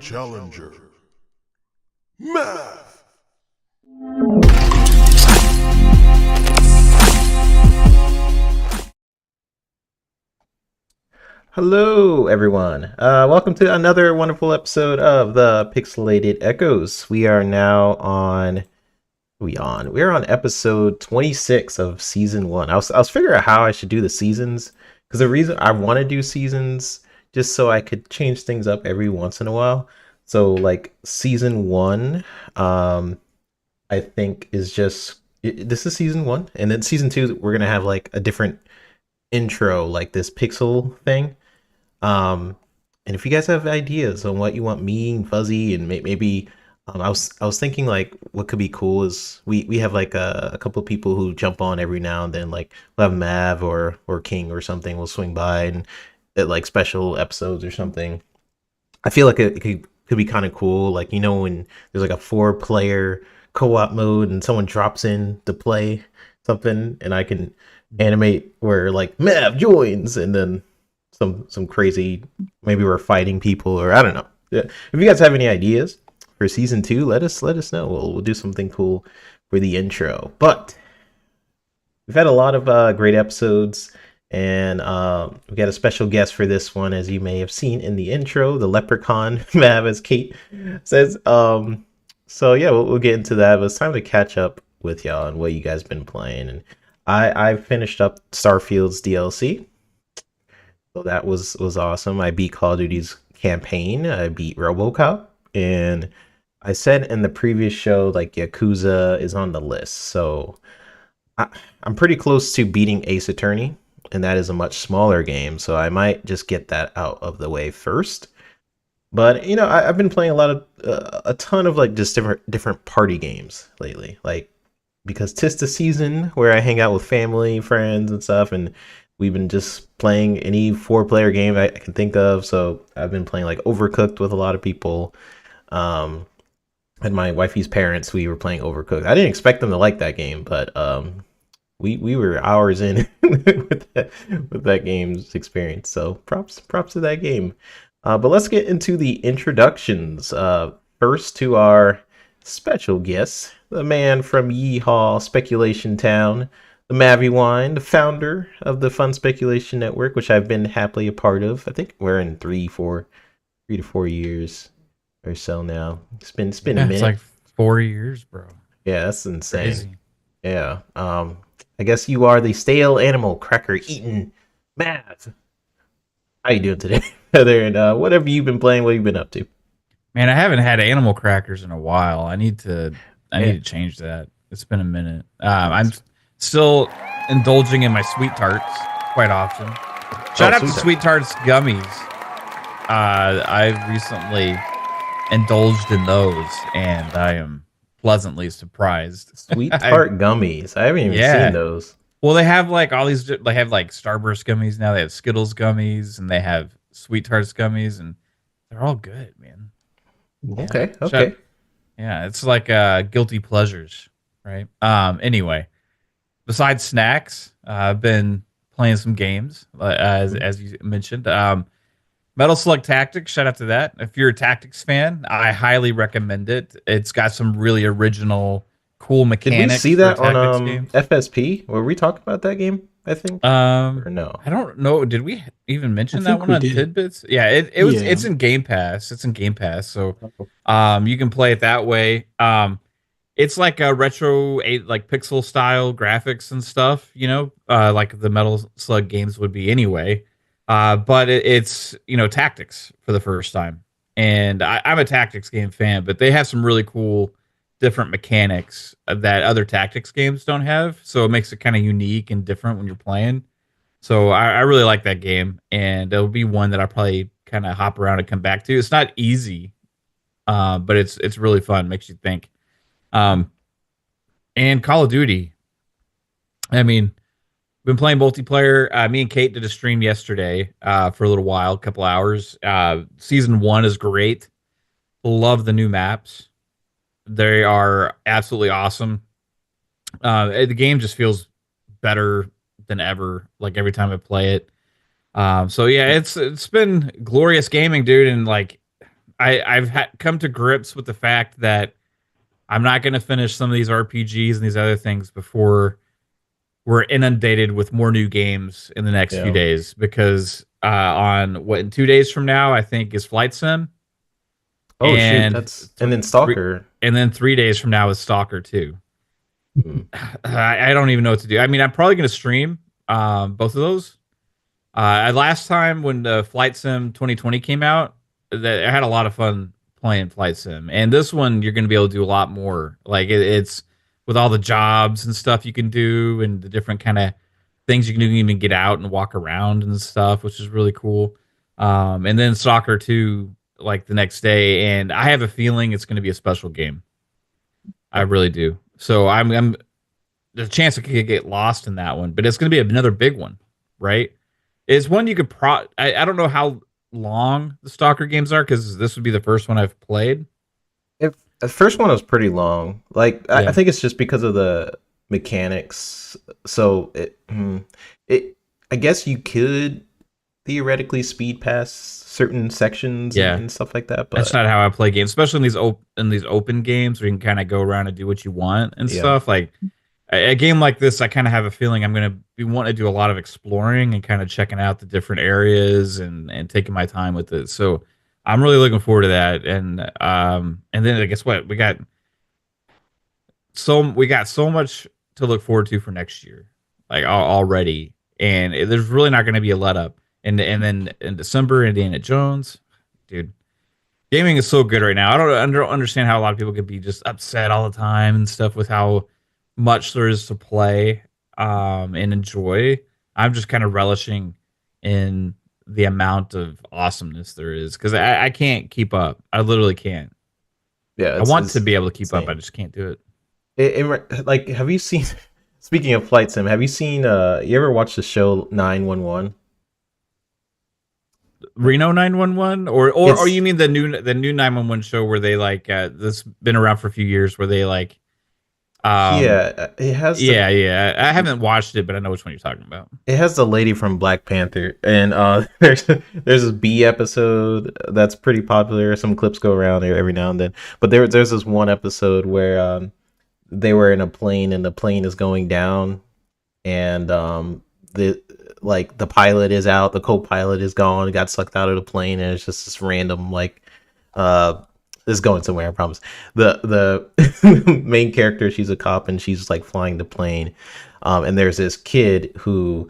challenger, Math. Hello, everyone. Welcome to another wonderful episode of the Pixelated Echoes. We are now on. We're on episode 26 of season 1. I was figuring out how I should do the seasons, because the reason I want to do seasons just so I could change things up every once in a while. So like season 1, I think is just this is season 1, and then season 2 we're gonna have like a different intro, like this pixel thing. And if you guys have ideas on what you want me and Fuzzy and maybe I was thinking like what could be cool is we have like a couple of people who jump on every now and then, like we'll have Mav or King or something will swing by and at like special episodes or something. I feel like it could be kind of cool, like when there's like a 4-player co-op mode and someone drops in to play something and I can animate where like Mav joins and then some crazy, maybe we're fighting people, or I don't know. Yeah. If you guys have any ideas for season 2, let us know. We'll do something cool for the intro. But we've had a lot of great episodes, and we got a special guest for this one, as you may have seen in the intro, the leprechaun Mav, as Kate says. So yeah, we'll get into that, but it's time to catch up with y'all and what you guys been playing. And I finished up Starfield's DLC. So that was awesome. I beat Call of Duty's campaign. I beat RoboCop, and I said in the previous show like Yakuza is on the list. So I'm pretty close to beating Ace Attorney, and that is a much smaller game. So I might just get that out of the way first. But I've been playing a ton of like just different party games lately, like because 'tis the season where I hang out with family, friends, and stuff, and we've been just playing any 4-player game I can think of. So I've been playing like Overcooked with a lot of people. And my wifey's parents, we were playing Overcooked. I didn't expect them to like that game, but we were hours in with that game's experience. So props to that game. But let's get into the introductions. First to our special guest, the man from Yeehaw Speculation Town, the Mavi Wine, the founder of the Fun Speculation Network, which I've been happily a part of. I think we're in 3 to 4 years or so now. It's been a minute. It's like 4 years, bro. Yeah, that's insane. Crazy. Yeah. I guess you are the stale animal cracker eating Mav. How you doing today, Heather? And what have you been playing? What have you been up to? Man, I haven't had animal crackers in a while. I need to change that. It's been a minute. I'm still indulging in my sweet tarts quite often. Shout out to Sweet Tarts gummies. I've recently indulged in those, and I am pleasantly surprised. Sweet Tart gummies. I haven't even seen those. Well, they have like all these. They have like Starburst gummies now. They have Skittles gummies, and they have Sweet Tarts gummies, and they're all good, man. Okay. Yeah, it's like guilty pleasures, right? Anyway, besides snacks, I've been playing some games, as you mentioned. Metal Slug Tactics, shout out to that. If you're a Tactics fan, I highly recommend it. It's got some really original, cool mechanics. Did we see that on games. FSP? Were we talking about that game, I think? Or no? I don't know. Did we even mention that one on Tidbits? Yeah, it's in Game Pass. It's in Game Pass, so you can play it that way. It's like a retro like pixel style graphics and stuff, like the Metal Slug games would be anyway. But it's tactics for the first time, and I'm a tactics game fan, but they have some really cool different mechanics that other tactics games don't have, so it makes it kind of unique and different when you're playing. So I really like that game, and it'll be one that I probably kind of hop around and come back to. It's not easy, but it's really fun, makes you think. And Call of Duty, I mean, been playing multiplayer. Me and Kate did a stream yesterday for a little while, a couple hours. Season 1 is great. Love the new maps. They are absolutely awesome. The game just feels better than ever, like every time I play it. So yeah, it's been glorious gaming, dude. And like, I've come to grips with the fact that I'm not going to finish some of these RPGs and these other things before we're inundated with more new games in the next few Yeah. days, because on what, in 2 days from now, I think, is Flight Sim, Oh shoot, and that's and then Stalker. and then 3 days from now is Stalker 2. Hmm. I don't even know what to do. I mean, I'm probably going to stream both of those. Last time when the Flight Sim 2020 came out, that I had a lot of fun playing Flight Sim, and this one you're going to be able to do a lot more. Like it's with all the jobs and stuff you can do, and the different kind of things you can even get out and walk around and stuff, which is really cool. And then Soccer 2 like the next day, and I have a feeling it's going to be a special game. I really do. So I'm there's a chance I could get lost in that one, but it's going to be another big one, right? It's one you could I don't know how long the Stalker games are, because this would be the first one I've played. If the first one was pretty long, like I think it's just because of the mechanics. So it I guess you could theoretically speed past certain sections and stuff like that, but that's not how I play games, especially in these open games where you can kind of go around and do what you want and stuff. Like a game like this, I kind of have a feeling I'm going to be wanting to do a lot of exploring and kind of checking out the different areas and taking my time with it. So I'm really looking forward to that. And then guess what? We got so much to look forward to for next year, like already. And there's really not going to be a let up. And then in December, Indiana Jones, dude. Gaming is so good right now. I don't understand how a lot of people could be just upset all the time and stuff with how much there is to play and enjoy. I'm just kind of relishing in the amount of awesomeness there is, because I can't keep up. I literally can't. yeah, I want to it's be able to keep up. insane. I just can't do it. Like, have you seen? Speaking of Flight Sim, have you seen? You ever watched the show 911? Reno 911, or It's you mean the new 911 show where they like that's been around for a few years, where they like it has yeah, I haven't watched it, but I know which one you're talking about. it has the lady from Black Panther, and there's this B episode that's pretty popular. Some clips go around there every now and then, but there's this one episode where they were in a plane and the plane is going down, and the the pilot is out, the co-pilot is gone, got sucked out of the plane, and it's just this random this is going somewhere, I promise. The main character, she's a cop and she's like flying the plane, and there's this kid who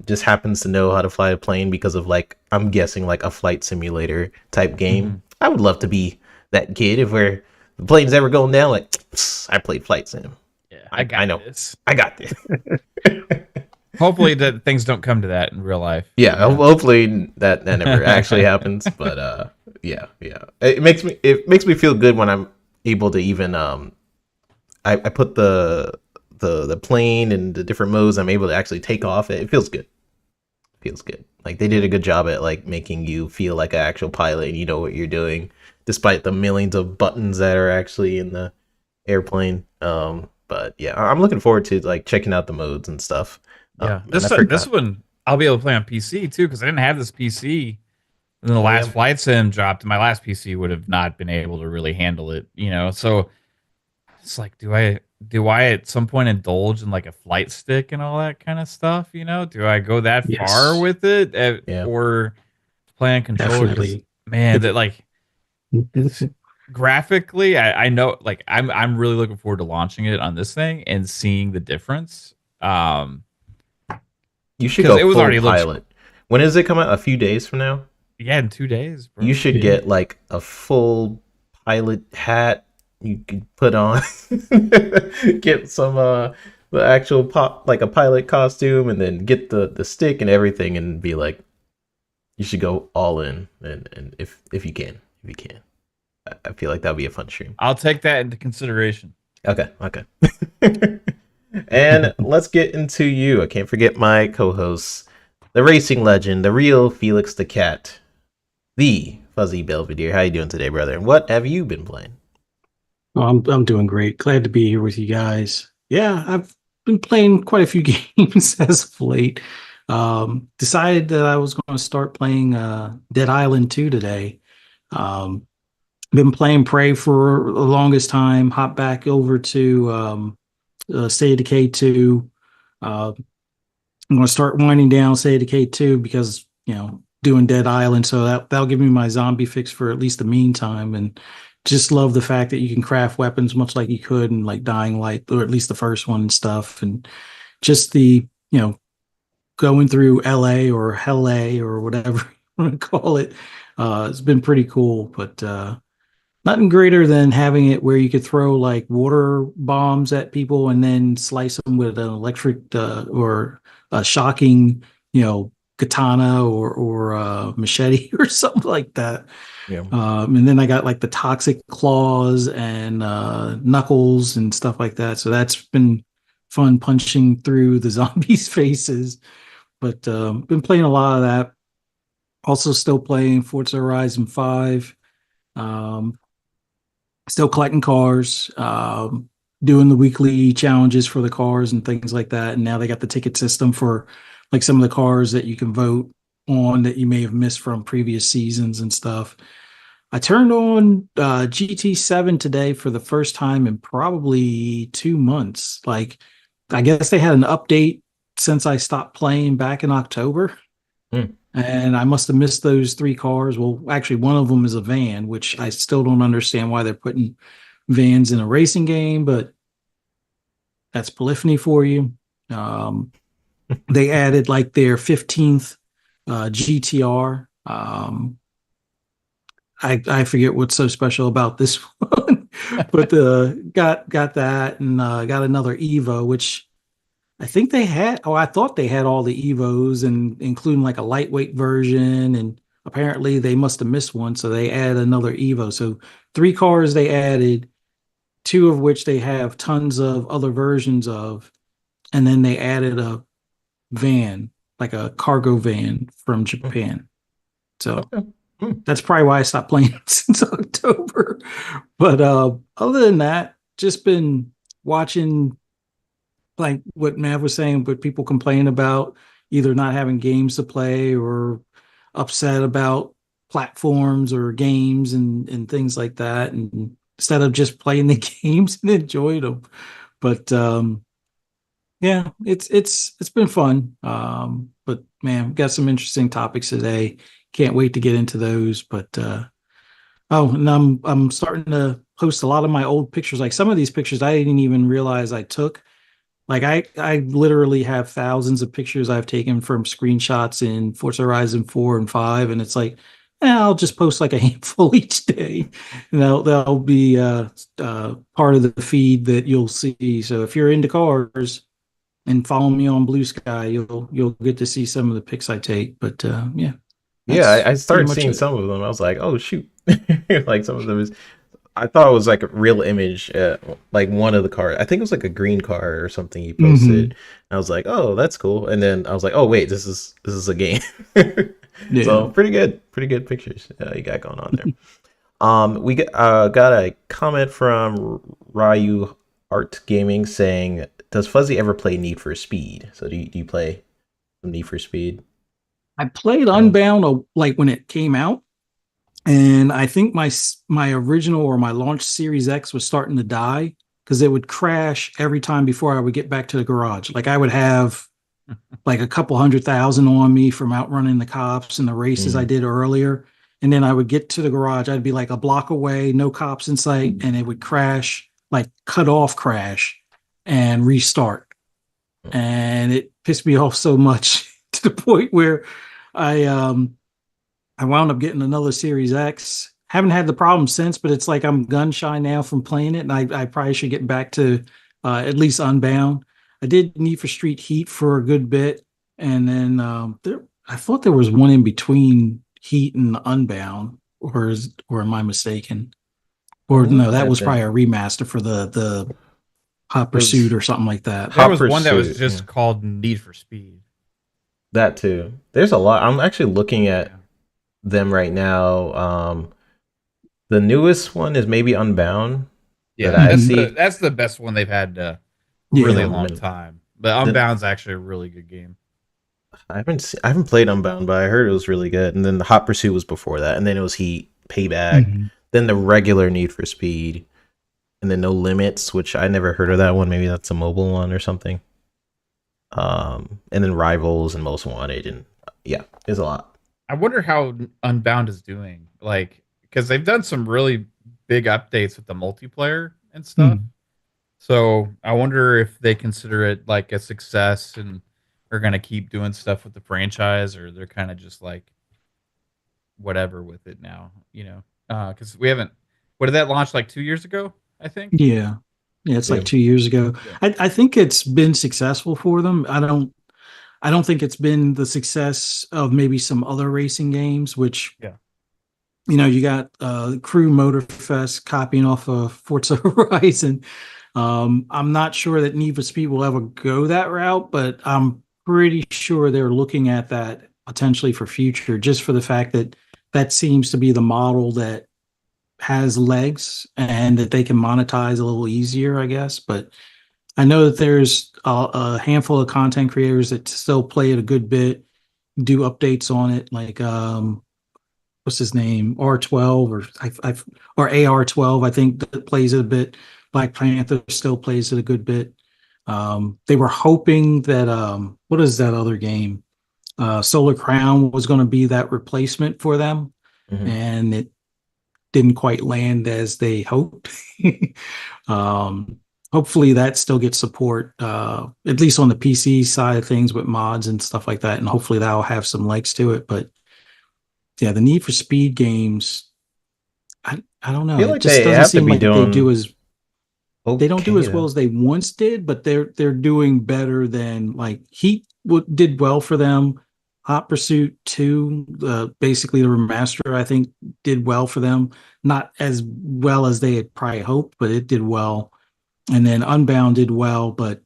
just happens to know how to fly a plane because of, like, I'm guessing, like a flight simulator type game. Mm-hmm. I would love to be that kid if the plane's ever going down. Like, I played flight sim. Yeah, I know this. I got this. Hopefully that things don't come to that in real life. Yeah, hopefully that never actually happens. But yeah. It makes me feel good when I'm able to even I put the plane and the different modes. I'm able to actually take off. It feels good. Feels good. Like, they did a good job at, like, making you feel like an actual pilot and you know what you're doing, despite the millions of buttons that are actually in the airplane. But yeah, I'm looking forward to, like, checking out the modes and stuff. Yeah, this one I'll be able to play on PC too, because I didn't have this PC. And the last Flight Sim dropped, and my last PC would have not been able to really handle it, So it's like, do I at some point indulge in like a flight stick and all that kind of stuff? Do I go that far with it, or play on controller? Man, that, like, graphically, I know, like, I'm really looking forward to launching it on this thing and seeing the difference. You should go full pilot. When does it come out? A few days from now? Yeah, in 2 days, bro. You should get, like, a full pilot hat you could put on. Get some the actual like a pilot costume, and then get the stick and everything, and be like, you should go all in, and if you can. I feel like that would be a fun stream. I'll take that into consideration. Okay. And let's get into you. I can't forget my co-hosts, the racing legend, the real Felix the Cat, the Fuzzy Belvedere. How you doing today, brother? And what have you been playing? Oh, I'm doing great. Glad to be here with you guys. Yeah, I've been playing quite a few games as of late. Decided that I was going to start playing Dead Island 2 today. Been playing Prey for the longest time. Hop back over to State of Decay 2. Uh, I'm going to start winding down State of Decay 2 because, doing Dead Island. So that'll give me my zombie fix for at least the meantime. And just love the fact that you can craft weapons much like you could in like Dying Light, or at least the first one and stuff. And just the, going through LA or Hell A or whatever you want to call it. It's been pretty cool, but nothing greater than having it where you could throw like water bombs at people and then slice them with an electric or a shocking, katana or machete or something like that. Yeah. And then I got like the toxic claws and knuckles and stuff like that. So that's been fun punching through the zombies' faces. But been playing a lot of that. Also, still playing Forza Horizon 5. Still collecting cars. Doing the weekly challenges for the cars and things like that. And now they got the ticket system for like some of the cars that you can vote on that you may have missed from previous seasons and stuff. I turned on GT7 today for the first time in probably 2 months. Like, I guess they had an update since I stopped playing back in October. And I must have missed those 3 cars. Well, actually, one of them is a van, which I still don't understand why they're putting vans in a racing game, but that's polyphony for you. They added like their 15th GTR. I forget what's so special about this one, but got that and got another Evo, which I think they had. Oh, I thought they had all the Evos, and including like a lightweight version. And apparently they must have missed one, so they add another Evo. So 3 cars they added, 2 of which they have tons of other versions of, and then they added a van, like a cargo van from Japan. So that's probably why I stopped playing since October. But other than that, just been watching, like what Mav was saying, but people complain about either not having games to play or upset about platforms or games and things like that. And instead of just playing the games and enjoying them. But yeah, it's been fun. But man, got some interesting topics today. Can't wait to get into those. But and I'm starting to post a lot of my old pictures. Like some of these pictures I didn't even realize I took. Like I literally have thousands of pictures I've taken from screenshots in Forza Horizon 4 and 5, and it's like, I'll just post like a handful each day, and that'll be part of the feed that you'll see. So if you're into cars and follow me on Blue Sky, you'll get to see some of the pics I take. But yeah, I started seeing some of them. I was like, oh shoot, like some of them is. I thought it was like a real image, like one of the cars. I think it was like a green car or something he posted. I was like, oh, that's cool. And then I was like, oh wait, this is a game. Yeah. So pretty good pictures you got going on there. We got a comment from Ryu Art Gaming saying, does Fuzzy ever play Need for Speed? So do you play some Need for Speed? I played Unbound like when it came out. And I think my original or my launch Series X was starting to die because it would crash every time before I would get back to the garage. Like I would have like a couple 100,000 on me from outrunning the cops and the races I did earlier. And then I would get to the garage. I'd be like a block away, no cops in sight, and it would crash, like cut off crash and restart. And it pissed me off so much to the point where I wound up getting another Series X. Haven't had the problem since, but it's like I'm gun shy now from playing it, and I probably should get back to at least Unbound. I did Need for Street Heat for a good bit, and then I thought there was one in between Heat and Unbound, or am I mistaken? Or no, that was probably a remaster for the Hot Pursuit or something like that. There was one that was just called Need for Speed. That too. There's a lot. I'm actually looking at them right now. The newest one is maybe Unbound. Yeah, that's the best one they've had really a long time. But Unbound's actually a really good game. I haven't played Unbound, but I heard it was really good. And then the Hot Pursuit was before that, and then it was Heat Payback, then the regular Need for Speed, and then No Limits, which I never heard of that one. Maybe that's a mobile one or something. And then Rivals and Most Wanted, and yeah, there's a lot. I wonder how Unbound is doing, like, because they've done some really big updates with the multiplayer and stuff. So I wonder if they consider it like a success and are going to keep doing stuff with the franchise, or they're kind of just like whatever with it now, because we haven't. What did that launch like 2 years ago? I think. Yeah, it's like 2 years ago. Yeah. I think it's been successful for them. I don't think it's been the success of maybe some other racing games, which you got Crew Motorfest copying off of Forza Horizon. I'm not sure that Need for Speed will ever go that route, but I'm pretty sure they're looking at that potentially for future, just for the fact that that seems to be the model that has legs and that they can monetize a little easier, I guess. But I know that there's a handful of content creators that still play it a good bit, do updates on it, like what's his name, R12 or AR12, I think, that plays it a bit. Black Panther still plays it a good bit. They were hoping that what is that other game? Solar Crown was going to be that replacement for them, and it didn't quite land as they hoped. Hopefully that still gets support, at least on the PC side of things with mods and stuff like that, and hopefully that'll have some legs to it. But yeah, the Need for Speed games, I don't know. It just doesn't seem like they do as they don't do as well as they once did, but they're doing better than, like, Heat did well for them. Hot Pursuit 2, basically the remaster, I think, did well for them. Not as well as they had probably hoped, but it did well. And then Unbound did well, but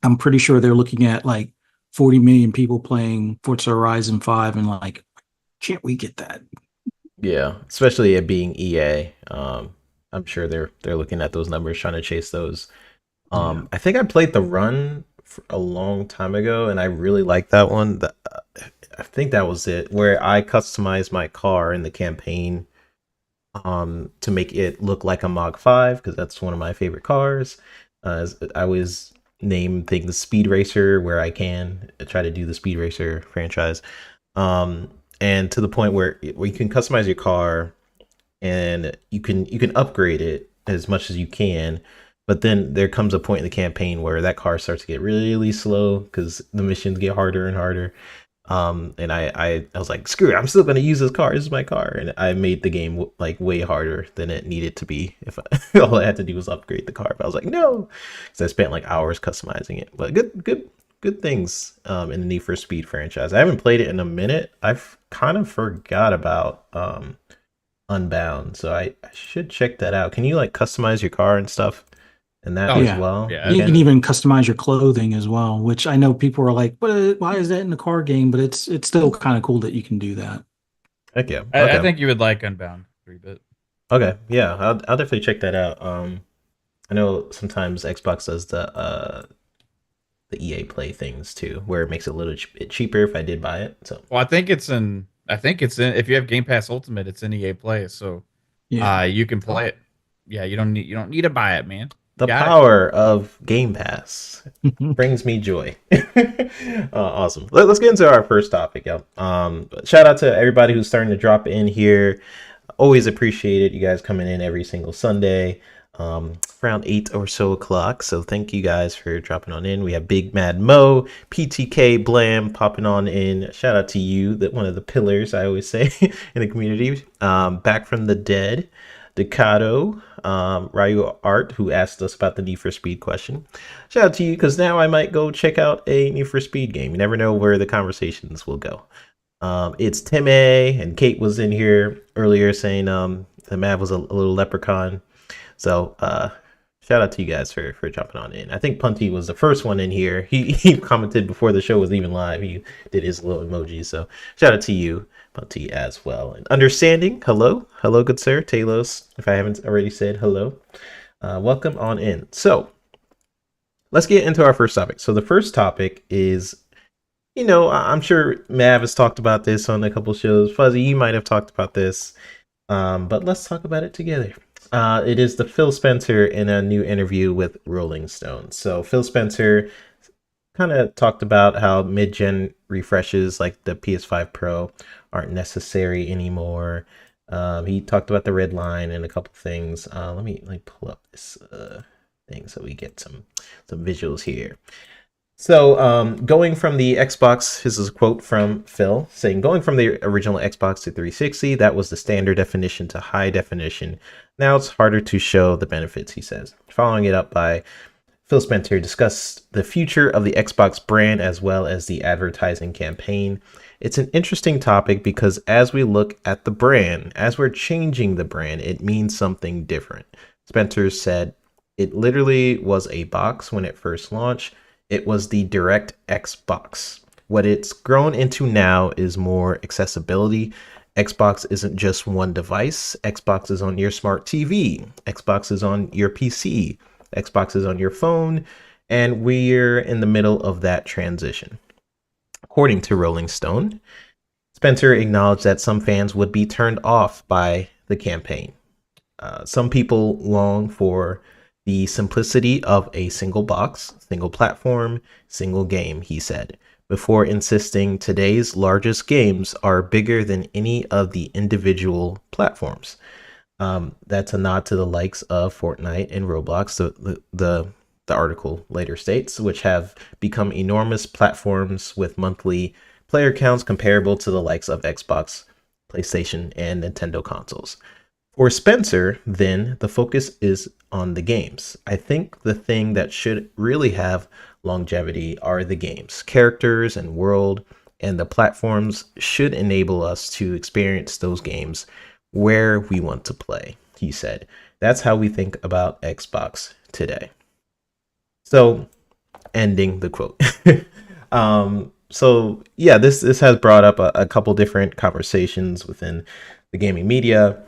I'm pretty sure they're looking at like 40 million people playing Forza Horizon 5 and like, can't we get that? Yeah, especially it being EA. I'm sure they're looking at those numbers, trying to chase those. I think I played the run for a long time ago, and I really liked that one. I think that was it, where I customized my car in the campaign to make it look like a Mach 5, because that's one of my favorite cars. I always name things Speed Racer where I can. I try to do the Speed Racer franchise. And to the point where you can customize your car and you can upgrade it as much as you can. But then there comes a point in the campaign where that car starts to get really, really slow because the missions get harder and harder. And I was like, screw it, I'm still going to use this car. This is my car. And I made the game like way harder than it needed to be. If all I had to do was upgrade the car. But I was like, no, because I spent like hours customizing it. But good things in the Need for Speed franchise. I haven't played it in a minute. I've kind of forgot about Unbound, so I should check that out. Can you like customize your car and stuff? And that as well. Yeah, you can even customize your clothing as well, which I know people are like, "But why is that in the car game?" But it's still kind of cool that you can do that. Heck yeah! I think you would like Unbound 3-bit. Okay, yeah, I'll definitely check that out. I know sometimes Xbox does the EA Play things too, where it makes it a little bit cheaper if I did buy it. So, well, I think it's in. If you have Game Pass Ultimate, it's in EA Play, so you can play it. Yeah, you don't need to buy it, man. The power of Game Pass brings me joy. Awesome. Let's get into our first topic, y'all. Shout out to everybody who's starting to drop in here. Always appreciate it. You guys coming in every single Sunday, around 8 or so o'clock. So thank you guys for dropping on in. We have Big Mad Mo, PTK Blam popping on in. Shout out to you, that one of the pillars, I always say, in the community. Back from the dead. Decado, Ryu Art, who asked us about the Need for Speed question. Shout out to you, because now I might go check out a Need for Speed game. You never know where the conversations will go. It's Tim A, and Kate was in here earlier saying the Mav was a little leprechaun. So shout out to you guys for jumping on in. I think Punty was the first one in here. He commented before the show was even live. He did his little emoji. So shout out to you, Punty, as well. And Understanding, hello, good sir. Talos, if I haven't already said hello, welcome on in. So let's get into our first topic. So the first topic is, I'm sure Mav has talked about this on a couple shows. Fuzzy, you might have talked about this. But let's talk about it together. It is the Phil Spencer in a new interview with Rolling Stone. So Phil Spencer kind of talked about how mid-gen refreshes like the PS5 Pro aren't necessary anymore. He talked about the red line and a couple things. Let me pull up this thing so we get some visuals here. So going from the Xbox, this is a quote from Phil saying, going from the original Xbox to 360, that was the standard definition to high definition. Now it's harder to show the benefits, he says. Following it up by Phil Spencer discussed the future of the Xbox brand as well as the advertising campaign. It's an interesting topic because as we look at the brand, as we're changing the brand, it means something different. Spencer said, it literally was a box when it first launched. It was the direct Xbox. What it's grown into now is more accessibility. Xbox isn't just one device. Xbox is on your smart TV. Xbox is on your PC. Xbox is on your phone. And we're in the middle of that transition. According to Rolling Stone, Spencer acknowledged that some fans would be turned off by the campaign. Some people long for the simplicity of a single box, single platform, single game, he said, before insisting today's largest games are bigger than any of the individual platforms. That's a nod to the likes of Fortnite and Roblox, the article later states, which have become enormous platforms with monthly player counts comparable to the likes of Xbox, PlayStation, and Nintendo consoles. For Spencer, then, the focus is on the games. I think the thing that should really have longevity are the games, characters and world, and the platforms should enable us to experience those games where we want to play, he said. That's how we think about Xbox today. So, ending the quote. So yeah, this has brought up a couple different conversations within the gaming media.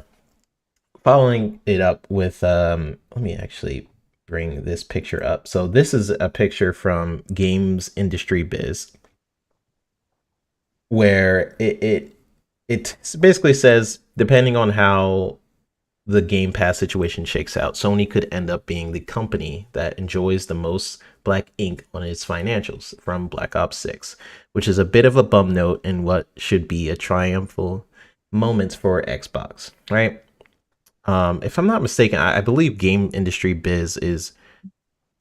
Following it up with, let me actually bring this picture up. So this is a picture from Games Industry Biz, where it basically says, depending on how the Game Pass situation shakes out, Sony could end up being the company that enjoys the most black ink on its financials from Black Ops 6, which is a bit of a bum note in what should be a triumphal moment for Xbox, right? If I'm not mistaken, I believe Game Industry Biz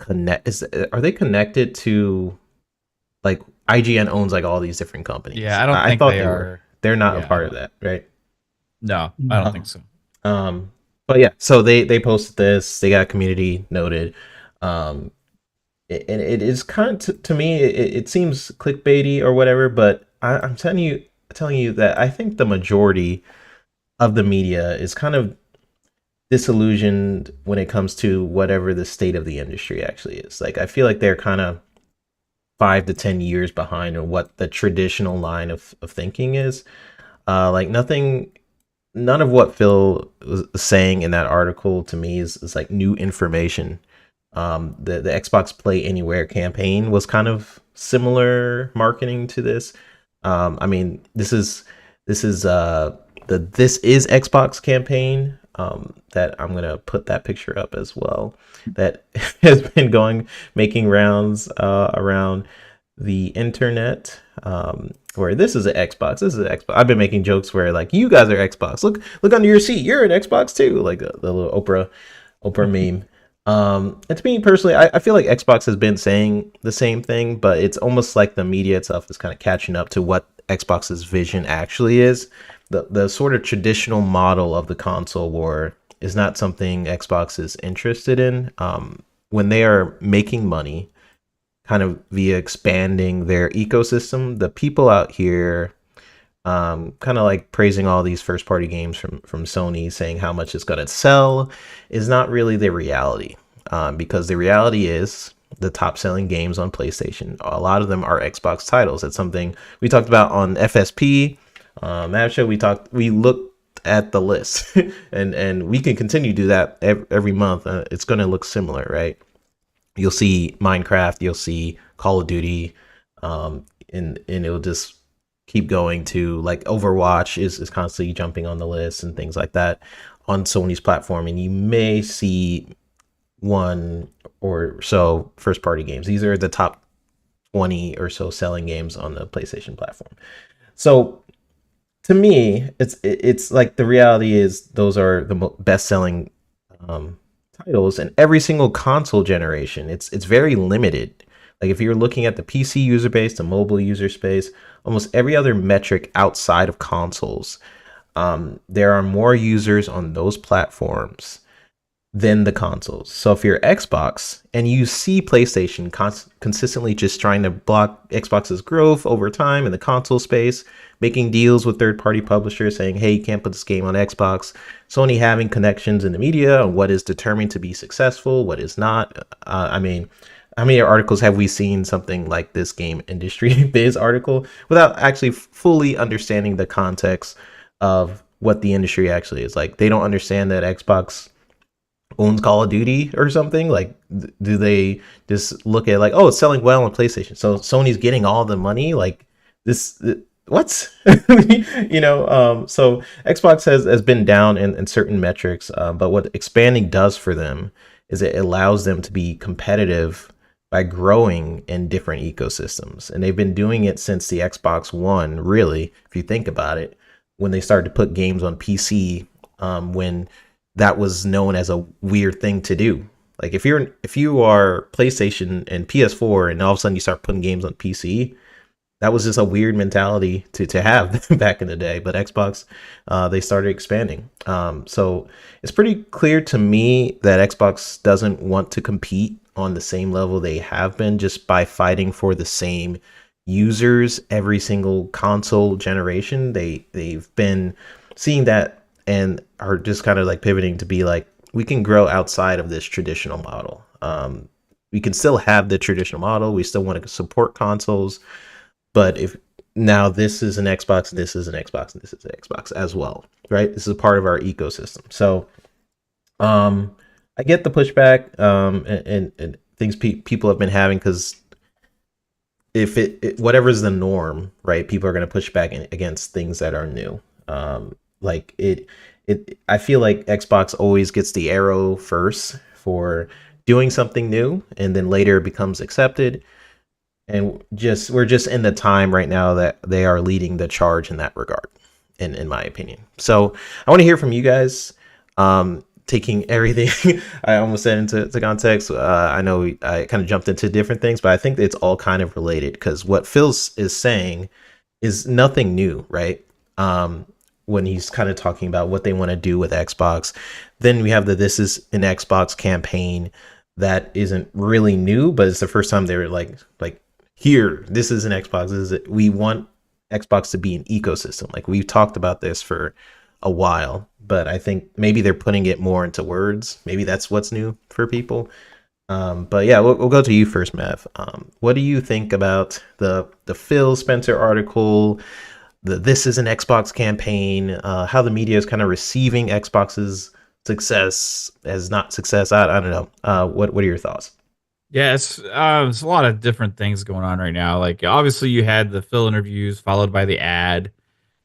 are they connected to, like, IGN owns like all these different companies? Yeah, I don't think thought they they are. were. They're not a part of that, right? No, I don't think so. But yeah, so they posted this. They got community noted. And it is kind of, to me, it seems clickbaity or whatever, but I'm telling you that I think the majority of the media is kind of disillusioned when it comes to whatever the state of the industry actually is. Like, I feel like they're kind of 5 to 10 years behind on what the traditional line of thinking is. Like none of what Phil was saying in that article to me is like new information. The Xbox Play Anywhere campaign was kind of similar marketing to this. I mean, this is the This Is Xbox campaign, that I'm gonna put that picture up as well, that has been making rounds around the internet, where this is an Xbox. This is an Xbox. I've been making jokes where, like, you guys are Xbox. Look under your seat. You're an Xbox too. Like the little Oprah meme. And to me personally, I feel like Xbox has been saying the same thing, but it's almost like the media itself is kind of catching up to what Xbox's vision actually is. The sort of traditional model of the console war is not something Xbox is interested in. When they are making money, kind of via expanding their ecosystem, the people out here, kind of like praising all these first party games from Sony, saying how much it's going to sell, is not really the reality. Because the reality is the top selling games on PlayStation, a lot of them are Xbox titles. That's something we talked about on FSP. That show we looked at the list and we can continue to do that every month. It's going to look similar, right? You'll see Minecraft, you'll see Call of Duty, and it'll just keep going to, like Overwatch is constantly jumping on the list and things like that on Sony's platform, and you may see one or so first party games. These are the top 20 or so selling games on the PlayStation platform. So to me, it's like the reality is those are the best selling titles, and every single console generation, it's very limited. Like if you're looking at the PC user base, the mobile user space, almost every other metric outside of consoles, there are more users on those platforms than the consoles. So if you're Xbox and you see PlayStation consistently just trying to block Xbox's growth over time in the console space, making deals with third-party publishers saying, hey, you can't put this game on Xbox, Sony having connections in the media on what is determined to be successful, what is not. I mean, how many articles have we seen something like this game industry biz article without actually fully understanding the context of what the industry actually is? Like, they don't understand that Xbox owns Call of Duty or something. Like, do they just look at like, oh, it's selling well on PlayStation, so Sony's getting all the money? Like, this what? You know, so Xbox has been down in certain metrics, but what expanding does for them is it allows them to be competitive by growing in different ecosystems, and they've been doing it since the Xbox One, really, if you think about it, when they started to put games on PC, when that was known as a weird thing to do. Like if you are PlayStation and PS4 and all of a sudden you start putting games on PC, that was just a weird mentality to have back in the day. But Xbox, they started expanding. So it's pretty clear to me that Xbox doesn't want to compete on the same level they have been, just by fighting for the same users every single console generation. They've been seeing that and are just kind of like pivoting to be like, we can grow outside of this traditional model. We can still have the traditional model. We still want to support consoles, but if now this is an Xbox, this is an Xbox, and this is an Xbox as well, right? This is a part of our ecosystem. So I get the pushback and things people have been having, because if whatever's the norm, right, people are going to push back against things that are new. Like I feel like Xbox always gets the arrow first for doing something new, and then later it becomes accepted. And we're just in the time right now that they are leading the charge in that regard, in my opinion. So I want to hear from you guys. Taking everything I almost said into context. I know I kind of jumped into different things, but I think it's all kind of related, because what Phil is saying is nothing new, right? When he's kind of talking about what they want to do with Xbox. Then we have the This Is an Xbox campaign that isn't really new, but it's the first time they were like here, this is an Xbox. We want Xbox to be an ecosystem. Like, we've talked about this for a while, but I think maybe they're putting it more into words. Maybe that's what's new for people. But yeah, we'll go to you first, Mav. What do you think about the Phil Spencer article, the This Is an Xbox campaign, how the media is kind of receiving Xbox's success as not success? I don't know. What are your thoughts? Yeah, it's a lot of different things going on right now. Like, obviously you had the Phil interviews followed by the ad.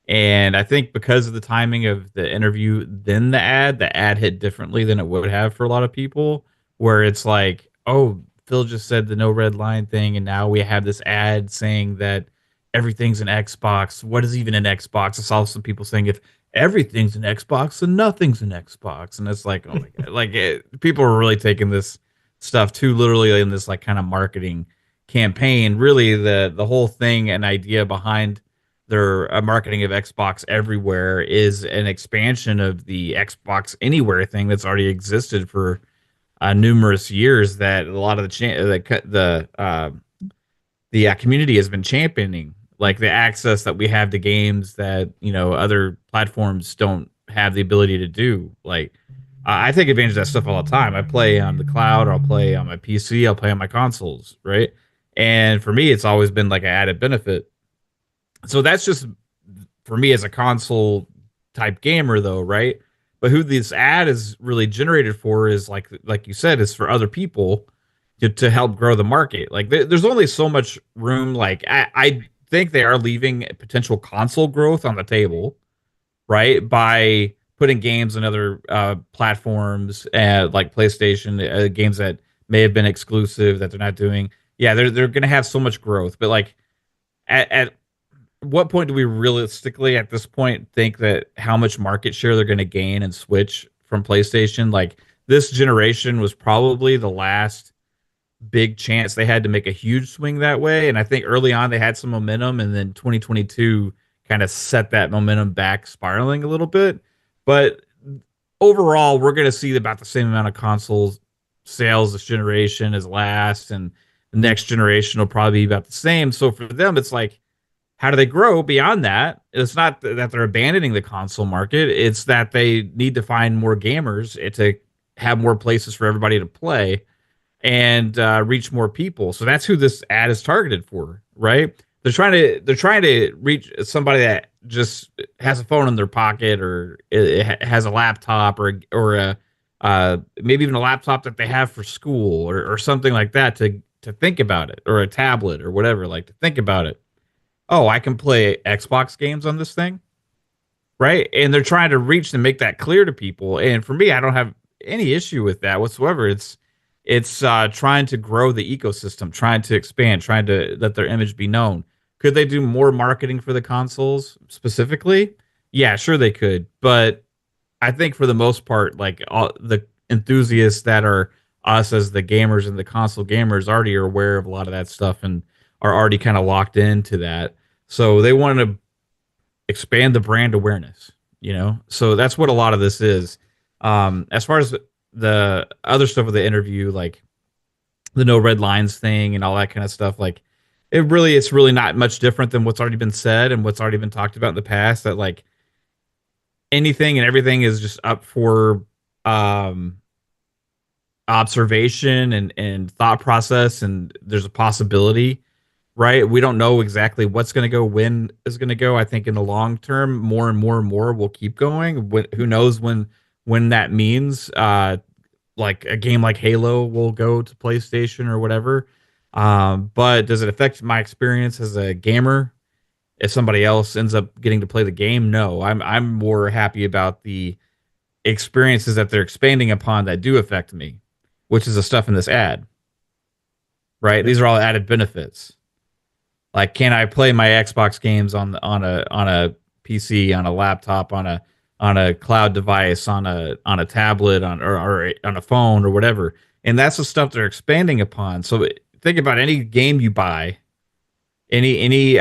And I think because of the timing of the interview, then the ad hit differently than it would have for a lot of people, where it's like, oh, Phil just said the no red line thing, and now we have this ad saying that everything's an Xbox. What is even an Xbox? I saw some people saying if everything's an Xbox, then nothing's an Xbox. And it's like, oh my God, like people are really taking this stuff too literally in this like kind of marketing campaign. Really, the whole thing and idea behind their marketing of Xbox Everywhere is an expansion of the Xbox Anywhere thing that's already existed for numerous years, that a lot of the community has been championing, like the access that we have to games that, you know, other platforms don't have the ability to do. Like, I take advantage of that stuff all the time. I play on the cloud, or I'll play on my PC, I'll play on my consoles, right? And for me, it's always been like an added benefit. So that's just for me as a console type gamer, though, right? But who this ad is really generated for is like you said, is for other people to help grow the market. Like there's only so much room. Like I think they are leaving potential console growth on the table, right? By putting games on other platforms, like PlayStation, games that may have been exclusive that they're not doing. Yeah, they're going to have so much growth, but like at what point do we realistically at this point think that how much market share they're going to gain and switch from PlayStation? Like this generation was probably the last big chance they had to make a huge swing that way. And I think early on they had some momentum, and then 2022 kind of set that momentum back spiraling a little bit. But overall, we're going to see about the same amount of consoles sales this generation as last, and the next generation will probably be about the same. So for them, it's like, how do they grow beyond that? It's not that they're abandoning the console market. It's that they need to find more gamers to have more places for everybody to play and reach more people. So that's who this ad is targeted for, right? They're trying to reach somebody that just has a phone in their pocket, or it has a laptop, or a maybe even a laptop that they have for school, or something like that, to think about it, or a tablet or whatever, like to think about it. Oh, I can play Xbox games on this thing, right? And they're trying to reach and make that clear to people. And for me, I don't have any issue with that whatsoever. It's trying to grow the ecosystem, trying to expand, trying to let their image be known. Could they do more marketing for the consoles specifically? Yeah, sure they could. But I think for the most part, like all the enthusiasts that are us as the gamers and the console gamers already are aware of a lot of that stuff and are already kind of locked into that. So they want to expand the brand awareness, you know? So that's what a lot of this is. As far as the other stuff of the interview, like the no red lines thing and all that kind of stuff, like it's really not much different than what's already been said and what's already been talked about in the past, that like anything and everything is just up for observation and thought process, and there's a possibility, right? We don't know exactly what's going to go, when is going to go. I think in the long term, more and more and more will keep going. Who knows when that means like a game like Halo will go to PlayStation or whatever. But does it affect my experience as a gamer if somebody else ends up getting to play the game? No, I'm more happy about the experiences that they're expanding upon that do affect me, which is the stuff in this ad, right? These are all added benefits. Like, can I play my Xbox games on a PC, on a laptop, on a cloud device, on a tablet, or on a phone or whatever? And that's the stuff they're expanding upon. So think about any game you buy, any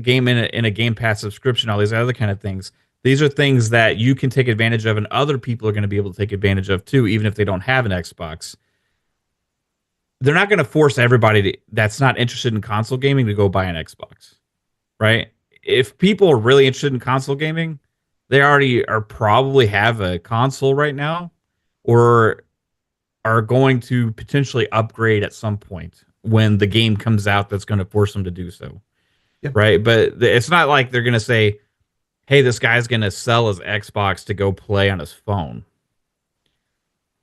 game in a Game Pass subscription, all these other kind of things. These are things that you can take advantage of, and other people are going to be able to take advantage of too, even if they don't have an Xbox. They're not going to force everybody that's not interested in console gaming to go buy an Xbox, right? If people are really interested in console gaming, they already are probably have a console right now, or are going to potentially upgrade at some point when the game comes out that's going to force them to do so, right? But it's not like they're going to say, hey, this guy's going to sell his Xbox to go play on his phone.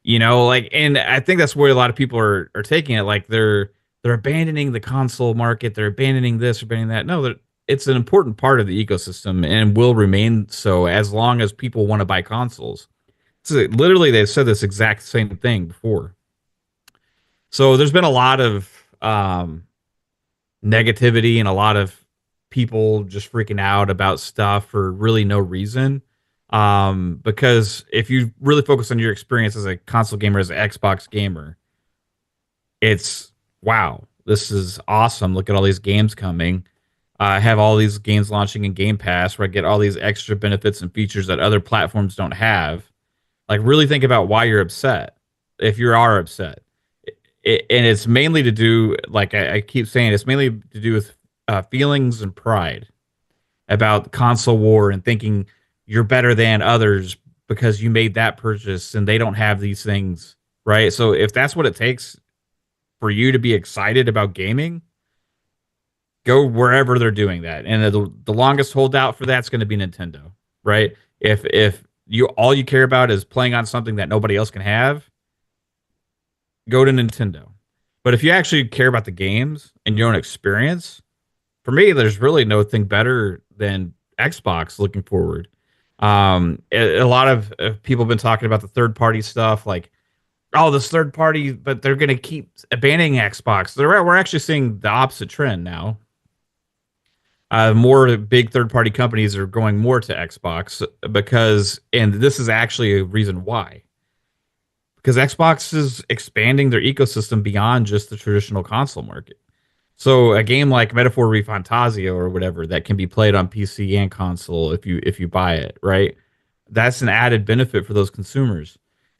You know, like, and I think that's where a lot of people are taking it. Like they're abandoning the console market. They're abandoning this, abandoning that. No, it's an important part of the ecosystem and will remain so as long as people want to buy consoles. So literally, they've said this exact same thing before. So there's been a lot of negativity and a lot of people just freaking out about stuff for really no reason. Because if you really focus on your experience as a console gamer, as an Xbox gamer, it's wow, this is awesome. Look at all these games coming. I have all these games launching in Game Pass where I get all these extra benefits and features that other platforms don't have. Like, really think about why you're upset, if you are upset. And it's mainly to do, like I keep saying, it's mainly to do with feelings and pride about console war and thinking you're better than others because you made that purchase and they don't have these things, right? So if that's what it takes for you to be excited about gaming, go wherever they're doing that. And the longest holdout for that's going to be Nintendo, right? If you all you care about is playing on something that nobody else can have, go to Nintendo. But if you actually care about the games and your own experience, for me, there's really no thing better than Xbox looking forward. A lot of people have been talking about the third party stuff, like, oh, this third party, but they're going to keep abandoning Xbox. We're actually seeing the opposite trend now. More big third party companies are going more to Xbox because, and this is actually a reason why, because Xbox is expanding their ecosystem beyond just the traditional console market. So a game like Metaphor ReFantazio or whatever that can be played on PC and console if you buy it, right? That's an added benefit for those consumers.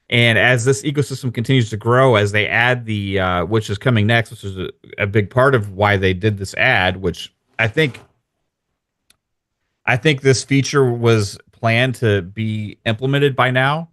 And as this ecosystem continues to grow, as they add the which is coming next, which is a big part of why they did this ad, which I think this feature was planned to be implemented by now,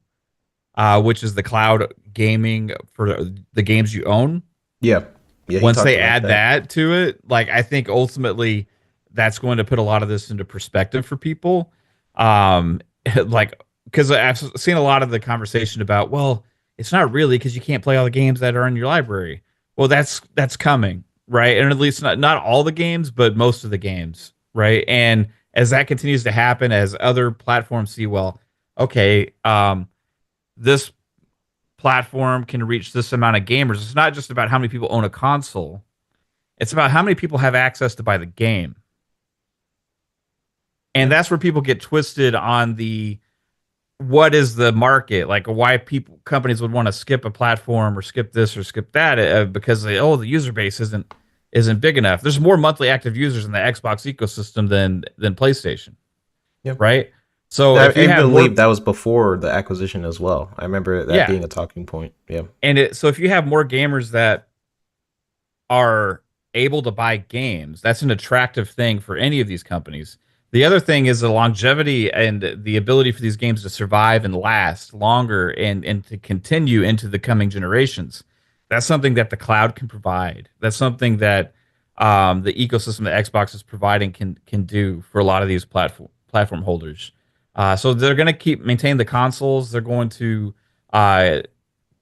which is the cloud gaming for the games you own. Yeah. Yeah, once they add that to it, like, I think ultimately that's going to put a lot of this into perspective for people. Like, because I've seen a lot of the conversation about, well, it's not really because you can't play all the games that are in your library. Well, that's coming, right? And at least not all the games, but most of the games, right? And as that continues to happen, as other platforms see, well, okay, this platform can reach this amount of gamers. It's not just about how many people own a console. It's about how many people have access to buy the game. And that's where people get twisted on the what is the market, like why companies would want to skip a platform or skip this or skip that because the user base isn't big enough. There's more monthly active users in the Xbox ecosystem than PlayStation. Yep. Right? So I believe that was before the acquisition as well. I remember that being a talking point. Yeah. And so if you have more gamers that are able to buy games, that's an attractive thing for any of these companies. The other thing is the longevity and the ability for these games to survive and last longer and to continue into the coming generations. That's something that the cloud can provide. That's something that the ecosystem that Xbox is providing can do for a lot of these platform holders. So they're going to maintain the consoles. They're going to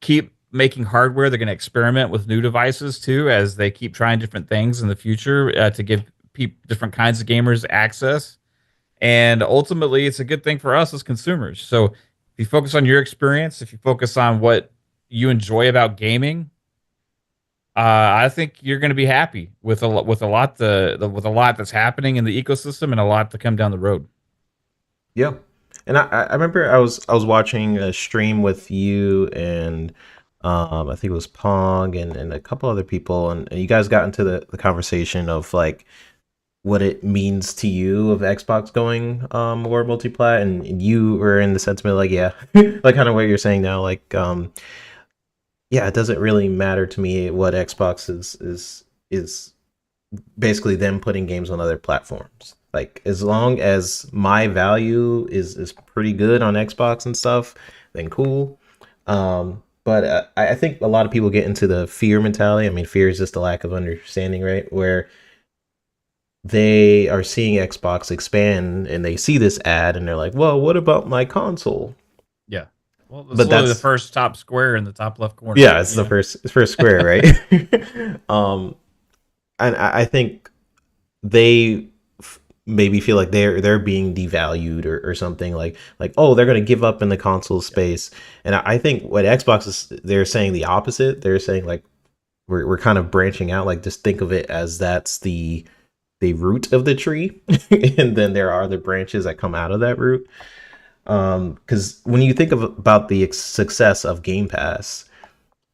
keep making hardware. They're going to experiment with new devices too, as they keep trying different things in the future to give different kinds of gamers access. And ultimately, it's a good thing for us as consumers. So if you focus on your experience, if you focus on what you enjoy about gaming, I think you're going to be happy with a lot that's happening in the ecosystem and a lot to come down the road. Yeah. And I remember I was watching a stream with you and I think it was Pong and a couple other people, and you guys got into the conversation of like what it means to you of Xbox going more multiplat, and you were in the sentiment like, yeah, like kind of what you're saying now, like yeah, it doesn't really matter to me what Xbox is basically them putting games on other platforms. Like, as long as my value is pretty good on Xbox and stuff, then cool. But I think a lot of people get into the fear mentality. I mean, fear is just a lack of understanding, right? Where they are seeing Xbox expand and they see this ad and they're like, well, what about my console? Yeah. Well, but that's the first top square in the top left corner. Yeah, it's the first square, right? And I think they maybe feel like they're being devalued or something, like oh, they're going to give up in the console space. And I think what Xbox is, they're saying the opposite. They're saying like we're kind of branching out, like just think of it as that's the root of the tree and then there are the branches that come out of that root. Because when you think about the success of Game Pass,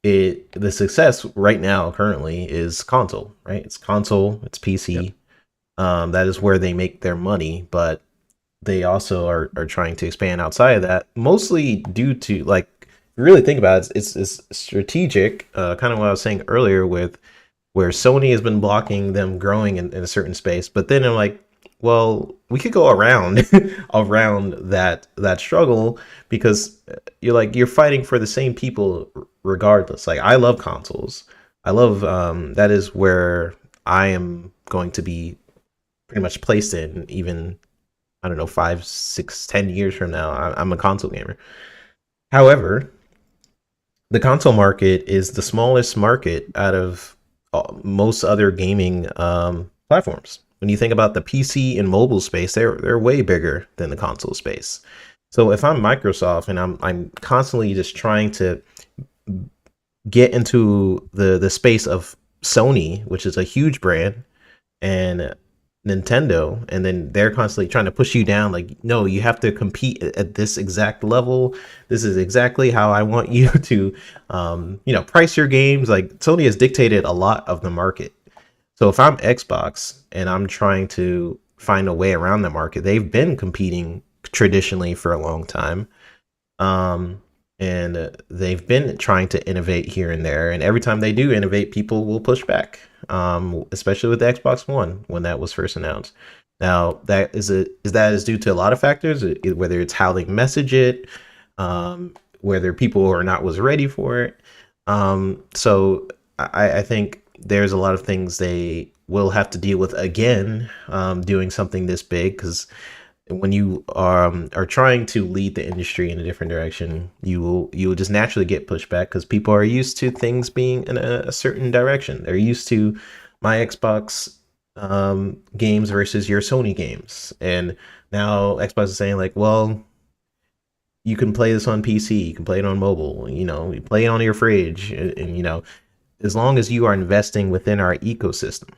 the success right now currently is console, right? It's console, it's PC. Yep. That is where they make their money, but they also are trying to expand outside of that, mostly due to, like, if you really think about it, it's strategic, kind of what I was saying earlier with where Sony has been blocking them growing in a certain space. But then I'm like, well, we could go around that struggle, because you're fighting for the same people regardless. Like, I love consoles. I love that is where I am going to be pretty much placed in, even, I don't know, 5, 6, 10 years from now. I'm a console gamer. However, the console market is the smallest market out of most other gaming platforms. when you think about the PC and mobile space, they're way bigger than the console space. So if I'm Microsoft and I'm constantly just trying to get into the space of Sony, which is a huge brand, and Nintendo, and then they're constantly trying to push you down, like, no, you have to compete at this exact level. This is exactly how I want you to price your games. Like, Sony has dictated a lot of the market. So if I'm Xbox and I'm trying to find a way around the market, they've been competing traditionally for a long time. And they've been trying to innovate here and there. And every time they do innovate, people will push back, especially with the Xbox One when that was first announced. Now, that is due to a lot of factors, whether it's how they message it, whether people are not was ready for it. So I think there's a lot of things they will have to deal with again, doing something this big, because when you are trying to lead the industry in a different direction, you will just naturally get pushed back, because people are used to things being in a certain direction. They're used to my Xbox games versus your Sony games, and now Xbox is saying, like, well, you can play this on PC, you can play it on mobile, you play it on your fridge, and as long as you are investing within our ecosystem.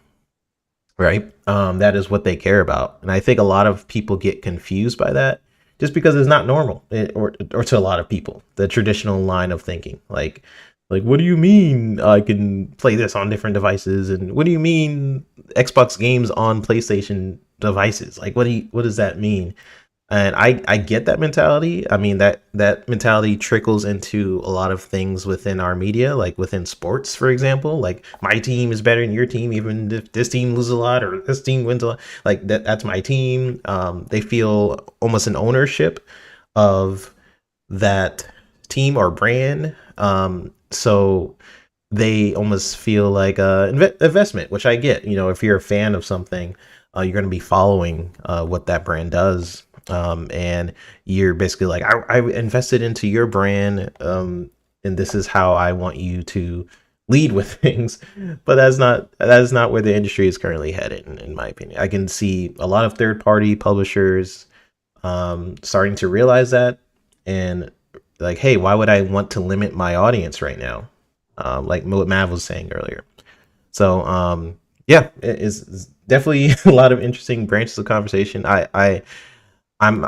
Right. That is what they care about. And I think a lot of people get confused by that just because it's not normal, or to a lot of people, the traditional line of thinking. Like, what do you mean I can play this on different devices? And what do you mean Xbox games on PlayStation devices? Like, what does that mean? And I get that mentality. I mean, that mentality trickles into a lot of things within our media, like within sports, for example. Like, my team is better than your team, even if this team loses a lot or this team wins a lot. Like, that's my team. They feel almost an ownership of that team or brand. So they almost feel like investment, which I get. If you're a fan of something, you're going to be following what that brand does. And you're basically like, I invested into your brand, and this is how I want you to lead with things. But that is not where the industry is currently headed, in my opinion. I can see a lot of third-party publishers starting to realize that, and like, hey, why would I want to limit my audience right now? Like what Mav was saying earlier. So yeah, it's definitely a lot of interesting branches of conversation. I'm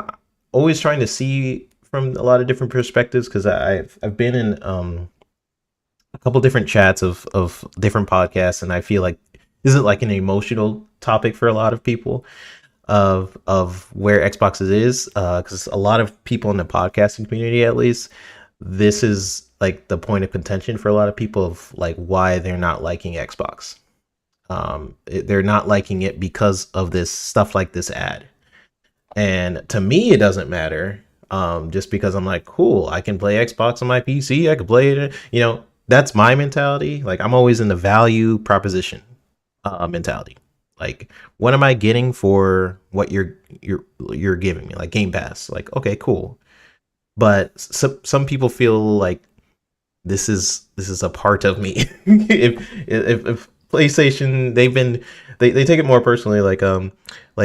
always trying to see from a lot of different perspectives, because I've been in a couple different chats of different podcasts, and I feel like this is like an emotional topic for a lot of people of where Xbox is, because a lot of people in the podcasting community, at least, this is like the point of contention for a lot of people of like why they're not liking Xbox. They're not liking it because of this stuff like this ad. And to me, it doesn't matter, just because I'm like, cool, I can play Xbox on my PC. I can play it. That's my mentality. Like, I'm always in the value proposition mentality. Like, what am I getting for what you're giving me? Like Game Pass. Like, okay, cool. But some people feel like this is a part of me. if PlayStation, they take it more personally. Like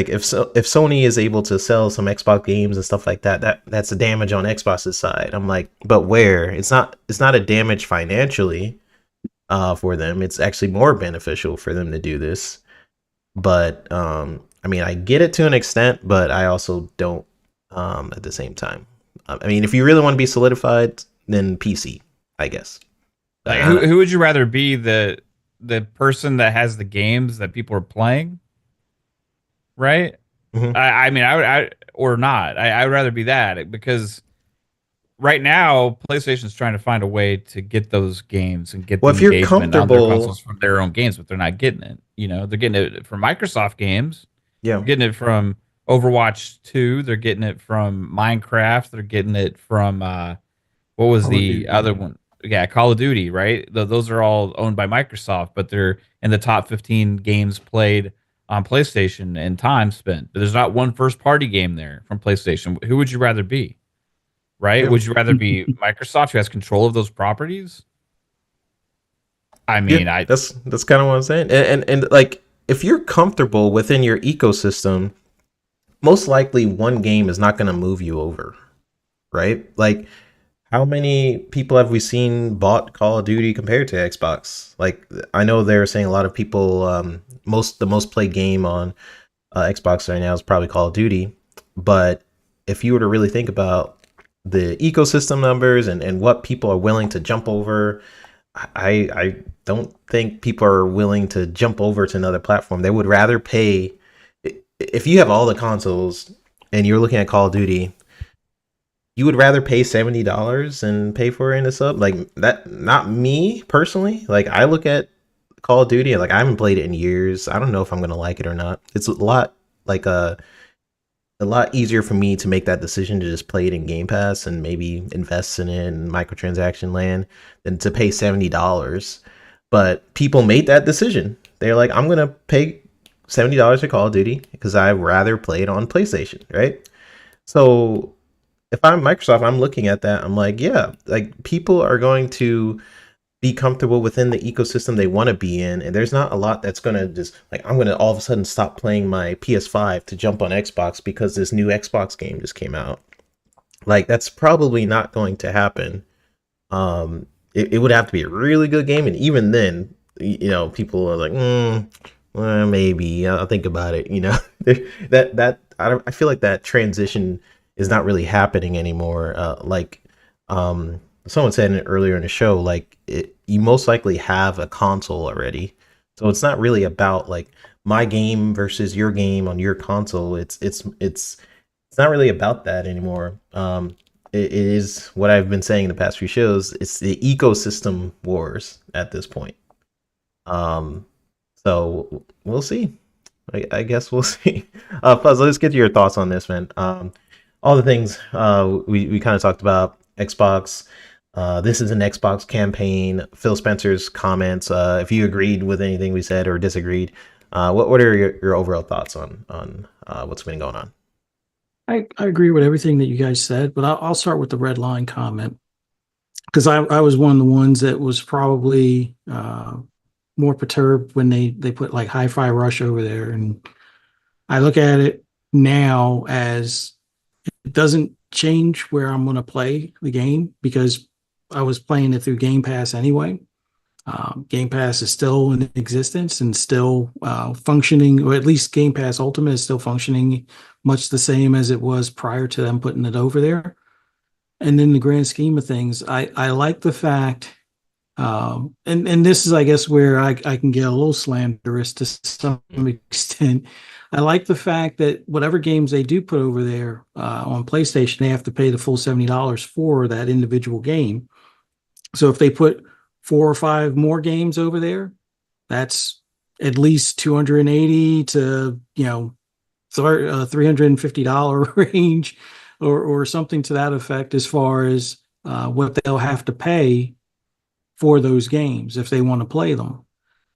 if Sony is able to sell some Xbox games and stuff like that, that's a damage on Xbox's side. I'm like, but where? It's not a damage financially for them. It's actually more beneficial for them to do this. But I mean, I get it to an extent, but I also don't at the same time. I mean, if you really want to be solidified, then PC, I guess. Like, who would you rather be, the person that has the games that people are playing, right? Mm-hmm. I mean, I or not. I would rather be that, because right now PlayStation's trying to find a way to get those games and get well, the if you're engagement on their comfortable consoles from their own games, but they're not getting it. They're getting it from Microsoft games. Yeah, They're getting it from Overwatch 2. They're getting it from Minecraft. They're getting it from what was the other one? Yeah, Call of Duty, right? Those are all owned by Microsoft, but they're in the top 15 games played on PlayStation and time spent. But there's not one first-party game there from PlayStation. Who would you rather be? Right? Would you rather be Microsoft, who has control of those properties? I mean, that's kind of what I'm saying. And like, if you're comfortable within your ecosystem, most likely one game is not going to move you over, right? Like, how many people have we seen bought Call of Duty compared to Xbox? Like, I know they're saying a lot of people, the most played game on Xbox right now is probably Call of Duty. But if you were to really think about the ecosystem numbers and what people are willing to jump over, I don't think people are willing to jump over to another platform. They would rather pay. If you have all the consoles and you're looking at Call of Duty, you would rather pay $70 and pay for it in a sub? Like that, not me personally. Like, I look at Call of Duty, like, I haven't played it in years. I don't know if I'm gonna like it or not. It's a lot like a lot easier for me to make that decision to just play it in Game Pass and maybe invest in it in microtransaction land than to pay $70. But people made that decision. They're like, I'm gonna pay $70 for Call of Duty because I'd rather play it on PlayStation, right? So if I'm Microsoft, I'm looking at that. I'm like, yeah, like, people are going to be comfortable within the ecosystem they want to be in, and there's not a lot that's going to just, like, I'm going to all of a sudden stop playing my PS5 to jump on Xbox because this new Xbox game just came out. Like, that's probably not going to happen. It would have to be a really good game, and even then, people are like, well, maybe I'll think about it. I feel like that transition is not really happening anymore. Someone said it earlier in the show, like, you most likely have a console already, so it's not really about like my game versus your game on your console. It's not really about that anymore. It is what I've been saying in the past few shows. It's the ecosystem wars at this point. So we'll see. I guess we'll see. Fuzz, let's get your thoughts on this, man. All the things we kind of talked about. Xbox. This is an Xbox campaign. Phil Spencer's comments. If you agreed with anything we said or disagreed, what are your overall thoughts on what's been going on? I agree with everything that you guys said, but I'll start with the red line comment, because I was one of the ones that was probably more perturbed when they put like Hi-Fi Rush over there, and I look at it now as it doesn't change where I'm going to play the game, because I was playing it through Game Pass anyway. Game Pass is still in existence and still functioning, or at least Game Pass Ultimate is still functioning much the same as it was prior to them putting it over there. And in the grand scheme of things, I like the fact, and this is, I guess, where I can get a little slanderous to some extent. I like the fact that whatever games they do put over there on PlayStation, they have to pay the full $70 for that individual game. So if they put 4 or 5 more games over there, that's at least $280 to $350 range, or something to that effect, as far as what they'll have to pay for those games if they want to play them.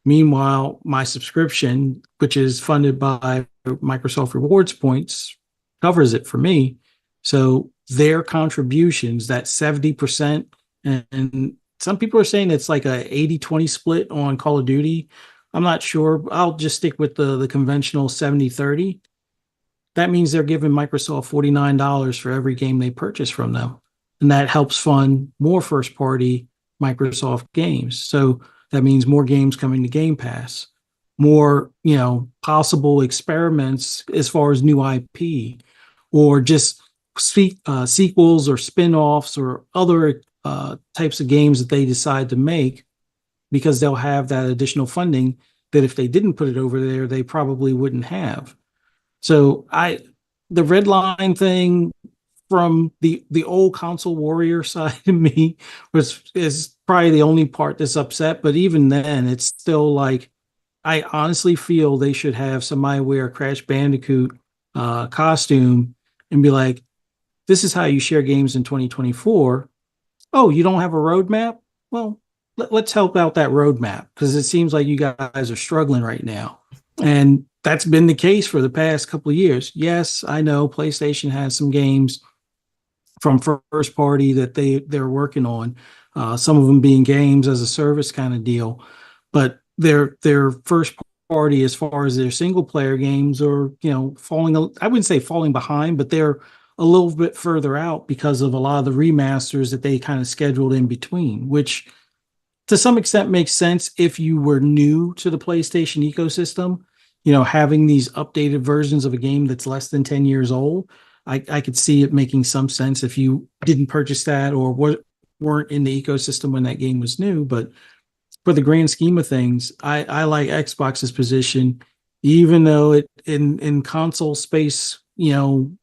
Meanwhile, my subscription, which is funded by Microsoft Rewards points, covers it for me. So their contributions, that 70%, and some people are saying it's like a 80-20 split on Call of Duty. I'm not sure. I'll just stick with the conventional 70-30. That means they're giving Microsoft $49 for every game they purchase from them. And that helps fund more first-party Microsoft games. So that means more games coming to Game Pass, more, possible experiments as far as new IP, or just sequels or spin-offs or other types of games that they decide to make, because they'll have that additional funding that if they didn't put it over there, they probably wouldn't have. So the red line thing from the old console warrior side of me is probably the only part that's upset. But even then, it's still like, I honestly feel they should have somebody wear a Crash Bandicoot costume and be like, this is how you share games in 2024. Oh, you don't have a roadmap? Well, let's help out that roadmap, because it seems like you guys are struggling right now. And that's been the case for the past couple of years. Yes, I know PlayStation has some games from first party that they're working on, some of them being games as a service kind of deal, but their first party as far as their single player games are, falling, I wouldn't say falling behind, but they're a little bit further out because of a lot of the remasters that they kind of scheduled in between, which to some extent makes sense if you were new to the PlayStation ecosystem. Having these updated versions of a game that's less than 10 years old, I could see it making some sense if you didn't purchase that or weren't in the ecosystem when that game was new. But for the grand scheme of things, I like Xbox's position, even though it in console space,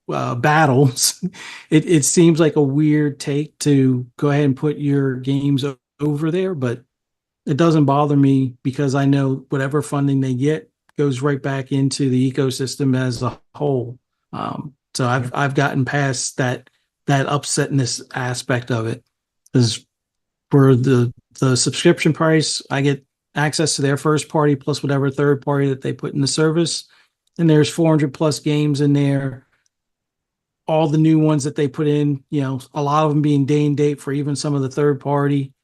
battles, it seems like a weird take to go ahead and put your games over there, but it doesn't bother me because I know whatever funding they get goes right back into the ecosystem as a whole. So I've gotten past that upsetness aspect of it, because for the subscription price, I get access to their first party plus whatever third party that they put in the service, and there's 400 plus games in there. All the new ones that they put in, a lot of them being day and date for even some of the third party.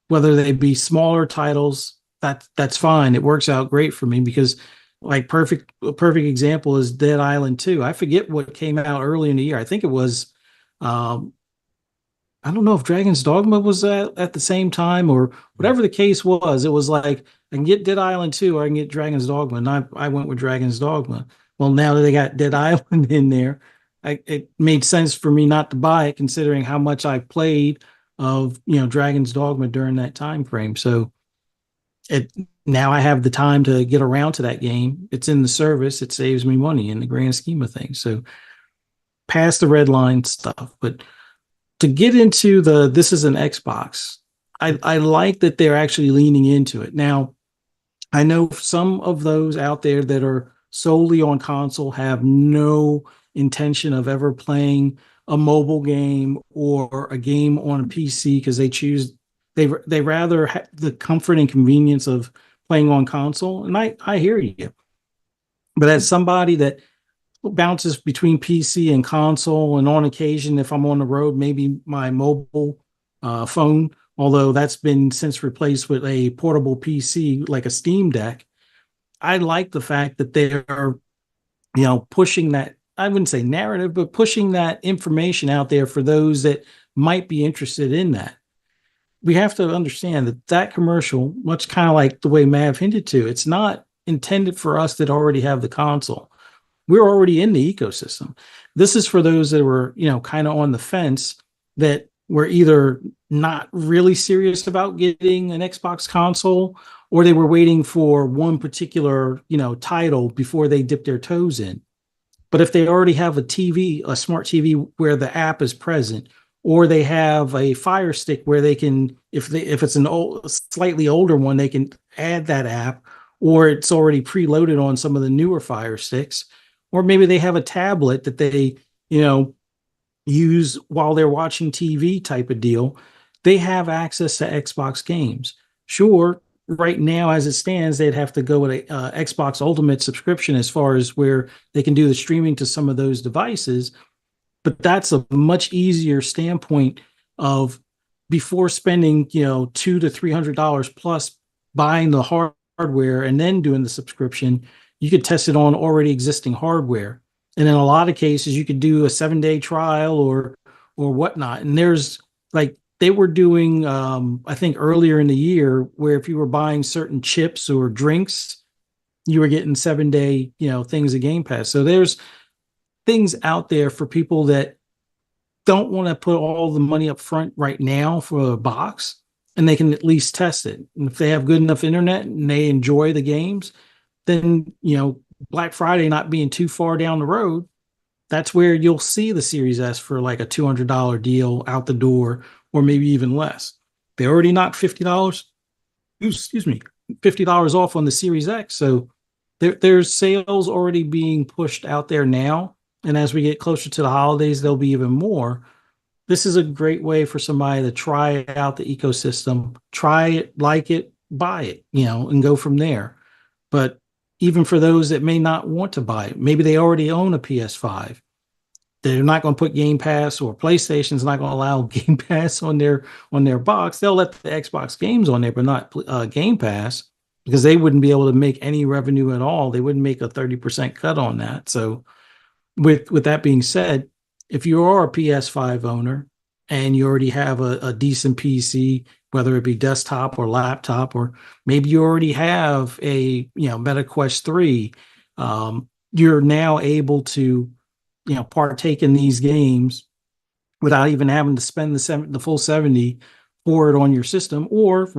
Whether they be smaller titles, that's fine. It works out great for me because, like, a perfect example is Dead Island 2. I forget what came out early in the year. I think it was, I don't know if Dragon's Dogma was at the same time or whatever the case was. It was like, I can get Dead Island 2 or I can get Dragon's Dogma. And I went with Dragon's Dogma. Well, now that they got Dead Island in there, it made sense for me not to buy it, considering how much I played of Dragon's Dogma during that time frame. So now I have the time to get around to that game. It's in the service. It saves me money in the grand scheme of things. So past the red line stuff, but to get into this is an Xbox, I like that they're actually leaning into it. Now, I know some of those out there that are solely on console have no intention of ever playing a mobile game or a game on a PC because they rather have the comfort and convenience of playing on console. And I hear you. But as somebody that bounces between PC and console, and on occasion, if I'm on the road, maybe my mobile phone, although that's been since replaced with a portable PC like a Steam Deck, I like the fact that they're, pushing that, I wouldn't say narrative, but pushing that information out there for those that might be interested in that. We have to understand that commercial, much kind of like the way Mav hinted to, it's not intended for us that already have the console. We're already in the ecosystem. This is for those that were, kind of on the fence, that were either not really serious about getting an Xbox console, or they were waiting for one particular, title before they dip their toes in. But if they already have a smart TV where the app is present, or they have a Fire Stick where they can, if it's slightly older one, they can add that app, or it's already preloaded on some of the newer Fire Sticks, or maybe they have a tablet that they, use while they're watching TV type of deal. They have access to Xbox games. Sure, right now as it stands, they'd have to go with a Xbox Ultimate subscription as far as where they can do the streaming to some of those devices. But that's a much easier standpoint of, before spending, $200 to $300 plus buying the hardware and then doing the subscription, you could test it on already existing hardware. And in a lot of cases, you could do a 7-day trial or whatnot. And there's, like, they were doing, I think earlier in the year, where if you were buying certain chips or drinks, you were getting 7-day, things of Game Pass. So there's things out there for people that don't want to put all the money up front right now for a box, and they can at least test it. And if they have good enough internet and they enjoy the games, then, Black Friday not being too far down the road, that's where you'll see the Series S for like a $200 deal out the door, or maybe even less. They already knocked $50, $50 off on the Series X. So there's sales already being pushed out there now. And as we get closer to the holidays, there'll be even more. This is a great way for somebody to try out the ecosystem, try it, like it, buy it, and go from there. But even for those that may not want to buy it, maybe they already own a PS5. They're not going to put Game Pass, or PlayStation's not going to allow Game Pass on their box. They'll let the Xbox games on there, but not Game Pass. because they wouldn't be able to make any revenue at all. They wouldn't make a 30% cut on that. So with that being said, if you are a PS5 owner and you already have a decent PC, whether it be desktop or laptop, or maybe you already have a Meta Quest 3, you're now able to partake in these games without even having to spend the full 70 for it on your system, or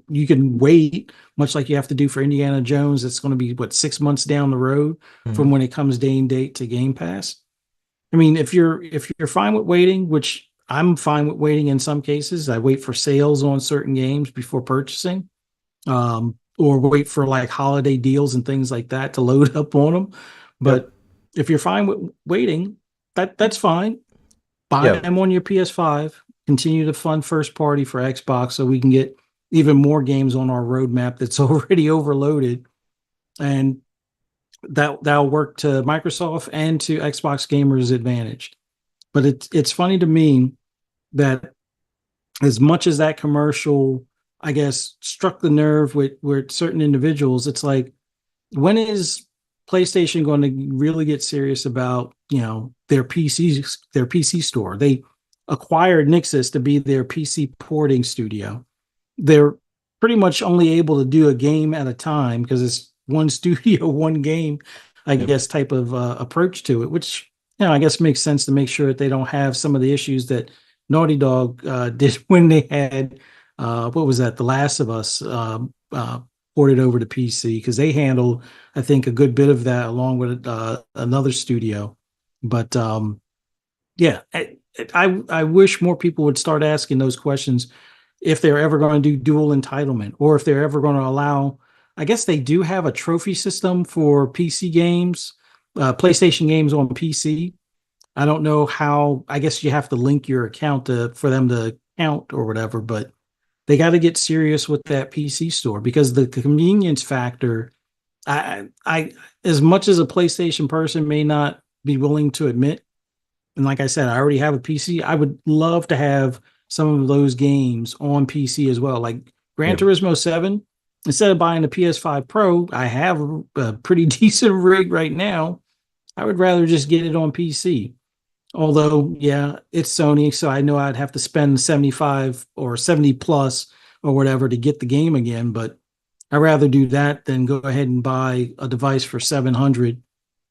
you can wait, much like you have to do for Indiana Jones. It's going to be 6 months down the road from when it comes day and date to Game Pass. I mean, if you're fine with waiting, which I'm fine with waiting in some cases, I wait for sales on certain games before purchasing, or wait for like holiday deals and things like that to load up on them. But if you're fine with waiting, that's fine. Buy them on your PS5. Continue to fund first party for Xbox so we can get even more games on our roadmap that's already overloaded, and that'll work to Microsoft and to Xbox gamers' advantage. But it's funny to me that as much as that commercial, I guess, struck the nerve with certain individuals, it's like, when is PlayStation going to really get serious about their PC store? They acquired Nixxes to be their PC porting studio. They're pretty much only able to do a game at a time because it's one studio, one game, I guess, type of approach to it, which I guess makes sense to make sure that they don't have some of the issues that Naughty Dog did when they had what was that, The Last of Us ported over to PC, because they handled, I think, a good bit of that along with another studio. But I wish more people would start asking those questions if they're ever going to do dual entitlement, or if they're ever going to allow. I guess they do have a trophy system for PC games, PlayStation games on PC. I don't know how. I guess you have to link your account for them to count or whatever, but they got to get serious with that PC store, because the convenience factor, I as much as a PlayStation person may not be willing to admit, and like I said, I already have a PC. I would love to have some of those games on PC as well, like Gran Turismo 7. Instead of buying a PS5 Pro, I have a pretty decent rig right now. I would rather just get it on PC. Although, it's Sony, so I know I'd have to spend 75 or 70 plus or whatever to get the game again. But I'd rather do that than go ahead and buy a device for 700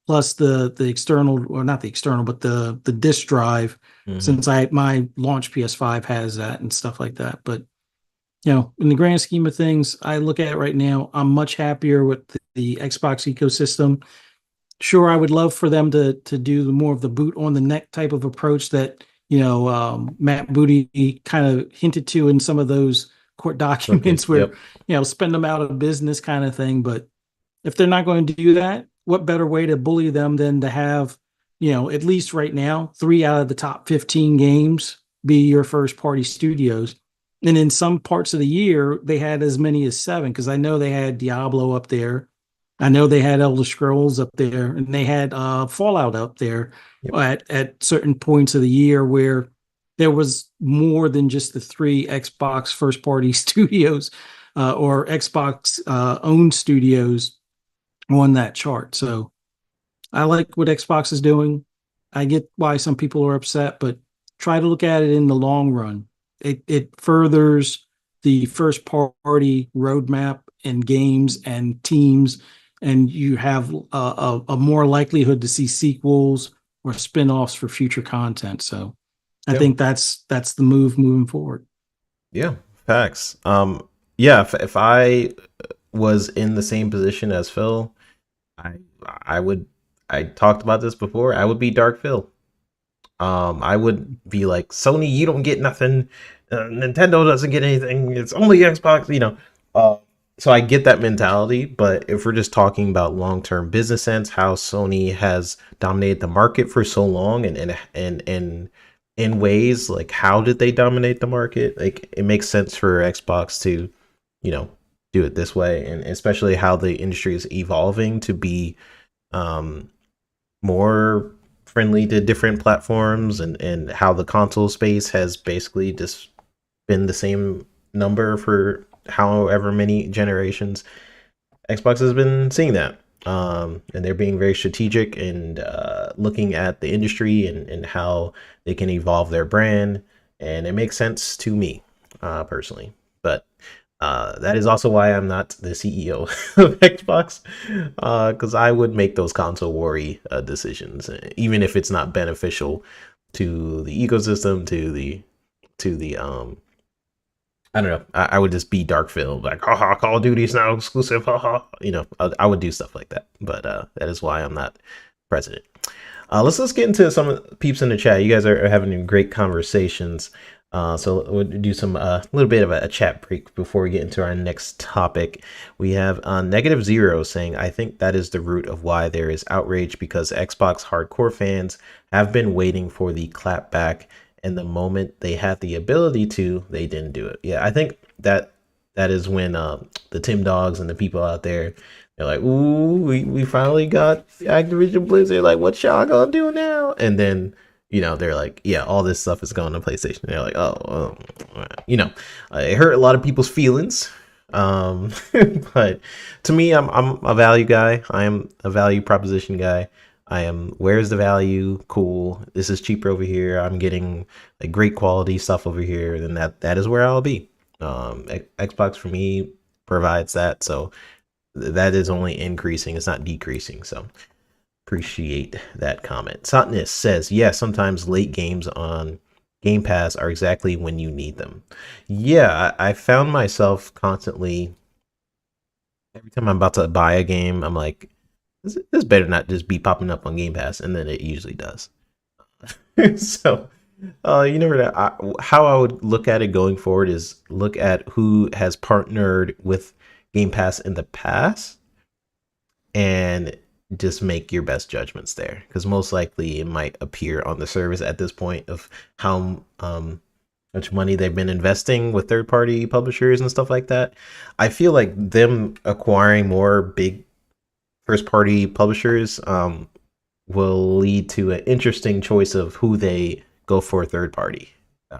plus the external, or not the external, but the disk drive, since my launch PS5 has that and stuff like that. But in the grand scheme of things, I look at it right now, I'm much happier with the Xbox ecosystem. Sure, I would love for them to do more of the boot on the neck type of approach that Matt Booty kind of hinted to in some of those court documents, where spend them out of business kind of thing. But if they're not going to do that, what better way to bully them than to have at least right now 3 out of the top 15 games be your first party studios. And in some parts of the year, they had as many as 7, because I know they had Diablo up there. I know they had Elder Scrolls up there, and they had Fallout up there at certain points of the year, where there was more than just the 3 Xbox first-party studios or Xbox owned studios on that chart. So I like what Xbox is doing. I get why some people are upset, but try to look at it in the long run. It furthers the first party roadmap and games and teams, and you have a more likelihood to see sequels or spin-offs for future content. So I think that's the move moving forward. Yeah, facts. If I was in the same position as Phil, I talked about this before, I would be Dark Phil. I would be like, Sony, you don't get nothing. Nintendo doesn't get anything. It's only Xbox, So I get that mentality, but if we're just talking about long-term business sense, how Sony has dominated the market for so long, and in ways like, how did they dominate the market? Like, it makes sense for Xbox to, do it this way, and especially how the industry is evolving to be more friendly to different platforms, and how the console space has basically just been the same number for however many generations. Xbox has been seeing that. And they're being very strategic and looking at the industry and how they can evolve their brand. And it makes sense to me, personally. But that is also why I'm not the CEO of Xbox, because I would make those console war decisions, even if it's not beneficial to the ecosystem, to the I don't know. I would just be Darkfield, like, haha, Call of Duty is now exclusive, haha. I would do stuff like that. But that is why I'm not president. Let's get into some of the peeps in the chat. You guys are having great conversations. So we'll do some little bit of a chat break before we get into our next topic. We have Negative Zero saying, I think that is the root of why there is outrage, because Xbox hardcore fans have been waiting for the clapback, and the moment they had the ability to, they didn't do it. Yeah, I think that is when the Tim Dogs and the people out there, they're like, ooh, we finally got Activision Blizzard. Like, what y'all gonna do now? And then, they're like, yeah, all this stuff is going to PlayStation. They're like, it hurt a lot of people's feelings. But to me, I'm a value guy. I am a value proposition guy. I am, where's the value? Cool. This is cheaper over here. I'm getting like great quality stuff over here. Then that is where I'll be. Xbox for me provides that. So that is only increasing. It's not decreasing. So appreciate that comment. Satness says, yeah, sometimes late games on Game Pass are exactly when you need them. Yeah, I found myself constantly, every time I'm about to buy a game, I'm like, this better not just be popping up on Game Pass, and then it usually does. So, you never know. How I would look at it going forward is look at who has partnered with Game Pass in the past, and just make your best judgments there, because most likely it might appear on the service at this point of how much money they've been investing with third-party publishers and stuff like that. I feel like them acquiring more big first-party publishers will lead to an interesting choice of who they go for third-party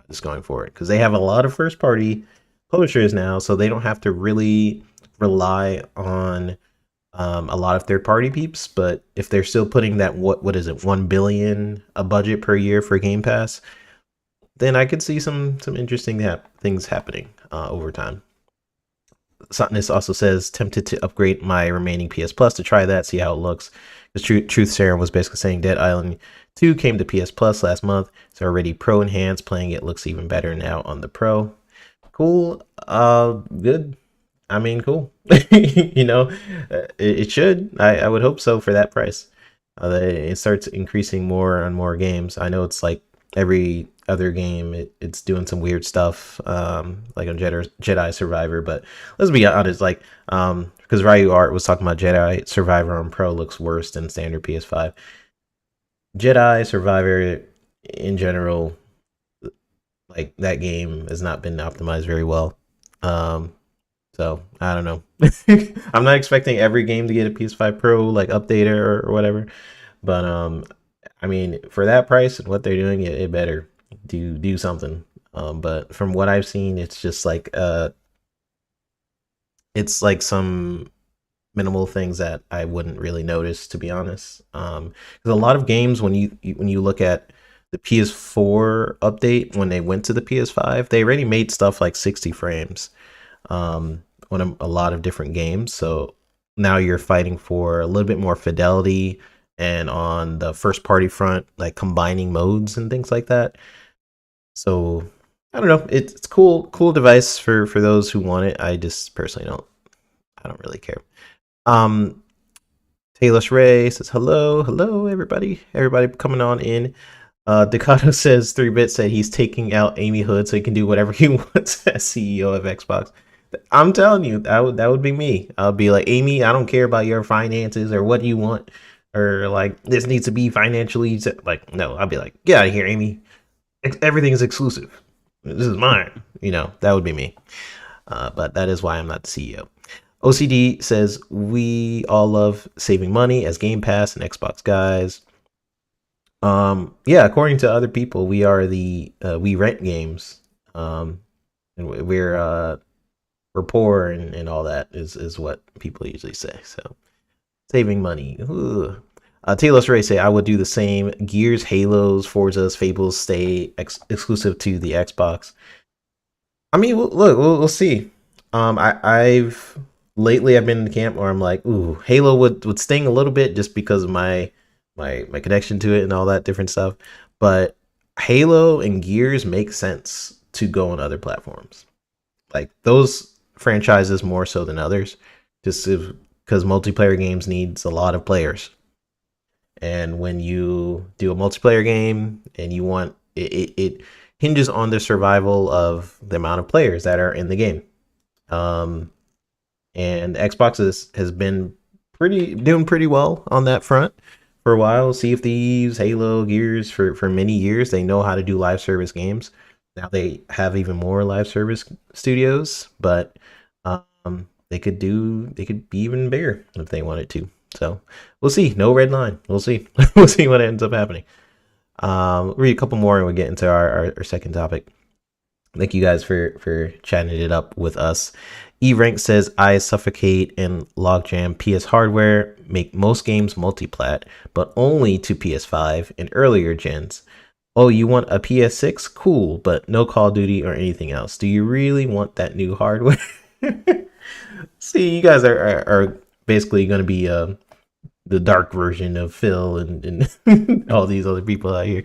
just going forward, because they have a lot of first-party publishers now, so they don't have to really rely on a lot of third-party peeps. But if they're still putting that, what is it, 1 billion a budget per year for Game Pass, then I could see some interesting things happening over time. Satnus also says, tempted to upgrade my remaining PS Plus to try that, see how it looks. The Truth Serum was basically saying Dead Island 2 came to PS Plus last month. It's already Pro enhanced. Playing it looks even better now on the Pro. Cool. Good. I mean, cool. It should. I would hope so for that price. It starts increasing more and more games. I know it's like every other game, it's doing some weird stuff, like on Jedi Survivor. But let's be honest, like, because Ryu Art was talking about Jedi Survivor on Pro looks worse than standard PS5. Jedi Survivor in general, like, that game has not been optimized very well. So I don't know. I'm not expecting every game to get a PS5 Pro like update or whatever, but I mean, for that price and what they're doing, it better do something. But from what I've seen, it's just like it's like some minimal things that I wouldn't really notice, to be honest. Because a lot of games, when you look at the PS4 update, when they went to the PS5, they already made stuff like 60 frames on a lot of different games. So now you're fighting for a little bit more fidelity, and on the first party front, like combining modes and things like that. So I don't know. It's cool device for those who want it. I just personally I don't really care. Taylor Ray says hello everybody coming on in. Decado says 3-Bit said he's taking out Amy Hood so he can do whatever he wants as CEO of Xbox. I'm telling you, that would be me. I'll be like, Amy, I don't care about your finances or what you want, or like, this needs to be financially like, no, I'll be like, get out of here, Amy. Everything is exclusive. This is mine. That would be me. But that is why I'm not the CEO. OCD says, we all love saving money as Game Pass and Xbox guys. Yeah, according to other people, we are we rent games. And we're we're poor and all that is what people usually say. So saving money. Taylor's Ray say I would do the same. Gears, Halos, Forza's, Fables stay exclusive to the Xbox. I mean, we'll see. I've lately I've been in the camp where I'm like, ooh, Halo would sting a little bit just because of my connection to it and all that different stuff. But Halo and Gears make sense to go on other platforms. Like those franchises more so than others, just because multiplayer games needs a lot of players. And when you do a multiplayer game and you want it hinges on the survival of the amount of players that are in the game. And Xbox has been doing pretty well on that front for a while. Sea of Thieves, Halo, Gears for many years. They know how to do live service games. Now they have even more live service studios, but they could be even bigger if they wanted to. So we'll see. No red line. We'll see. We'll see what ends up happening. We'll read a couple more and we'll get into our second topic. Thank you guys for chatting it up with us. E-Rank says, I suffocate and logjam PS hardware, make most games multiplat, but only to PS5 and earlier gens. Oh, you want a PS6? Cool, but no Call of Duty or anything else. Do you really want that new hardware? See, you guys are basically going to be the dark version of Phil and all these other people out here.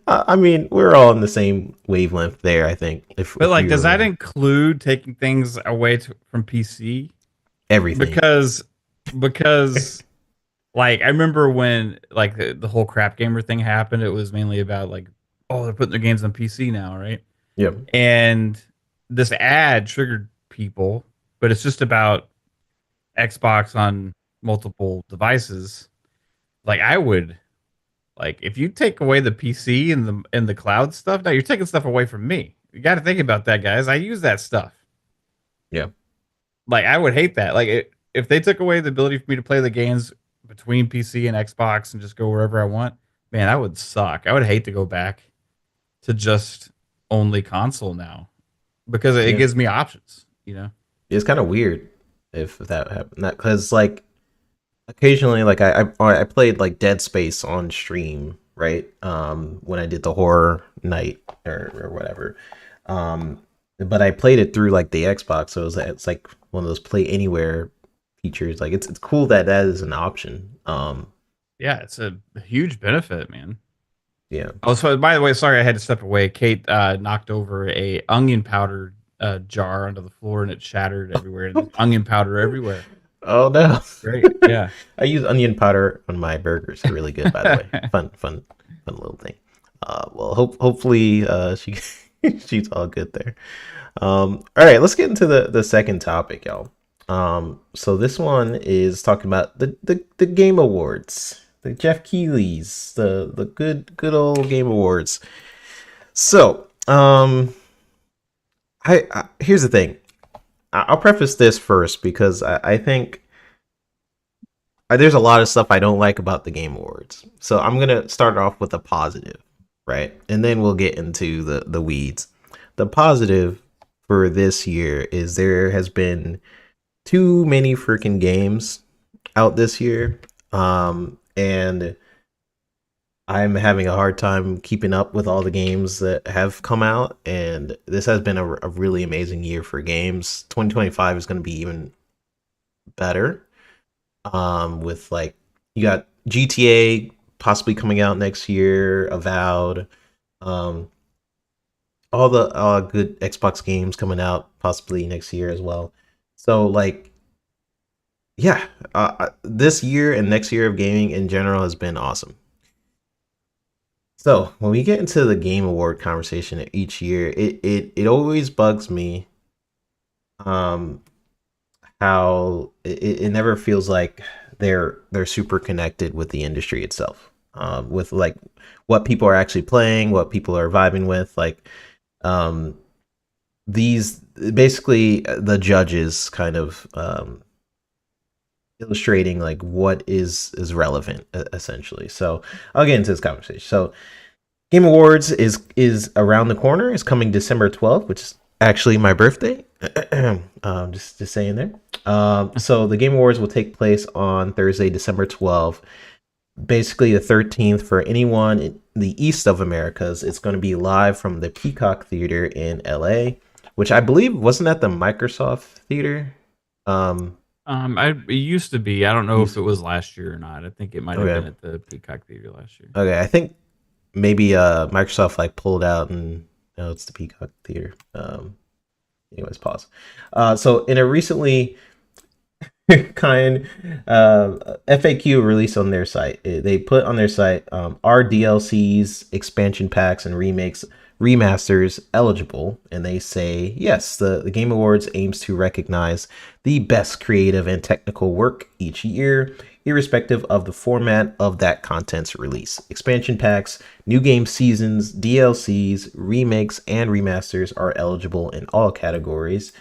I mean, we're all in the same wavelength there, I think. But like, does that include taking things away from PC? Everything. Because like, I remember when like the whole crap gamer thing happened, it was mainly about like, oh, they're putting their games on PC now, right? Yep. And this ad triggered people, but it's just about Xbox on multiple devices. Like, I would, like, if you take away the PC and the cloud stuff, now you're taking stuff away from me. You got to think about that, guys. I use that stuff. Yeah. Like, I would hate that. Like, if they took away the ability for me to play the games between PC and Xbox and just go wherever I want, man, that would suck. I would hate to go back to just only console now, because it gives me options, you know? It's kind of weird if that happened. Because, like, occasionally, like, I played, like, Dead Space on stream, right? When I did the horror night or whatever. But I played it through, like, the Xbox, so it's like one of those play anywhere features. Like, it's cool that is an option. Yeah, it's a huge benefit, man. Yeah. Oh, so by the way, sorry I had to step away. Kate knocked over a onion powder jar onto the floor and it shattered everywhere. And there's onion powder everywhere. Oh no! Great, yeah. I use onion powder on my burgers. They're really good, by the way. Fun little thing. Well, hopefully she's all good there. All right, let's get into the second topic, y'all. So this one is talking about the Game Awards. The Jeff Keighley's, the good old Game Awards. So, here's the thing. I'll preface this first because I think there's a lot of stuff I don't like about the Game Awards. So I'm gonna start off with a positive, right, and then we'll get into the weeds. The positive for this year is there has been too many freaking games out this year. And I'm having a hard time keeping up with all the games that have come out. And this has been a really amazing year for games. 2025 is going to be even better. With, like, you got GTA possibly coming out next year, Avowed, all the good Xbox games coming out possibly next year as well. So, like, yeah, this year and next year of gaming in general has been awesome. So when we get into the Game Award conversation each year, it always bugs me how it never feels like they're super connected with the industry itself, with, like, what people are actually playing, what people are vibing with, like, these basically the judges kind of illustrating, like, what is relevant, essentially. So I'll get into this conversation. So Game Awards is around the corner. It's coming December 12th, which is actually my birthday. Just saying there. So the Game Awards will take place on Thursday, December 12th. Basically the 13th for anyone in the east of Americas. It's going to be live from the Peacock Theater in LA, which I believe wasn't at the Microsoft Theater. It used to be. I don't know if it was last year or not. I think it might have been at the Peacock Theater last year. Okay, I think maybe Microsoft like pulled out and no, it's the Peacock Theater. Anyways, pause. So in a recently kind FAQ release on their site, they put on their site, are DLCs, expansion packs, and remasters eligible? And they say yes. The Game Awards aims to recognize the best creative and technical work each year, irrespective of the format of that content's release. Expansion packs, new game seasons, DLCs, remakes, and remasters are eligible in all categories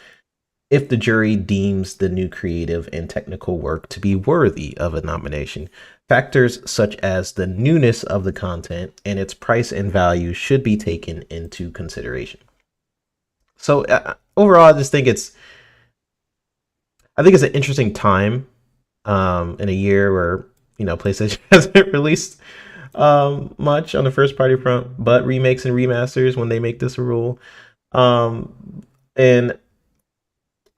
if the jury deems the new creative and technical work to be worthy of a nomination. Factors such as the newness of the content and its price and value should be taken into consideration. So overall, I think it's an interesting time in a year where, you know, PlayStation hasn't released much on the first party front, but remakes and remasters when they make this a rule. And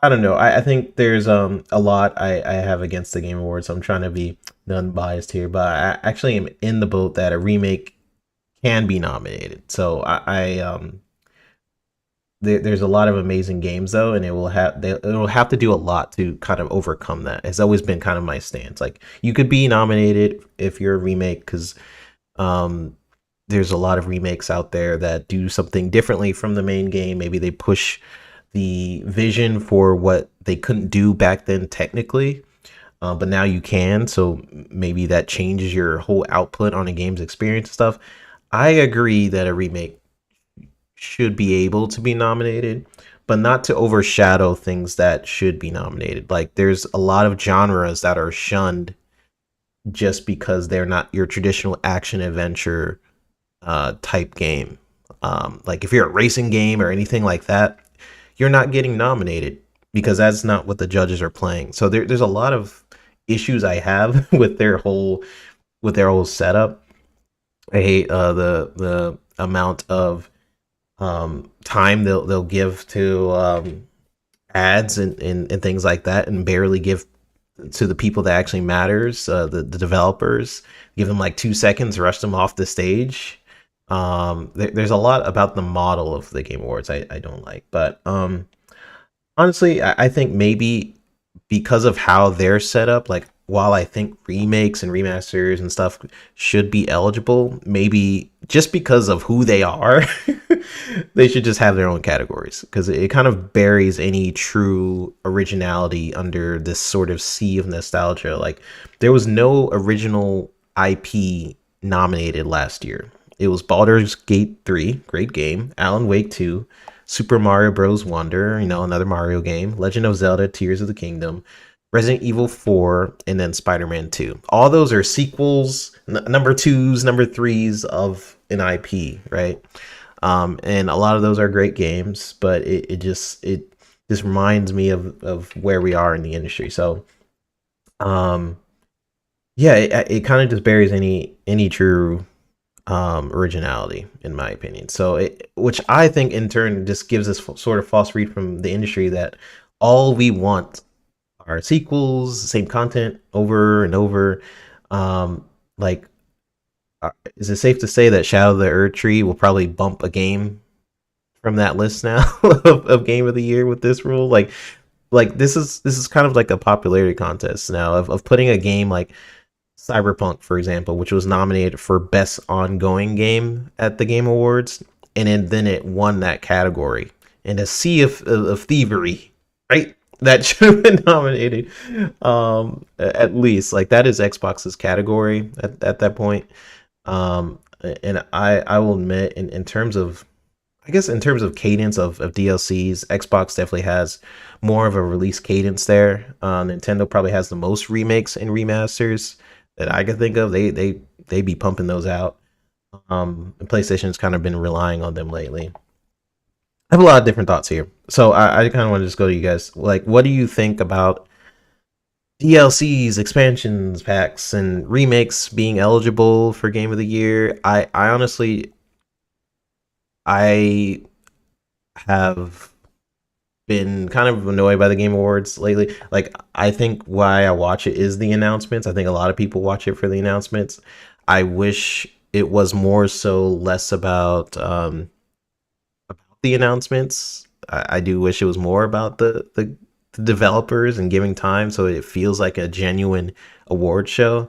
I don't know. I think there's a lot I have against the Game Awards. So I'm trying to be unbiased here, but I actually am in the boat that a remake can be nominated. So there's a lot of amazing games though, and it will have to do a lot to kind of overcome that. It's always been kind of my stance. Like, you could be nominated if you're a remake because there's a lot of remakes out there that do something differently from the main game. Maybe they push the vision for what they couldn't do back then technically, but now you can, so maybe that changes your whole output on a game's experience and stuff. I agree that a remake should be able to be nominated, but not to overshadow things that should be nominated. Like, there's a lot of genres that are shunned just because they're not your traditional action adventure type game. Like, if you're a racing game or anything like that, you're not getting nominated because that's not what the judges are playing. So there's a lot of issues I have with their whole setup. I hate the amount of time they'll give to ads and things like that, and barely give to the people that actually matters. The developers, give them like 2 seconds, rush them off the stage. There's a lot about the model of the Game Awards I don't like, but honestly, I think maybe because of how they're set up, like, while I think remakes and remasters and stuff should be eligible, maybe just because of who they are, they should just have their own categories, because it kind of buries any true originality under this sort of sea of nostalgia. Like, there was no original IP nominated last year. It was Baldur's Gate 3, great game, Alan Wake 2, Super Mario Bros. Wonder, another Mario game, Legend of Zelda, Tears of the Kingdom, Resident Evil 4, and then Spider-Man 2. All those are sequels, number 2s, number 3s of an IP, right? And a lot of those are great games, but it just reminds me of where we are in the industry. So, yeah, it kind of just buries any true originality, in my opinion. So which I think in turn just gives us sort of false read from the industry that all we want are sequels, same content over and over. Is it safe to say that Shadow of the Erdtree will probably bump a game from that list now of game of the year with this rule? Like this is kind of like a popularity contest now of putting a game like Cyberpunk, for example, which was nominated for Best Ongoing Game at the Game Awards, and then it won that category. And a sea of thievery, right? That should have been nominated, at least. Like, that is Xbox's category at that point. And I will admit, in terms of cadence of DLCs, Xbox definitely has more of a release cadence there. Nintendo probably has the most remakes and remasters that I can think of. They be pumping those out. And PlayStation's kind of been relying on them lately. I have a lot of different thoughts here. So I kind of want to just go to you guys. Like, what do you think about DLCs, expansions, packs, and remakes being eligible for Game of the Year? I honestly, I have been kind of annoyed by the Game Awards lately. Like, I think why I watch it is the announcements. I think a lot of people watch it for the announcements. I wish it was more so less about the announcements. I do wish it was more about the developers and giving time so it feels like a genuine award show,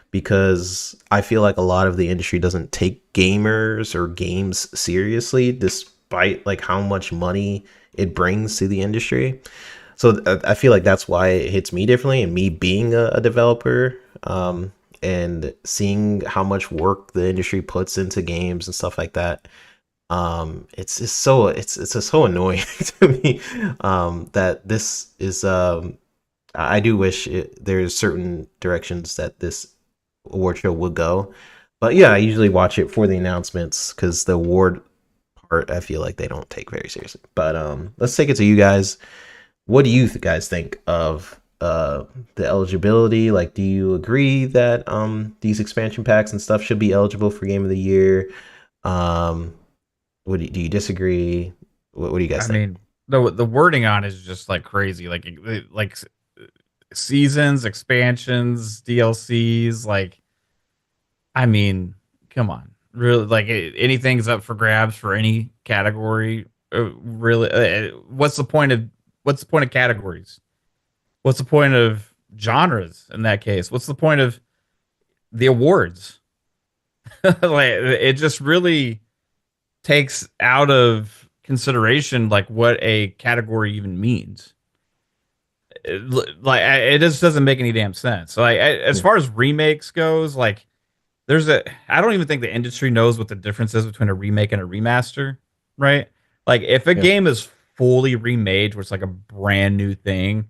because I feel like a lot of the industry doesn't take gamers or games seriously despite like how much money it brings to the industry. So I feel like that's why it hits me differently, and me being a developer, and seeing how much work the industry puts into games and stuff like that. It's just so it's just so annoying to me, that this is I do wish there's certain directions that this award show would go. But yeah, I usually watch it for the announcements because the award part I feel like they don't take very seriously. But let's take it to you guys. What do you guys think of the eligibility? Like, do you agree that these expansion packs and stuff should be eligible for Game of the Year? Um, do you disagree? What do you guys think? I mean, the wording on it is just like crazy. Like seasons, expansions, DLCs. Like, I mean, come on, really? Like anything's up for grabs for any category. Really, what's the point of categories? What's the point of genres in that case? What's the point of the awards? Like, it just really takes out of consideration like what a category even means. It just doesn't make any damn sense. So, like, as far as remakes goes, like I don't even think the industry knows what the difference is between a remake and a remaster, right? Like, if a game is fully remade, where it's like a brand new thing,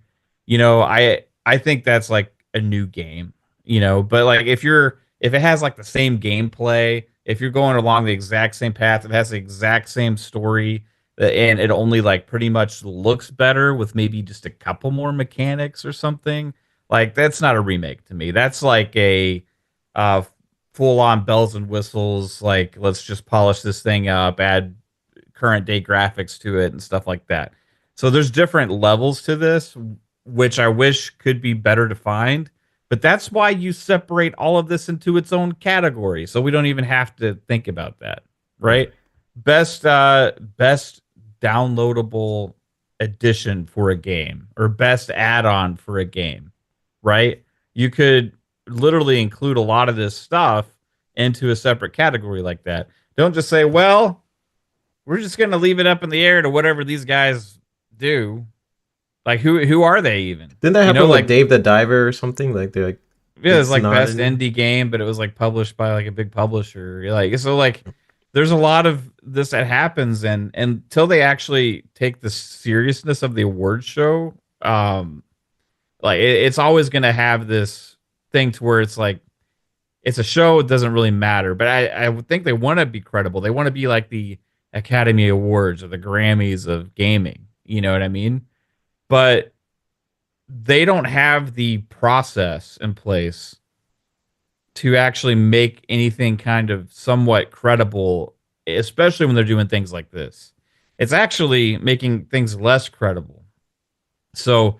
I think that's like a new game, But like, if it has like the same gameplay, if you're going along the exact same path, it has the exact same story, and it only like pretty much looks better with maybe just a couple more mechanics or something, like that's not a remake to me. That's like a uh, full on bells and whistles. Like, let's just polish this thing up, add current day graphics to it and stuff like that. So there's different levels to this, which I wish could be better defined. But that's why you separate all of this into its own category, so we don't even have to think about that, right? Best downloadable edition for a game, or best add-on for a game, right? You could literally include a lot of this stuff into a separate category like that. Don't just say, well, we're just going to leave it up in the air to whatever these guys do. Like, who are they even? Didn't that happen with Dave the Diver or something? Like, they're like, yeah, it was like best indie game, but it was like published by like a big publisher. Like, so like there's a lot of this that happens, and until they actually take the seriousness of the award show, like it's always going to have this thing to where it's like it's a show, it doesn't really matter. But I would think they want to be credible. They want to be like the Academy Awards or the Grammys of gaming. You know what I mean? But they don't have the process in place to actually make anything kind of somewhat credible, especially when they're doing things like this. It's actually making things less credible. So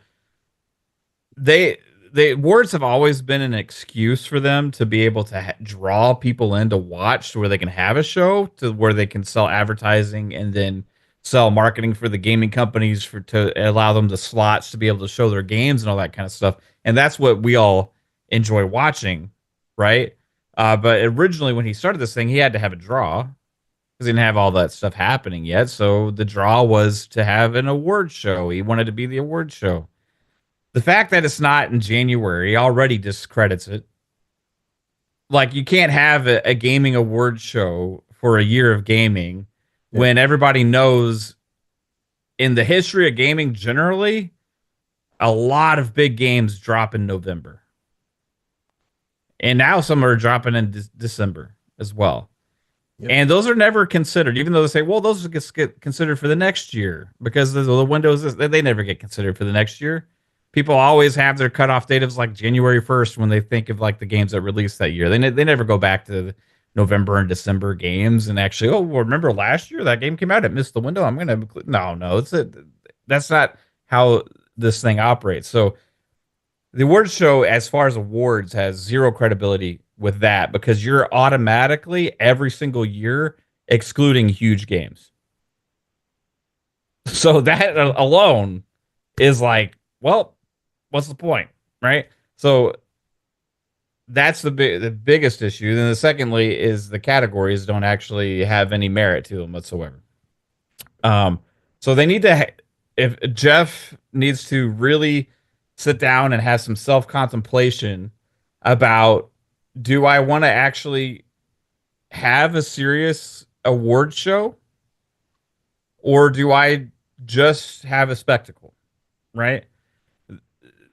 the awards have always been an excuse for them to be able to draw people in to watch, to where they can have a show, to where they can sell advertising and then sell marketing for the gaming companies to allow them the slots to be able to show their games and all that kind of stuff. And that's what we all enjoy watching, right? But originally, when he started this thing, he had to have a draw because he didn't have all that stuff happening yet. So the draw was to have an award show. He wanted to be the award show. The fact that it's not in January already discredits it. Like, you can't have a gaming award show for a year of gaming when everybody knows in the history of gaming generally, a lot of big games drop in November. And now some are dropping in December as well. And those are never considered, even though they say, well, those get considered for the next year because the windows, they never get considered for the next year. People always have their cutoff date of like January 1st when they think of like the games that released that year. They never go back to November and December games and actually, oh, well, remember last year that game came out, it missed the window. I'm going to, no, that's not how this thing operates. So the awards show, as far as awards, has zero credibility with that because you're automatically every single year excluding huge games. So that alone is like, well, what's the point, right? So that's the biggest issue. Then the secondly is the categories don't actually have any merit to them whatsoever. So they need to, if Jeff needs to really sit down and have some self-contemplation about, do I want to actually have a serious award show or do I just have a spectacle, right?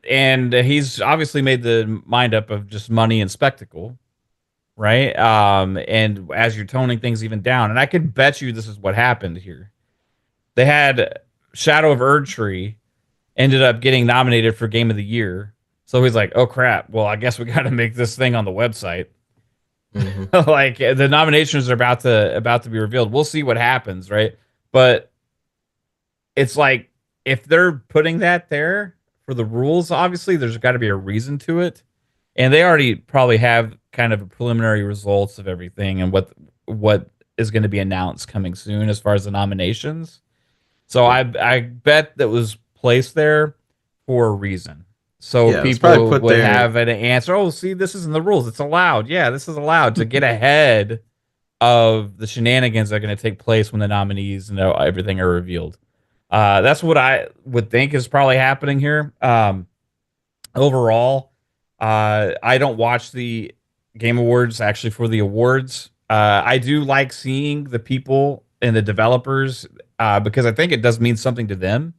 And he's obviously made the mind up of just money and spectacle, right? And as you're toning things even down, and I could bet you this is what happened here. They had Shadow of Erdtree ended up getting nominated for Game of the Year. So he's like, oh crap, well, I guess we got to make this thing on the website. Mm-hmm. Like the nominations are about to be revealed. We'll see what happens, right? But it's like, if they're putting that there for the rules, obviously there's got to be a reason to it. And they already probably have kind of a preliminary results of everything and what is going to be announced coming soon as far as the nominations. So I bet that was placed there for a reason. So people would have an answer. Oh, see, this is in the rules. It's allowed. Yeah, this is allowed to get ahead of the shenanigans that are going to take place when the nominees and everything are revealed. That's what I would think is probably happening here. Overall, I don't watch the Game Awards actually for the awards. I do like seeing the people and the developers because I think it does mean something to them,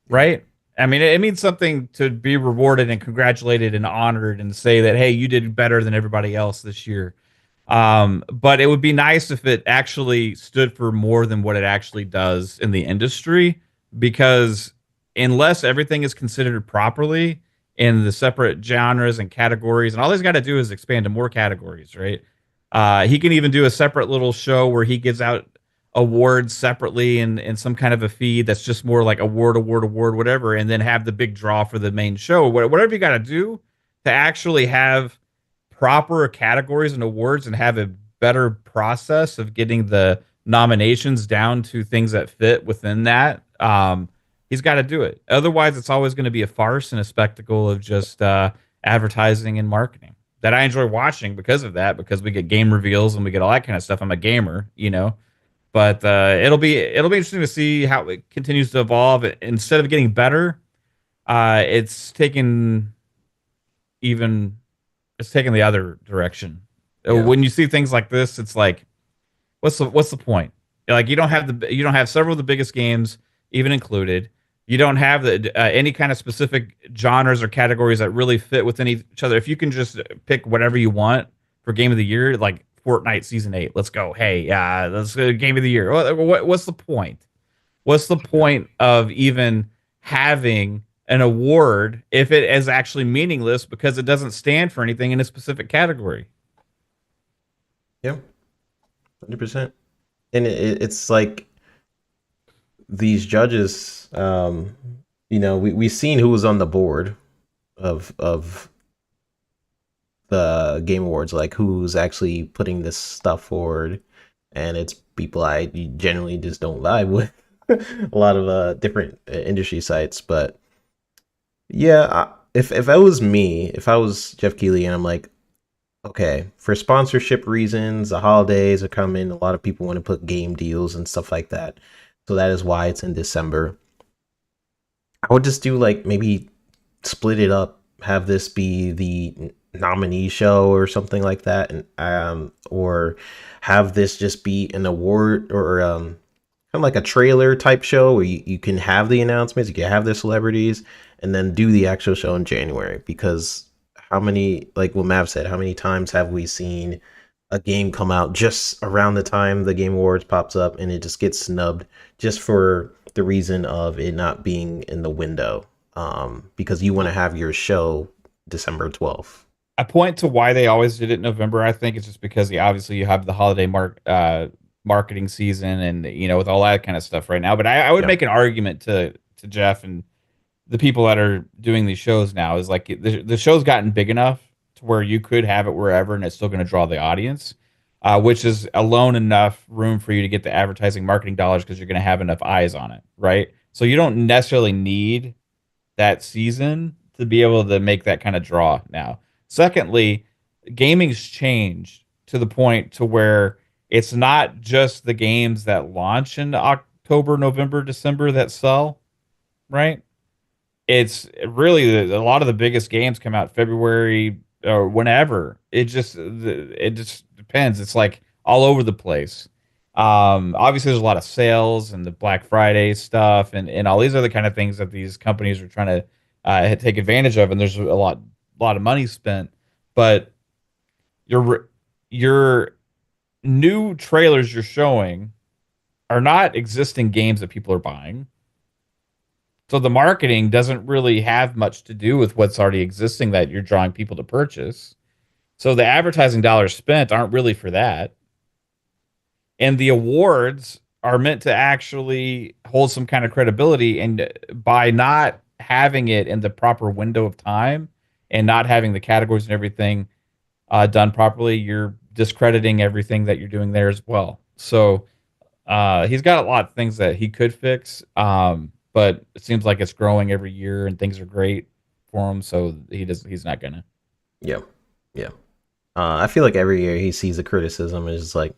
right? I mean, it means something to be rewarded and congratulated and honored and say that, hey, you did better than everybody else this year. But it would be nice if it actually stood for more than what it actually does in the industry, because unless everything is considered properly in the separate genres and categories, and all he's got to do is expand to more categories, right? He can even do a separate little show where he gives out awards separately in some kind of a feed that's just more like award, whatever, and then have the big draw for the main show. Whatever you got to do to actually have proper categories and awards and have a better process of getting the nominations down to things that fit within that. He's got to do it. Otherwise, it's always going to be a farce and a spectacle of just advertising and marketing that I enjoy watching because of that, because we get game reveals and we get all that kind of stuff. I'm a gamer, you know. But it'll be interesting to see how it continues to evolve. Instead of getting better, it's taking the other direction. Yeah. When you see things like this, it's like, what's the point? Like, you don't have several of the biggest games even included. You don't have any kind of specific genres or categories that really fit within each other. If you can just pick whatever you want for Game of the Year, like Fortnite Season 8, let's go. Hey, let's go Game of the Year. What's the point? What's the point of even having an award if it is actually meaningless because it doesn't stand for anything in a specific category? Yeah, 100%. And it's like these judges, we've seen who was on the board of the Game Awards, like who's actually putting this stuff forward, and it's people I generally just don't vibe with. A lot of different industry sites, but yeah, if I was me, if I was Jeff Keighley, and I'm like, okay, for sponsorship reasons, the holidays are coming, a lot of people want to put game deals and stuff like that, so that is why it's in December. I would just do like maybe split it up, have this be the nominee show or something like that, and or have this just be an award or kind of like a trailer type show where you can have the announcements, you can have the celebrities, and then do the actual show in January. Because how many, like what Mav said, how many times have we seen a game come out just around the time the Game Awards pops up, and it just gets snubbed just for the reason of it not being in the window, because you want to have your show December 12th. I point to why they always did it in November. I think it's just because obviously you have the holiday marketing season, and with all that kind of stuff right now. But I would make an argument to Jeff and the people that are doing these shows now is like the show's gotten big enough to where you could have it wherever and it's still going to draw the audience, which is alone enough room for you to get the advertising marketing dollars because you're going to have enough eyes on it, right? So you don't necessarily need that season to be able to make that kind of draw now. Secondly, gaming's changed to the point to where it's not just the games that launch in October, November, December that sell, right? It's really a lot of the biggest games come out February or whenever. It just depends. It's like all over the place. Obviously, there's a lot of sales and the Black Friday stuff and all these other kind of things that these companies are trying to take advantage of, and there's a lot of money spent. But your new trailers you're showing are not existing games that people are buying. So the marketing doesn't really have much to do with what's already existing that you're drawing people to purchase. So the advertising dollars spent aren't really for that. And the awards are meant to actually hold some kind of credibility. And by not having it in the proper window of time and not having the categories and everything done properly, you're discrediting everything that you're doing there as well. So he's got a lot of things that he could fix. But it seems like it's growing every year and things are great for him. So he's not gonna. Yeah. I feel like every year he sees a criticism is like,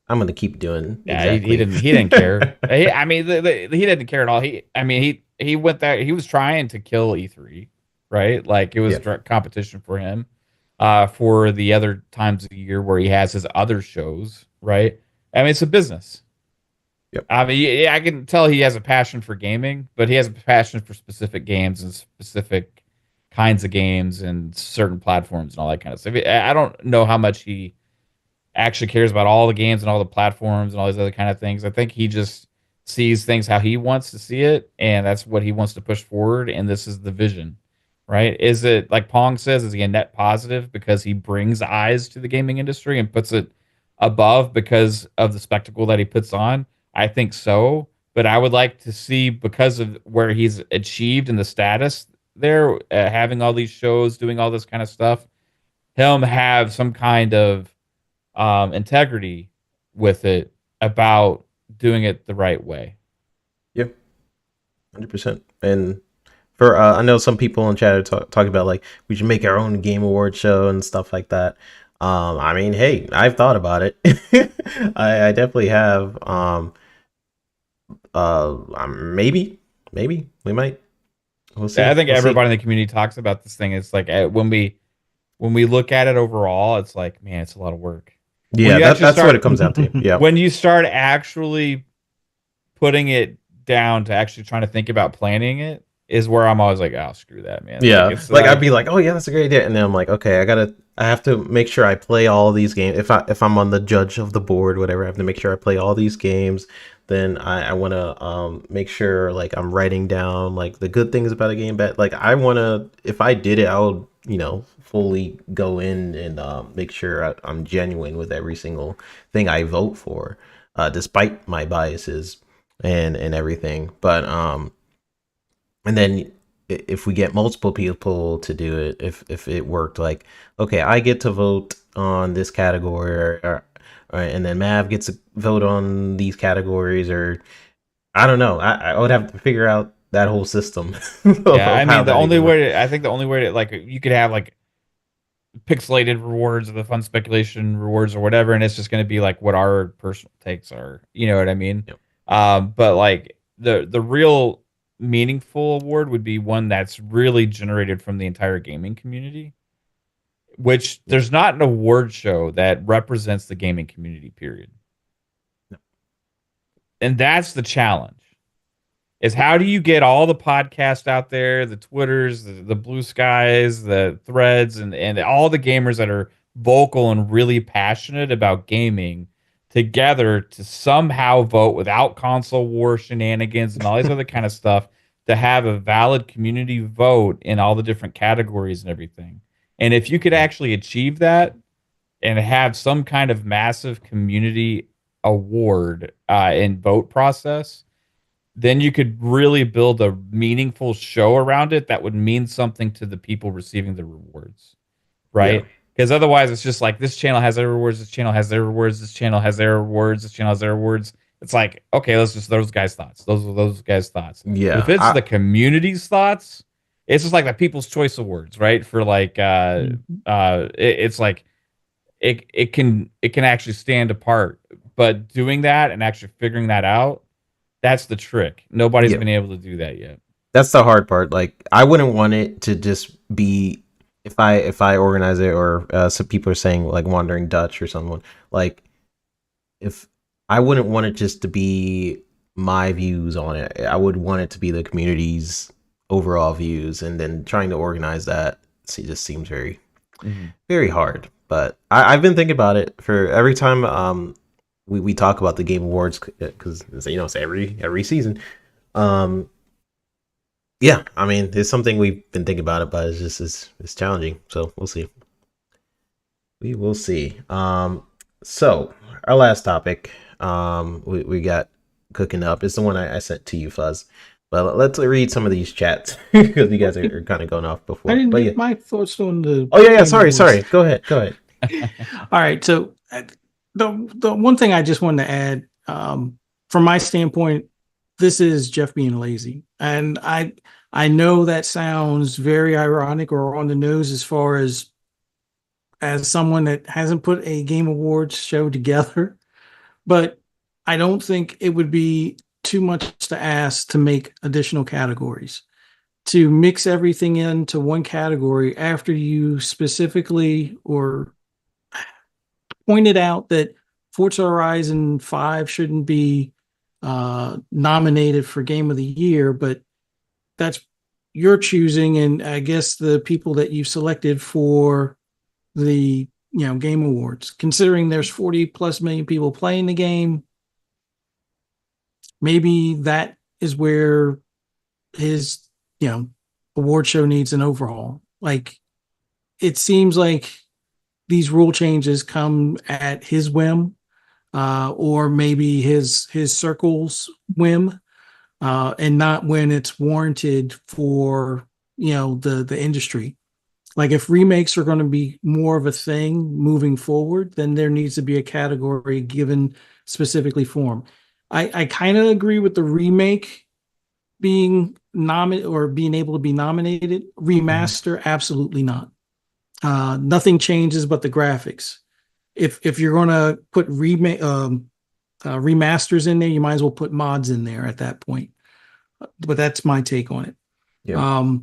I'm gonna keep doing. Yeah, exactly. He didn't care. He didn't care at all. He went there. He was trying to kill E3, right? Like it was direct competition for him. For the other times of the year where he has his other shows, right? I mean, it's a business. Yep. I mean, I can tell he has a passion for gaming, but he has a passion for specific games and specific kinds of games and certain platforms and all that kind of stuff. I don't know how much he actually cares about all the games and all the platforms and all these other kind of things. I think he just sees things how he wants to see it, and that's what he wants to push forward, and this is the vision, right? Is it, like Pong says, is he a net positive because he brings eyes to the gaming industry and puts it above because of the spectacle that he puts on? I think so, but I would like to see, because of where he's achieved in the status there, having all these shows, doing all this kind of stuff, him have some kind of integrity with it about doing it the right way. Yeah, 100%. And for I know some people in chat are talking about like we should make our own Game Award show and stuff like that. I mean, hey, I've thought about it. I definitely have. Maybe we might. We'll see. Yeah, I think everybody in the community talks about this thing. It's like when we look at it overall, it's like, man, it's a lot of work. Yeah, that's what it comes out to. Yeah, when you start actually putting it down to actually trying to think about planning it, is where I'm always like, oh, screw that, man. Yeah, like I'd be like, oh yeah, that's a great idea, and then I'm like, okay, I have to make sure I play all these games. If I'm on the judge of the board, whatever, I have to make sure I play all these games. Then I want to make sure like I'm writing down like the good things about a game. But like I want to, if I did it, I would fully go in and make sure I'm genuine with every single thing I vote for, despite my biases and everything. But and then if we get multiple people to do it, if it worked, like, okay, I get to vote on this category, or and then Mav gets to vote on these categories, or I don't know. I would have to figure out that whole system. Yeah, I mean, the only way to, like, you could have like pixelated rewards or the fun speculation rewards or whatever, and it's just going to be like what our personal takes are. You know what I mean? Yep. But like the real meaningful award would be one that's really generated from the entire gaming community, which there's not an award show that represents the gaming community, period. No. And that's the challenge, is how do you get all the podcasts out there, the Twitters, the Blue Skies, the Threads, and all the gamers that are vocal and really passionate about gaming together to somehow vote without console war shenanigans and all these other kind of stuff, to have a valid community vote in all the different categories and everything. And if you could actually achieve that and have some kind of massive community award and vote process, then you could really build a meaningful show around it that would mean something to the people receiving the rewards, right? Because otherwise, it's just like, this channel has their rewards, this channel has their rewards, this channel has their rewards, this channel has their rewards. It's like, okay, let's just those guys' thoughts. Those are those guys' thoughts. Yeah. But if it's the community's thoughts, it's just like the People's Choice Awards, right? For like, it's like it can actually stand apart. But doing that and actually figuring that out, that's the trick. Nobody's been able to do that yet. That's the hard part. Like, I wouldn't want it to just be, if I organize it, or some people are saying like Wandering Dutch or someone, like, if I wouldn't want it just to be my views on it. I would want it to be the community's overall views, and then trying to organize that just seems very very hard. But I've been thinking about it for every time we talk about the Game Awards, because it's every season. Yeah, I mean, it's something we've been thinking about it, but it's challenging. So we'll see. We will see. So our last topic, we got cooking up. It's the one I sent to you, Fuzz. But let's read some of these chats because you guys are kind of going off before. I didn't get my thoughts on the. Oh yeah. Sorry. Go ahead. All right. So the one thing I just wanted to add, from my standpoint, this is Jeff being lazy, and I know that sounds very ironic or on the nose as far as someone that hasn't put a Game Awards show together, but I don't think it would be too much to ask to make additional categories, to mix everything into one category after you specifically or pointed out that Forza Horizon 5 shouldn't be nominated for Game of the Year, but that's your choosing, and I guess the people that you selected for the Game Awards, considering there's 40 plus million people playing the game, maybe that is where his award show needs an overhaul. Like, it seems like these rule changes come at his whim, or maybe his circle's whim, and not when it's warranted for the industry. Like, if remakes are going to be more of a thing moving forward, then there needs to be a category given specifically for them. I kind of agree with the remake being nominated or being able to be nominated. Remaster, absolutely not. Nothing changes but the graphics. If you're going to put remasters in there, you might as well put mods in there at that point. But that's my take on it. Yeah.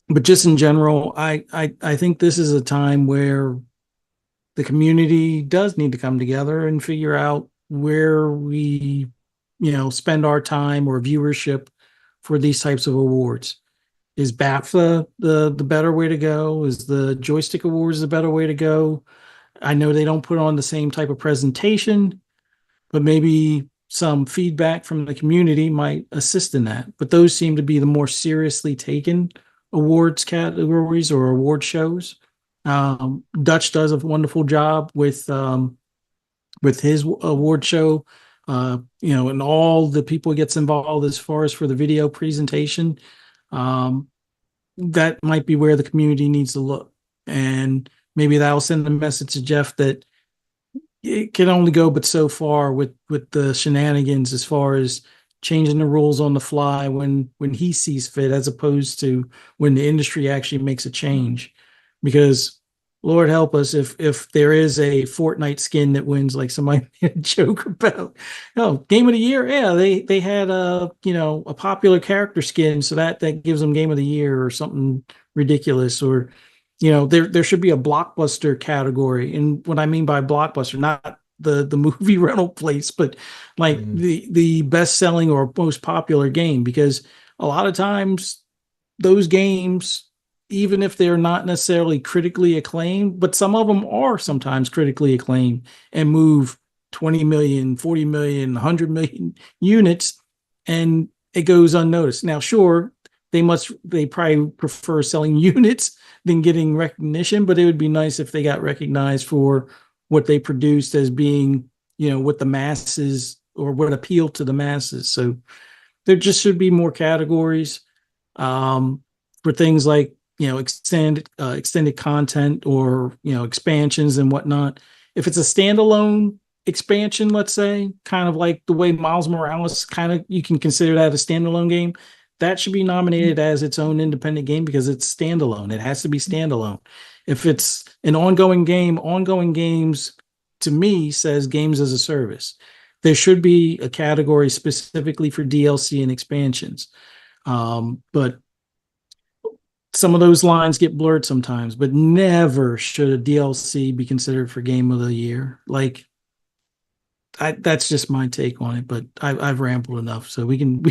But just in general, I think this is a time where the community does need to come together and figure out where we, spend our time or viewership for these types of awards. Is BAFTA the better way to go? Is the Joystick Awards the better way to go? I know they don't put on the same type of presentation, but maybe some feedback from the community might assist in that. But those seem to be the more seriously taken awards categories or award shows. Dutch does a wonderful job with his award show, and all the people gets involved as far as for the video presentation. That might be where the community needs to look, and maybe that'll send a message to Jeff that it can only go but so far with the shenanigans as far as changing the rules on the fly when he sees fit, as opposed to when the industry actually makes a change. Because Lord help us if there is a Fortnite skin that wins, like somebody made a joke about, Game of the Year. Yeah, they had a popular character skin, so that gives them Game of the Year or something ridiculous. Or there should be a blockbuster category. And what I mean by blockbuster, not the movie rental place, but like the best selling or most popular game, because a lot of times those games, even if they're not necessarily critically acclaimed, but some of them are sometimes critically acclaimed and move 20 million, 40 million, 100 million units, and it goes unnoticed. Now, sure, they probably prefer selling units than getting recognition, but it would be nice if they got recognized for what they produced as being, what the masses or what appealed to the masses. So there just should be more categories for things like extended content or expansions and whatnot. If it's a standalone expansion, let's say, kind of like the way Miles Morales, kind of, you can consider that a standalone game, that should be nominated as its own independent game because it's standalone. It has to be standalone. If it's an ongoing game, ongoing games to me says games as a service. There should be a category specifically for DLC and expansions. But some of those lines get blurred sometimes, but never should a DLC be considered for game of the year. Like, that's just my take on it, but I've rambled enough, so we can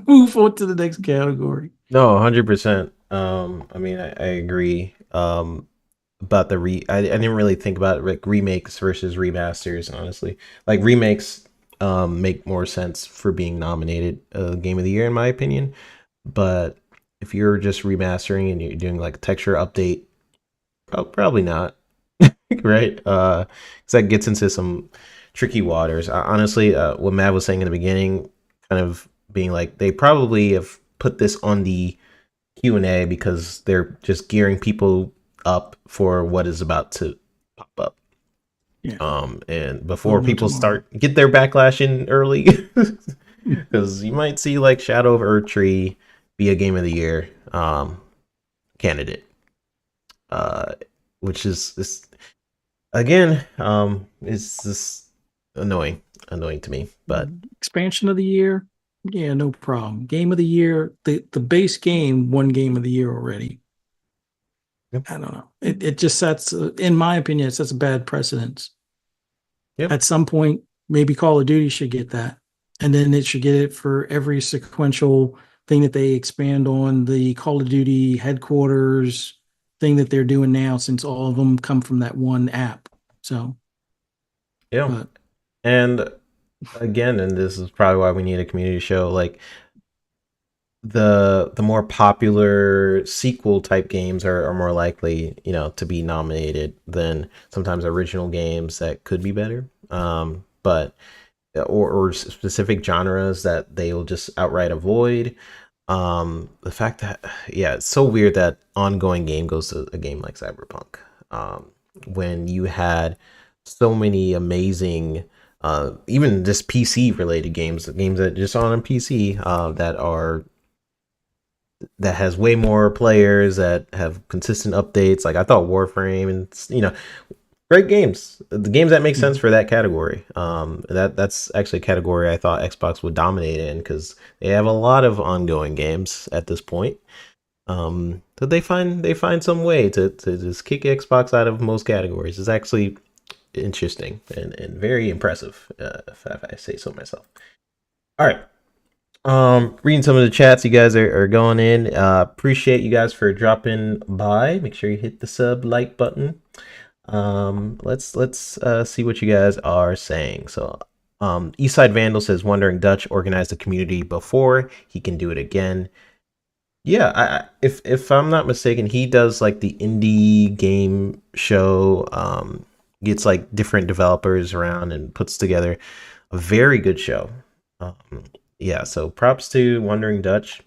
move on to the next category. No, 100%. I mean, I agree. About the I didn't really think about like remakes versus remasters, honestly. Like remakes make more sense for being nominated game of the year in my opinion. But if you're just remastering and you're doing like a texture update, probably not. Right? Cuz that gets into some tricky waters. Honestly, what Matt was saying in the beginning, kind of being like they probably have put this on the Q&A because they're just gearing people up for what is about to pop up. Yeah. And before people get their backlash in early, because you might see like Shadow of Erdtree be a game of the year candidate, which is this again, it's just annoying to me. But expansion of the year, yeah, no problem. Game of the year, the base game won game of the year already. Yep. I don't know. It just sets, in my opinion, it sets a bad precedence. Yep. At some point, maybe Call of Duty should get that. And then it should get it for every sequential thing that they expand on, the Call of Duty headquarters thing that they're doing now, since all of them come from that one app. So, yeah. But, and again, and this is probably why we need a community show, like the more popular sequel type games are more likely, to be nominated than sometimes original games that could be better. But or specific genres that they will just outright avoid. The fact that, yeah, it's so weird that ongoing game goes to a game like Cyberpunk. When you had so many amazing even just PC related games that just on a PC that has way more players, that have consistent updates. Like I thought Warframe and great games, the games that make sense for that category. That's actually a category I thought Xbox would dominate in because they have a lot of ongoing games at this point. So they find some way to just kick Xbox out of most categories. It's actually interesting and very impressive, if I say so myself. All right. Reading some of the chats you guys are going in. Appreciate you guys for dropping by. Make sure you hit the sub like button. Let's see what you guys are saying. So Eastside Vandal says Wandering Dutch organized a community before, he can do it again. Yeah, if I'm not mistaken, he does like the indie game show, gets like different developers around and puts together a very good show. Yeah, so props to Wandering Dutch.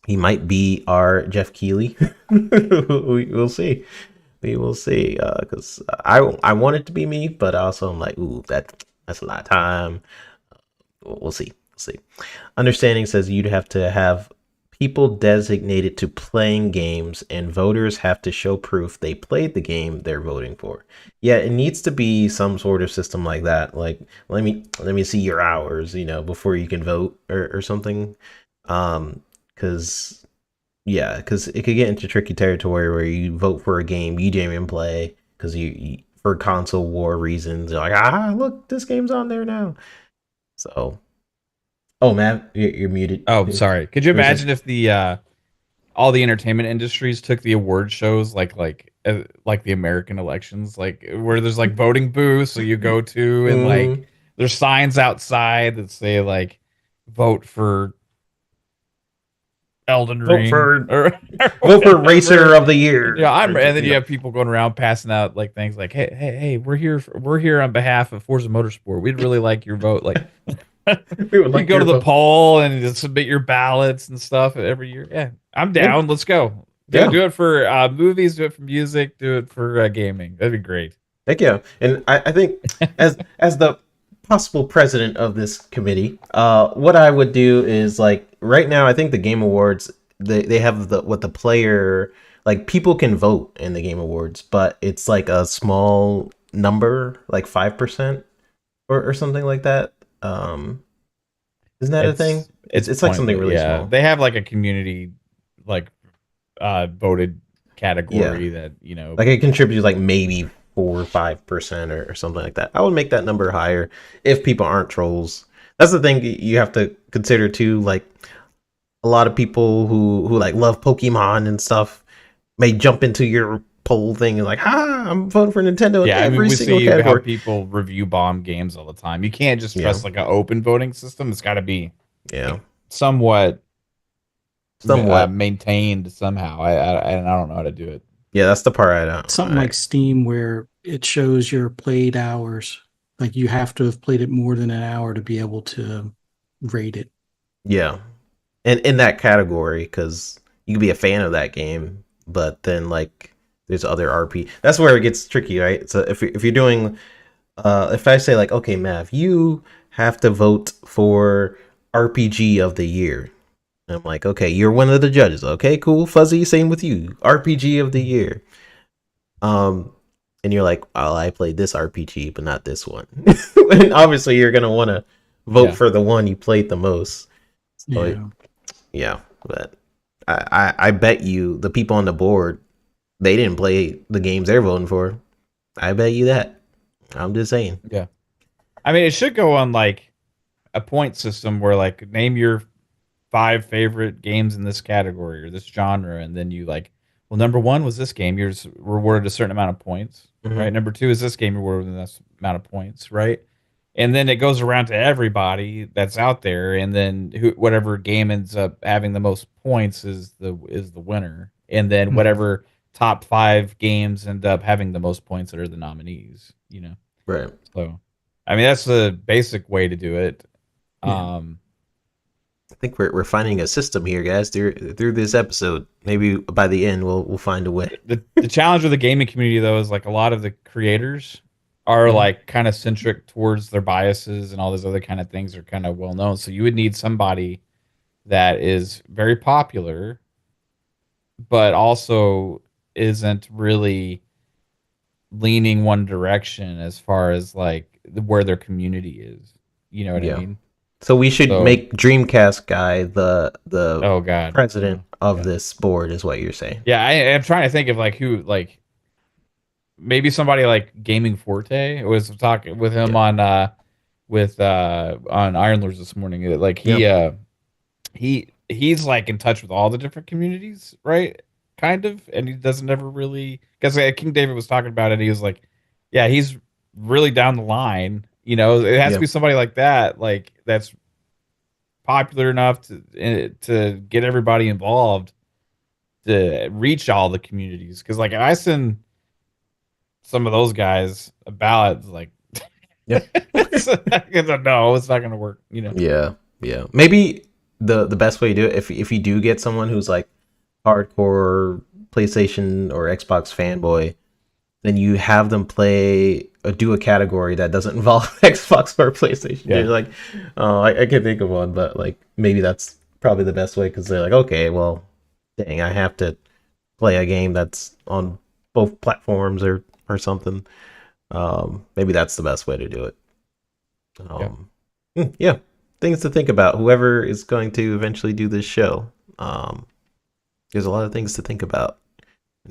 He might be our Jeff Keighley. We'll see. We will see. Because I want it to be me, but also I'm like, ooh, that's a lot of time. We'll see. Understanding says you'd have to have people designated to playing games, and voters have to show proof they played the game they're voting for. Yeah, it needs to be some sort of system like that. Like, let me see your hours, before you can vote or something. Because it could get into tricky territory where you vote for a game you didn't even play because you for console war reasons. You're like, look, this game's on there now. So, oh man, you're muted. Oh, sorry. Could you imagine if the all the entertainment industries took the award shows like the American elections, like where there's like voting booths, so you go to and like there's signs outside that say like vote for Elden Ring or vote for Racer of the Year. Yeah, and then you have people going around passing out like things like, hey, we're here on behalf of Forza Motorsport. We'd really like your vote. Like, we would like go to the poll and submit your ballots and stuff every year. Yeah, I'm down. Let's go. Do it for movies. Do it for music. Do it for gaming. That'd be great. Heck yeah! And I think as the possible president of this committee, what I would do is like right now I think the Game Awards they have the player, like people can vote in the Game Awards, but it's like a small number, like 5% or something like that. Isn't that a thing? It's like something really small. They have like a community like voted category that, you know, like it contributes like maybe 4 or 5% or something like that. I would make that number higher if people aren't trolls. That's the thing you have to consider too. Like a lot of people who like love Pokemon and stuff may jump into your poll thing and like, I'm voting for Nintendo. Yeah, we see how people review bomb games all the time. You can't just trust like an open voting system. It's got to be somewhat maintained somehow. I don't know how to do it. Yeah, that's the part I don't. Something like Steam where it shows your played hours. Like you have to have played it more than an hour to be able to rate it. Yeah. And in that category, because you can be a fan of that game, but then like there's other RP. That's where it gets tricky, right? So if you're doing, if I say like, okay, Mav, you have to vote for RPG of the year. I'm like, okay, you're one of the judges. Okay, cool. Fuzzy, same with you. RPG of the year. And you're like, oh, I played this RPG, but not this one. And obviously you're gonna want to vote for the one you played the most. So, yeah, but I bet you the people on the board, they didn't play the games they're voting for. I bet you that. I'm just saying. Yeah. I mean, it should go on like a point system where like name your 5 favorite games in this category or this genre, and then you like, well, number 1 was this game, you're rewarded a certain amount of points, right? Number 2 is this game, you're rewarded this amount of points, right? And then it goes around to everybody that's out there, and then whatever game ends up having the most points is the winner, and then whatever top 5 games end up having the most points that are the nominees, you know? Right. So, I mean, that's the basic way to do it. I think we're finding a system here, guys, through this episode. Maybe by the end we'll find a way. The challenge with the gaming community though is like a lot of the creators are like kind of centric towards their biases, and all those other kind of things are kind of well known. So you would need somebody that is very popular, but also isn't really leaning one direction as far as like where their community is. You know what I mean? So we should make Dreamcast guy the president of this board, is what you're saying. Yeah, I'm trying to think of like who, like maybe somebody like Gaming Forte. I was talking with him on Iron Lords this morning. Like he's like in touch with all the different communities, right? Kind of, and he doesn't ever really, because King David was talking about it. He was like, yeah, he's really down the line. You know, it has to be somebody like that, like that's popular enough to get everybody involved, to reach all the communities. Because like if I send some of those guys a ballot, like, no, it's not gonna work. You know. Yeah. Maybe the best way to do it, if you do get someone who's like hardcore PlayStation or Xbox fanboy, then you have them do a category that doesn't involve Xbox or PlayStation. You're like, oh, I can't think of one, but like maybe that's probably the best way, because they're like, okay, well, dang, I have to play a game that's on both platforms or something. Maybe that's the best way to do it. Things to think about. Whoever is going to eventually do this show, there's a lot of things to think about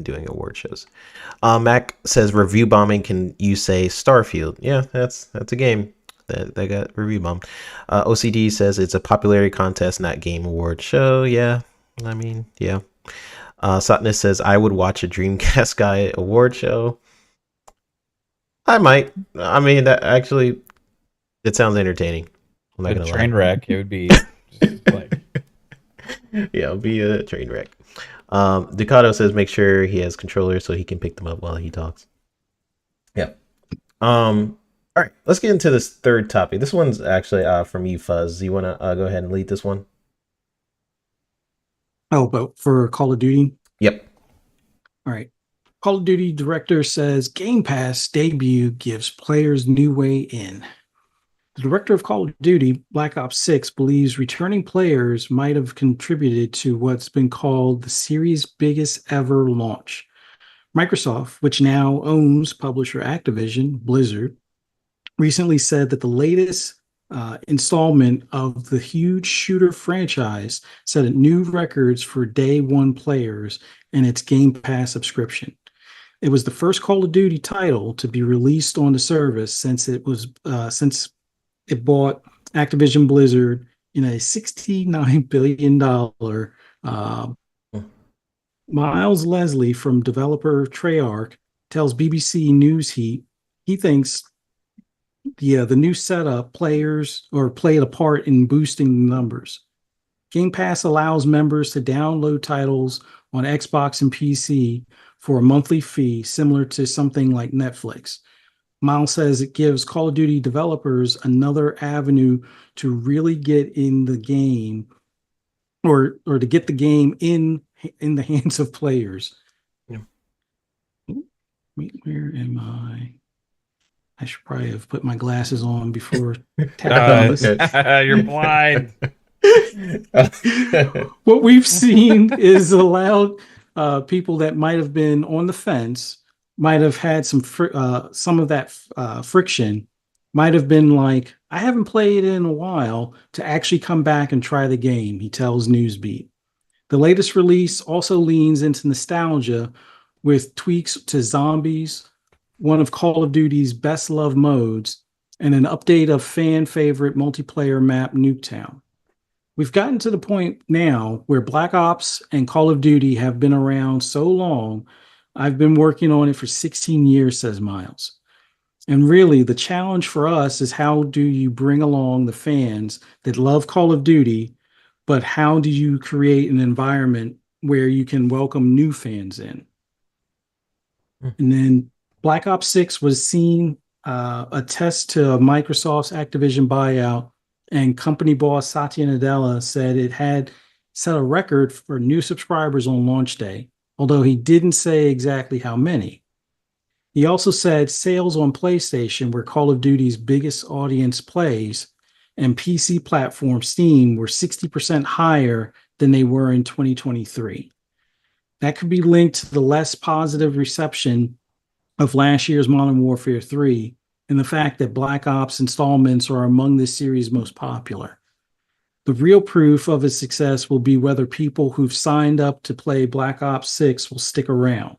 doing award shows. Mac says review bombing. Can you say Starfield? Yeah, that's a game that got review bombed. OCD says it's a popularity contest, not game award show. Yeah, I mean, yeah. Satnus says, I would watch a Dreamcast Guy award show. I might. I mean, that actually, it sounds entertaining. I'm not A gonna train lie. wreck. It would be just like Yeah, it'll be a train wreck. Ducato says, make sure he has controllers so he can pick them up while he talks. Yeah. All right, let's get into this third topic. This one's actually from you, Fuzz. You want to go ahead and lead this one? Oh, but for Call of Duty? Yep. All right. Call of Duty director says Game Pass debut gives players new way in. The director of Call of Duty, Black Ops 6, believes returning players might have contributed to what's been called the series' biggest ever launch. Microsoft, which now owns publisher Activision Blizzard, recently said that the latest installment of the huge shooter franchise set new records for day one players and its Game Pass subscription. It was the first Call of Duty title to be released on the service since it bought Activision Blizzard in a $69 billion. Miles Leslie from developer Treyarch tells BBC News he thinks the new setup players or played a part in boosting the numbers. Game Pass allows members to download titles on Xbox and PC for a monthly fee, similar to something like Netflix. Miles says it gives Call of Duty developers another avenue to really get in the game or to get the game in the hands of players. Yeah. Wait, where am I? I should probably have put my glasses on before tapping this. You're blind. What we've seen is allowed people that might have been on the fence, might have had some of that friction, might have been like, I haven't played in a while, to actually come back and try the game, he tells Newsbeat. The latest release also leans into nostalgia with tweaks to zombies, one of Call of Duty's best loved modes, and an update of fan favorite multiplayer map Nuketown. We've gotten to the point now where Black Ops and Call of Duty have been around so long. I've been working on it for 16 years, says Miles. And really, the challenge for us is how do you bring along the fans that love Call of Duty, but how do you create an environment where you can welcome new fans in? And then Black Ops 6 was seen attest to Microsoft's Activision buyout, and company boss Satya Nadella said it had set a record for new subscribers on launch day, although he didn't say exactly how many. He also said sales on PlayStation, where Call of Duty's biggest audience plays, and PC platform Steam were 60% higher than they were in 2023. That could be linked to the less positive reception of last year's Modern Warfare 3 and the fact that Black Ops installments are among this series' most popular. The real proof of its success will be whether people who've signed up to play Black Ops 6 will stick around.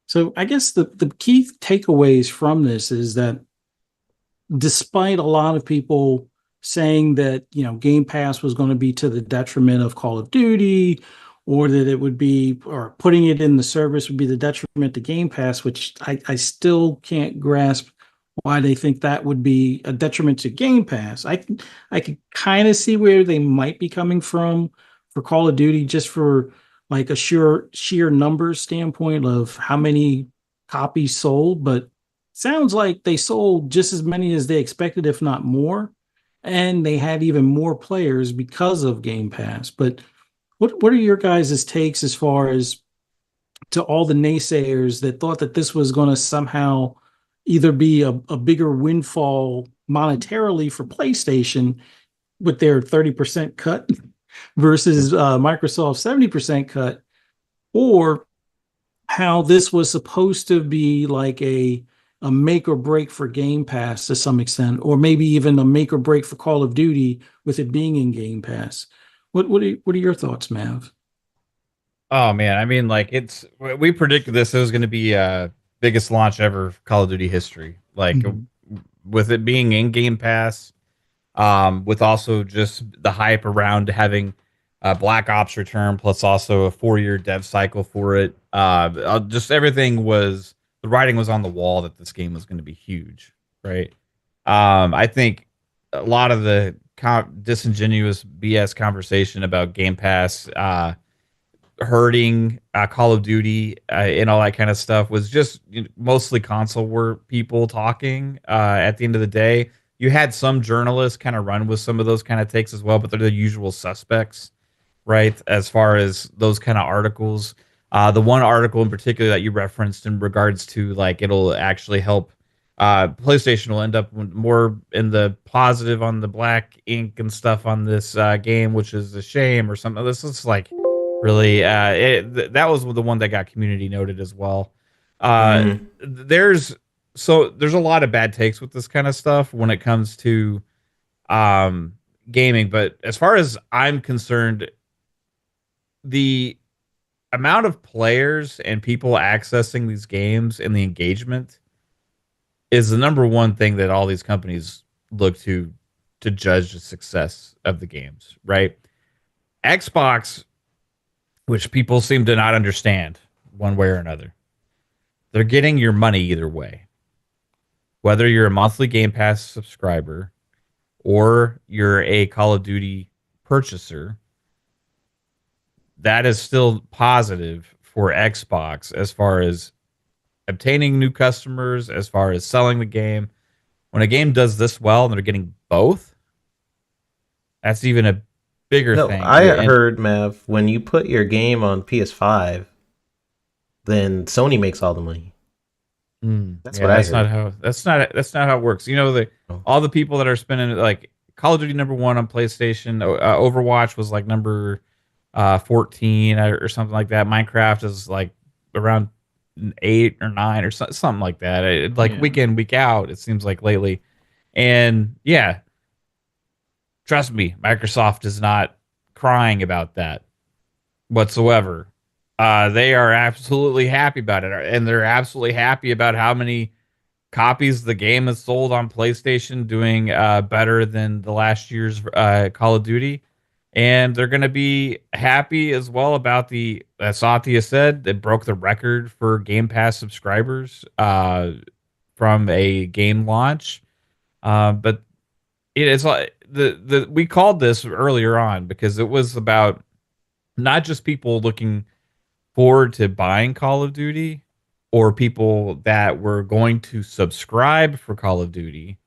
So I guess the key takeaways from this is that despite a lot of people saying that, Game Pass was going to be to the detriment of Call of Duty, or that it would be, or putting it in the service would be the detriment to Game Pass, which I still can't grasp why they think that would be a detriment to Game Pass. I could kind of see where they might be coming from for Call of Duty, just for like a sheer numbers standpoint of how many copies sold, but sounds like they sold just as many as they expected, if not more, and they had even more players because of Game Pass. But what are your guys' takes as far as to all the naysayers that thought that this was going to somehow either be a bigger windfall monetarily for PlayStation with their 30% cut versus Microsoft's 70% cut, or how this was supposed to be like a make or break for Game Pass to some extent, or maybe even a make or break for Call of Duty with it being in Game Pass. What are your thoughts, Mav? Oh man, I mean, like we predicted this. It was going to be biggest launch ever for Call of Duty history. Like with it being in Game Pass, with also just the hype around having Black Ops Return, plus also a 4-year dev cycle for it. Just everything was, the writing was on the wall that this game was going to be huge, right? I think a lot of the disingenuous BS conversation about Game Pass hurting Call of Duty and all that kind of stuff was just mostly console war people talking. At the end of the day, you had some journalists kind of run with some of those kind of takes as well, but they're the usual suspects, right? As far as those kind of articles. The one article in particular that you referenced in regards to like it'll actually help PlayStation will end up more in the positive on the black ink and stuff on this game, which is a shame or something. This is like really that was the one that got community noted as well. There's a lot of bad takes with this kind of stuff when it comes to gaming, but as far as I'm concerned, the amount of players and people accessing these games and the engagement is the number one thing that all these companies look to judge the success of the games, right? Xbox, which people seem to not understand one way or another, they're getting your money either way. Whether you're a monthly Game Pass subscriber or you're a Call of Duty purchaser, that is still positive for Xbox as far as obtaining new customers, as far as selling the game. When a game does this well and they're getting both, that's even a bigger thing. I heard, Mav, when you put your game on PS5, then Sony makes all the money. That's what I heard. That's not how it works. You know, all the people that are spending like Call of Duty #1 on PlayStation, Overwatch was like number 14 or something like that. Minecraft is like around 8 or 9 or something like that. Week in, week out, it seems like lately. And yeah, trust me, Microsoft is not crying about that whatsoever. They are absolutely happy about it, and they're absolutely happy about how many copies the game has sold on PlayStation, doing better than the last year's Call of Duty. And they're going to be happy as well about as Satya said, it broke the record for Game Pass subscribers from a game launch. But it is like we called this earlier on because it was about not just people looking forward to buying Call of Duty or people that were going to subscribe for Call of Duty,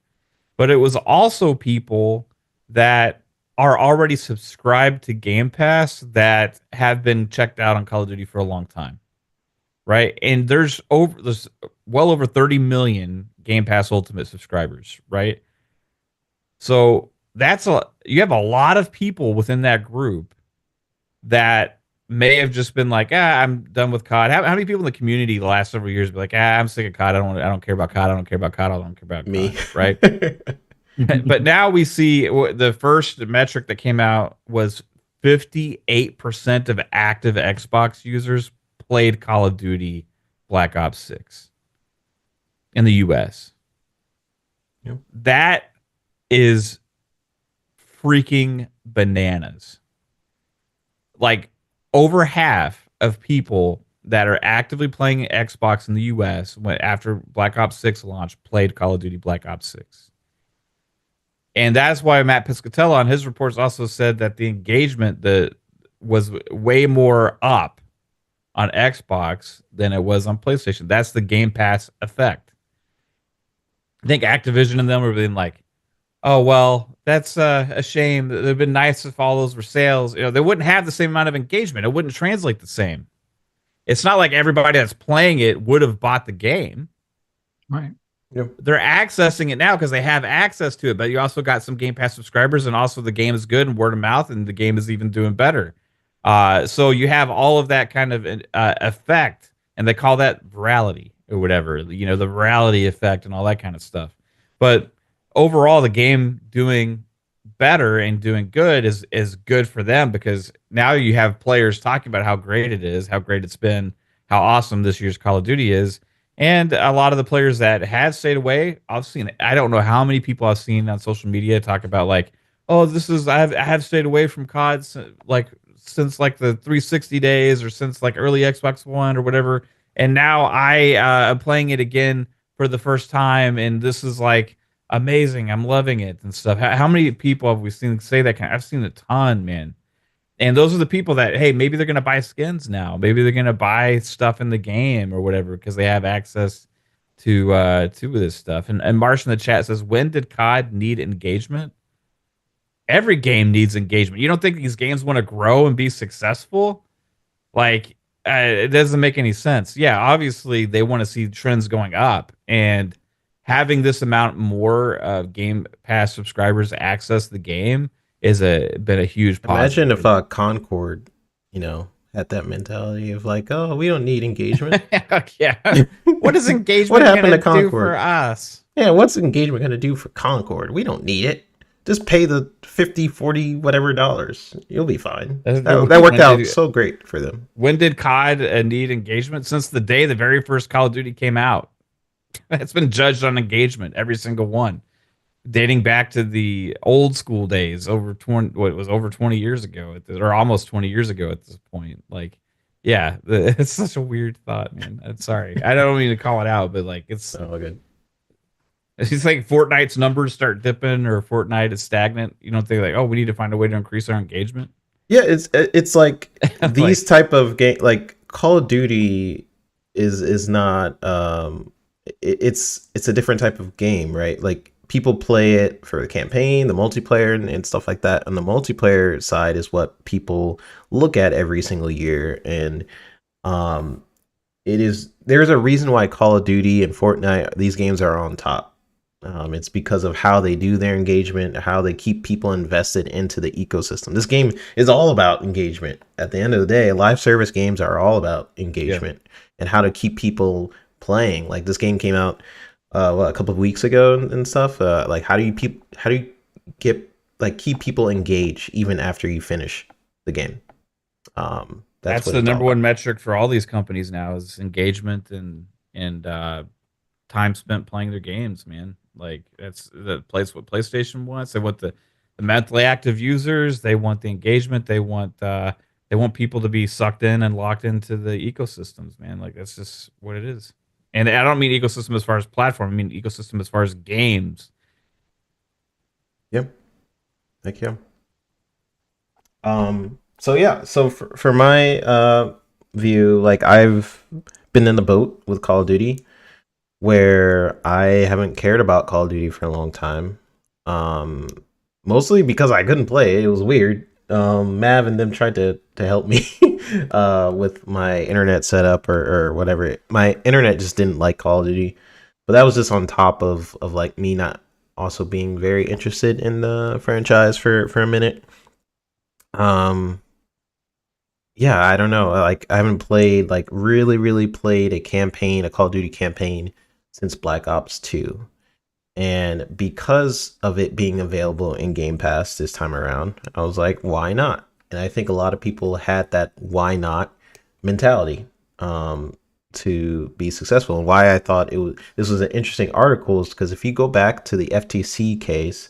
but it was also people that are already subscribed to Game Pass that have been checked out on Call of Duty for a long time, right? And there's well over 30 million Game Pass Ultimate subscribers, right? So you have a lot of people within that group that may have just been like, I'm done with COD. How many people in the community the last several years be like, I'm sick of COD. I don't care about COD. I don't care about COD. I don't care about me, COD, right? But now we see the first metric that came out was 58% of active Xbox users played Call of Duty Black Ops 6 in the US. Yep. That is freaking bananas. Like over half of people that are actively playing Xbox in the US after Black Ops 6 launch played Call of Duty Black Ops 6. And that's why Matt Piscatella on his reports also said that the engagement was way more up on Xbox than it was on PlayStation. That's the Game Pass effect. I think Activision and them were being like, oh, well, that's a shame. It would have been nice if all those were sales. You know, they wouldn't have the same amount of engagement. It wouldn't translate the same. It's not like everybody that's playing it would have bought the game. Right. Yep. They're accessing it now because they have access to it, but you also got some Game Pass subscribers, and also the game is good and word of mouth, and the game is even doing better. So you have all of that kind of effect, and they call that virality or whatever, you know, the virality effect and all that kind of stuff. But overall, the game doing better and doing good is good for them because now you have players talking about how great it is, how great it's been, how awesome this year's Call of Duty is. And a lot of the players that have stayed away, I don't know how many people I've seen on social media talk about like, oh, I have stayed away from COD like since like the 360 days or since like early Xbox One or whatever. And now I am playing it again for the first time, and this is like amazing. I'm loving it and stuff. How many people have we seen say that? I've seen a ton, man. And those are the people that, hey, maybe they're gonna buy skins now. Maybe they're gonna buy stuff in the game or whatever because they have access to this stuff. And Marsh in the chat says, when did COD need engagement? Every game needs engagement. You don't think these games want to grow and be successful? Like, it doesn't make any sense. Yeah, obviously they want to see trends going up, and having this amount more of Game Pass subscribers access the game is been a huge positive. Imagine if Concord, had that mentality of like, oh, we don't need engagement. Yeah. What is engagement what happened to Concord? Do for us? Yeah, what's engagement going to do for Concord? We don't need it. Just pay the 50, 40, whatever dollars. You'll be fine. That worked out so great for them. When did COD need engagement? Since the day the very first Call of Duty came out. It's been judged on engagement, every single one. Dating back to the old school days, over 20 years ago, or almost 20 years ago at this point. Like, yeah, it's such a weird thought, man. I'm sorry. I don't mean to call it out, but like, it's all good. It's like Fortnite's numbers start dipping or Fortnite is stagnant. You don't think like, oh, we need to find a way to increase our engagement? Yeah, it's like these type of game, like Call of Duty is not it's a different type of game, right? Like people play it for the campaign, the multiplayer and stuff like that. And the multiplayer side is what people look at every single year. And there's a reason why Call of Duty and Fortnite, these games are on top. It's because of how they do their engagement, how they keep people invested into the ecosystem. This game is all about engagement. At the end of the day, live service games are all about engagement and how to keep people playing. Like this game came out a couple of weeks ago and stuff. Like how do you keep people engaged even after you finish the game? That's the number one metric for all these companies now is engagement and time spent playing their games, man. Like that's what PlayStation wants. They want the monthly active users. They want the engagement. They want people to be sucked in and locked into the ecosystems, man. Like that's just what it is. And I don't mean ecosystem as far as platform. I mean ecosystem as far as games. Yep. Thank you. So for my view, like I've been in the boat with Call of Duty, where I haven't cared about Call of Duty for a long time. Mostly because I couldn't play it. It was weird. Mav and them tried to help me with my internet setup or whatever. My internet just didn't like Call of Duty. But that was just on top of like me not also being very interested in the franchise for a minute. Yeah, I don't know. Like I haven't played really played a Call of Duty campaign since Black Ops 2. And because of it being available in Game Pass this time around, I was like, why not? And I think a lot of people had that why not mentality to be successful. And why I thought this was an interesting article is because if you go back to the FTC case,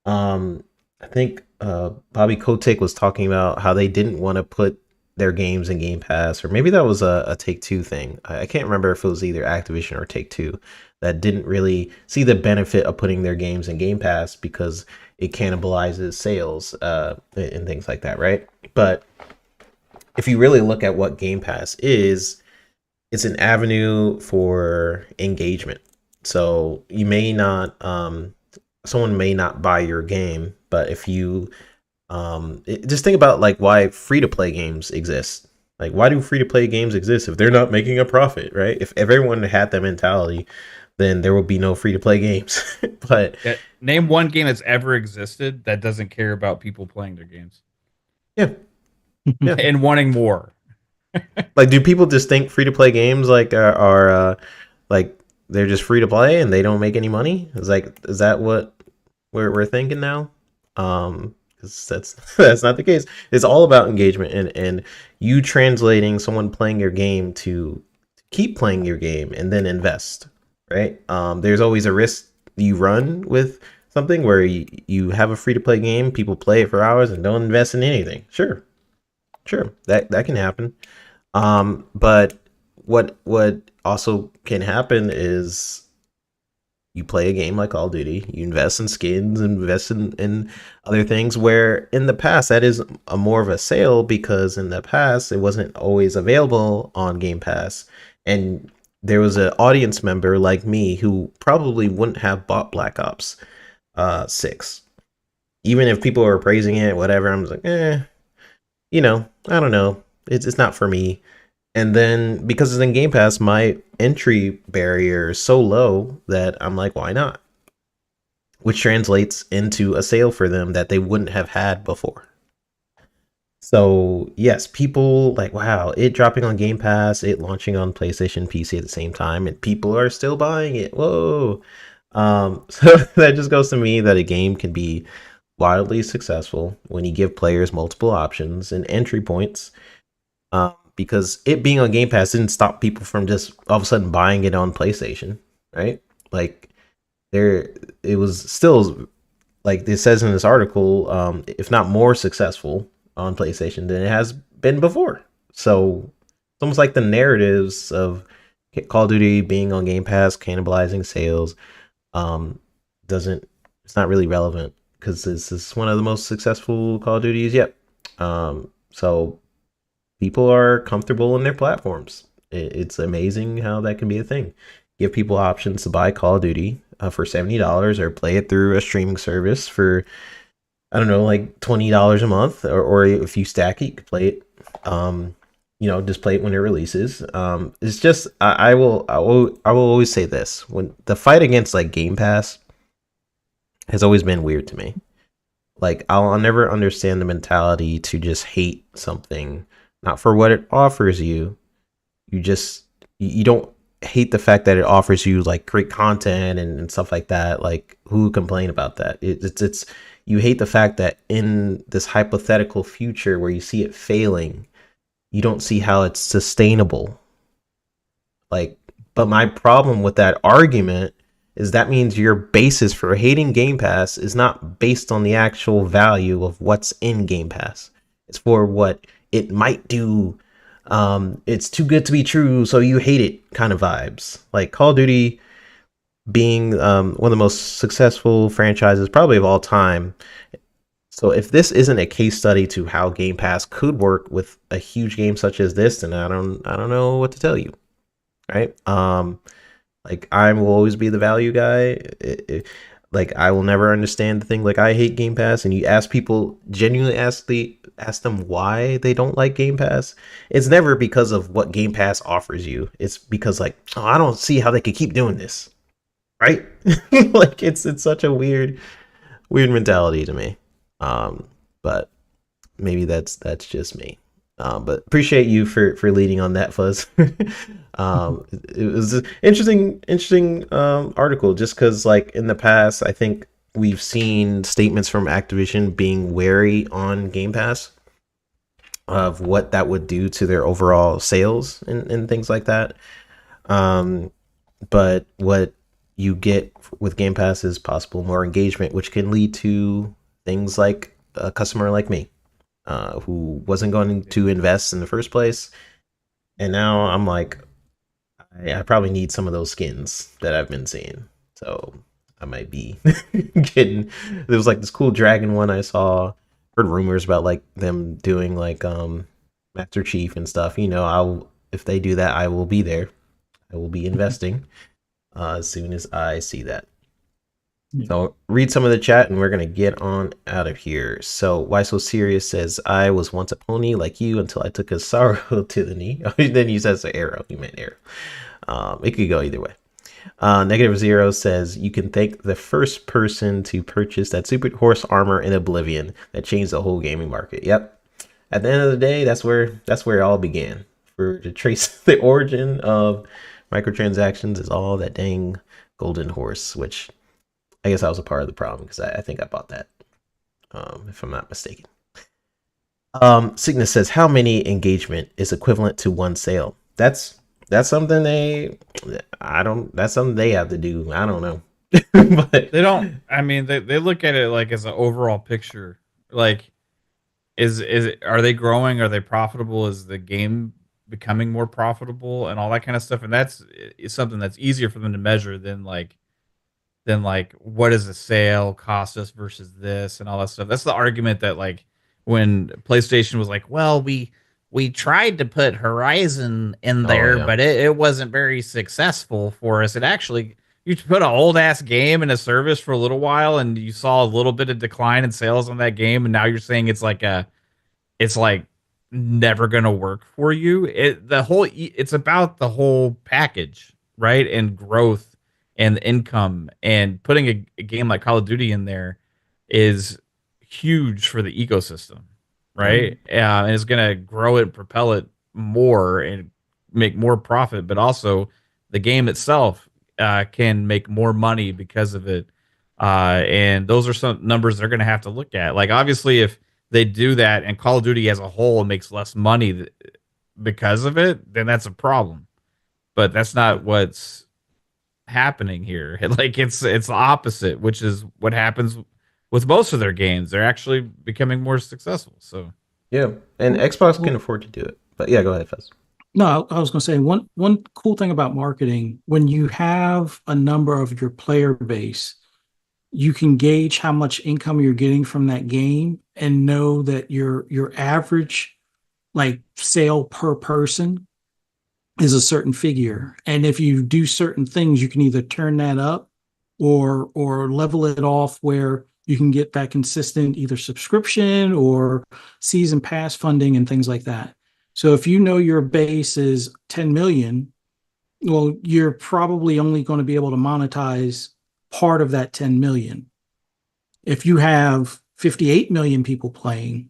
I think Bobby Kotick was talking about how they didn't want to put their games in Game Pass, or maybe that was a Take-Two thing. I can't remember if it was either Activision or Take-Two that didn't really see the benefit of putting their games in Game Pass because it cannibalizes sales and things like that, right? But if you really look at what Game Pass is, it's an avenue for engagement. So you may not, someone may not buy your game, but if you just think about like why free-to-play games exist. Like why do free-to-play games exist if they're not making a profit, right? If everyone had that mentality, then there will be no free-to-play games. But name one game that's ever existed that doesn't care about people playing their games. Yeah. And wanting more. Like, do people just think free-to-play games like are like they're just free to play and they don't make any money? Is that what we're thinking now? Because that's not the case. It's all about engagement and you translating someone playing your game to keep playing your game and then invest, right? There's always a risk you run with something where you have a free to play game, people play it for hours and don't invest in anything. Sure, Sure, that can happen. But what also can happen is you play a game like Call of Duty, you invest in skins, invest in other things where in the past that is a more of a sale because in the past it wasn't always available on Game Pass. And there was an audience member like me who probably wouldn't have bought Black Ops 6. Even if people were praising it, whatever, I'm just like, I don't know. It's not for me. And then because it's in Game Pass, my entry barrier is so low that I'm like, why not? Which translates into a sale for them that they wouldn't have had before. So yes, people like, wow, it dropping on Game Pass, it launching on PlayStation, PC at the same time, and people are still buying it. Whoa. So that just goes to me that a game can be wildly successful when you give players multiple options and entry points. Because it being on Game Pass didn't stop people from just all of a sudden buying it on PlayStation, right? Like it was still, like it says in this article, if not more successful on PlayStation than it has been before. So it's almost like the narratives of Call of Duty being on Game Pass cannibalizing sales it's not really relevant because this is one of the most successful Call of Duties yet. So people are comfortable in their platforms. It's amazing how that can be a thing. Give people options to buy Call of Duty for $70 or play it through a streaming service for, I don't know, like $20 a month, or if you stack it, you could play it. Just play it when it releases. It's just I will always say this: when the fight against like Game Pass has always been weird to me. Like I'll never understand the mentality to just hate something not for what it offers you. You don't hate the fact that it offers you like great content and stuff like that. Like who would complain about that? It's you hate the fact that in this hypothetical future where you see it failing, you don't see how it's sustainable. Like, but my problem with that argument is that means your basis for hating Game Pass is not based on the actual value of what's in Game Pass. It's for what it might do. It's too good to be true, so you hate it kind of vibes. Like Call of Duty being one of the most successful franchises probably of all time. So if this isn't a case study to how Game Pass could work with a huge game such as this, then I don't know what to tell you. Right? Like I will always be the value guy. Like I will never understand the thing. Like I hate Game Pass, and you ask people, genuinely ask them why they don't like Game Pass. It's never because of what Game Pass offers you. It's because like, oh, I don't see how they could keep doing this, right? Like it's such a weird mentality to me. But maybe that's just me. But appreciate you for leading on that, Fuzz. It was an interesting article just because like in the past I think we've seen statements from Activision being wary on Game Pass of what that would do to their overall sales and things like that. But what you get with Game Pass is possible more engagement, which can lead to things like a customer like me who wasn't going to invest in the first place, and now I'm like, I probably need some of those skins that I've been seeing, so I might be getting. There was like this cool dragon one I saw. Heard rumors about like them doing like Master Chief and stuff. If they do that, I will be there. I will be investing as soon as I see that. So read some of the chat and we're going to get on out of here. So Why So Serious says, I was once a pony like you until I took a sorrow to the knee. Then he says the arrow. He meant arrow. It could go either way. Negative Zero says, you can thank the first person to purchase that super horse armor in Oblivion that changed the whole gaming market. Yep. At the end of the day, that's where it all began. To trace the origin of microtransactions is all that dang golden horse, which I guess I was a part of the problem because I think I bought that, if I'm not mistaken. Cygnus says, how many engagement is equivalent to one sale? That's something that's something they have to do. I don't know. But they don't, I mean, they look at it like as an overall picture. Like are they growing? Are they profitable? Is the game becoming more profitable and all that kind of stuff? And that's is something that's easier for them to measure than like what does a sale cost us versus this and all that stuff. That's the argument that like when PlayStation was like, well, we tried to put Horizon in there, but it wasn't very successful for us. It actually, you put an old ass game in a service for a little while and you saw a little bit of decline in sales on that game, and now you're saying it's like never gonna work for you. It's about the whole package, right? And growth and income, and putting a game like Call of Duty in there is huge for the ecosystem, right? And it's gonna grow it, propel it more, and make more profit. But also, the game itself can make more money because of it. And those are some numbers they're gonna have to look at. Like obviously, if they do that and Call of Duty as a whole makes less money because of it, then that's a problem. But that's not what's happening here. Like it's the opposite, which is what happens with most of their games. They're actually becoming more successful. So yeah, and Xbox can afford to do it. But yeah, go ahead, Fez. No, I was going to say one cool thing about marketing, when you have a number of your player base, you can gauge how much income you're getting from that game and know that your average like sale per person is a certain figure. And if you do certain things, you can either turn that up or level it off where you can get that consistent either subscription or season pass funding and things like that. So if you know your base is 10 million, well, you're probably only going to be able to monetize part of that 10 million. If you have 58 million people playing,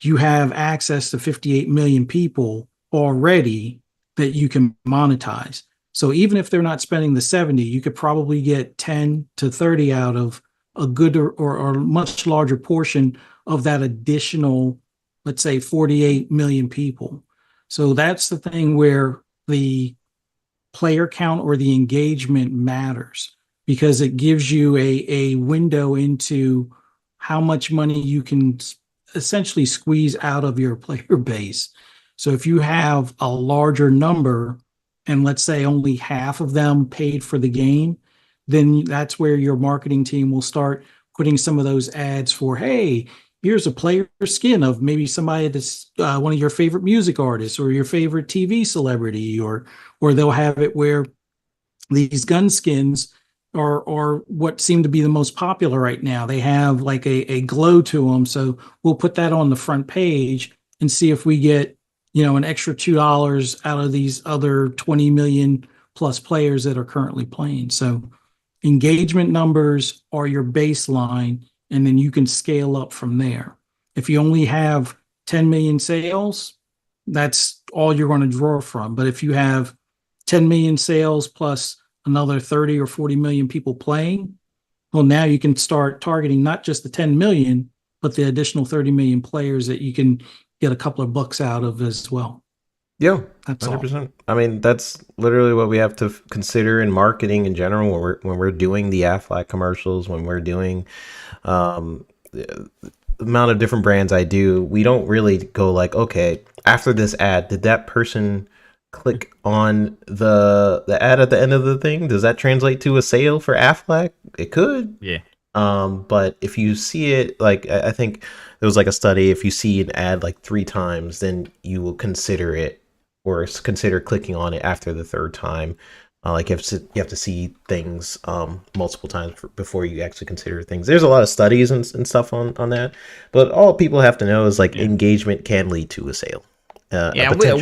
you have access to 58 million people already that you can monetize. So even if they're not spending the 70, you could probably get 10 to 30 out of a good or much larger portion of that additional, let's say 48 million people. So that's the thing where the player count or the engagement matters, because it gives you a window into how much money you can essentially squeeze out of your player base. So if you have a larger number and let's say only half of them paid for the game, then that's where your marketing team will start putting some of those ads for, hey, here's a player skin of maybe somebody that's one of your favorite music artists or your favorite TV celebrity, or they'll have it where these gun skins are what seem to be the most popular right now. They have like a glow to them. So we'll put that on the front page and see if we get, an extra $2 out of these other 20 million plus players that are currently playing. So engagement numbers are your baseline, and then you can scale up from there. If you only have 10 million sales, that's all you're going to draw from. But if you have 10 million sales plus another 30 or 40 million people playing, well, now you can start targeting not just the 10 million, but the additional 30 million players that you can get a couple of bucks out of as well. Yeah, that's 100%. all. I mean, that's literally what we have to consider in marketing in general when we're doing the Aflac commercials, when we're doing the amount of different brands I do. We don't really go like, okay, after this ad, did that person click on the ad at the end of the thing? Does that translate to a sale for Aflac? It could. Yeah. But if you see it, like I think there was like a study, if you see an ad like 3 times, then you will consider it or consider clicking on it after the 3rd time. Like you have to see things multiple times before you actually consider things. There's a lot of studies and stuff on that, but all people have to know is like engagement can lead to a sale.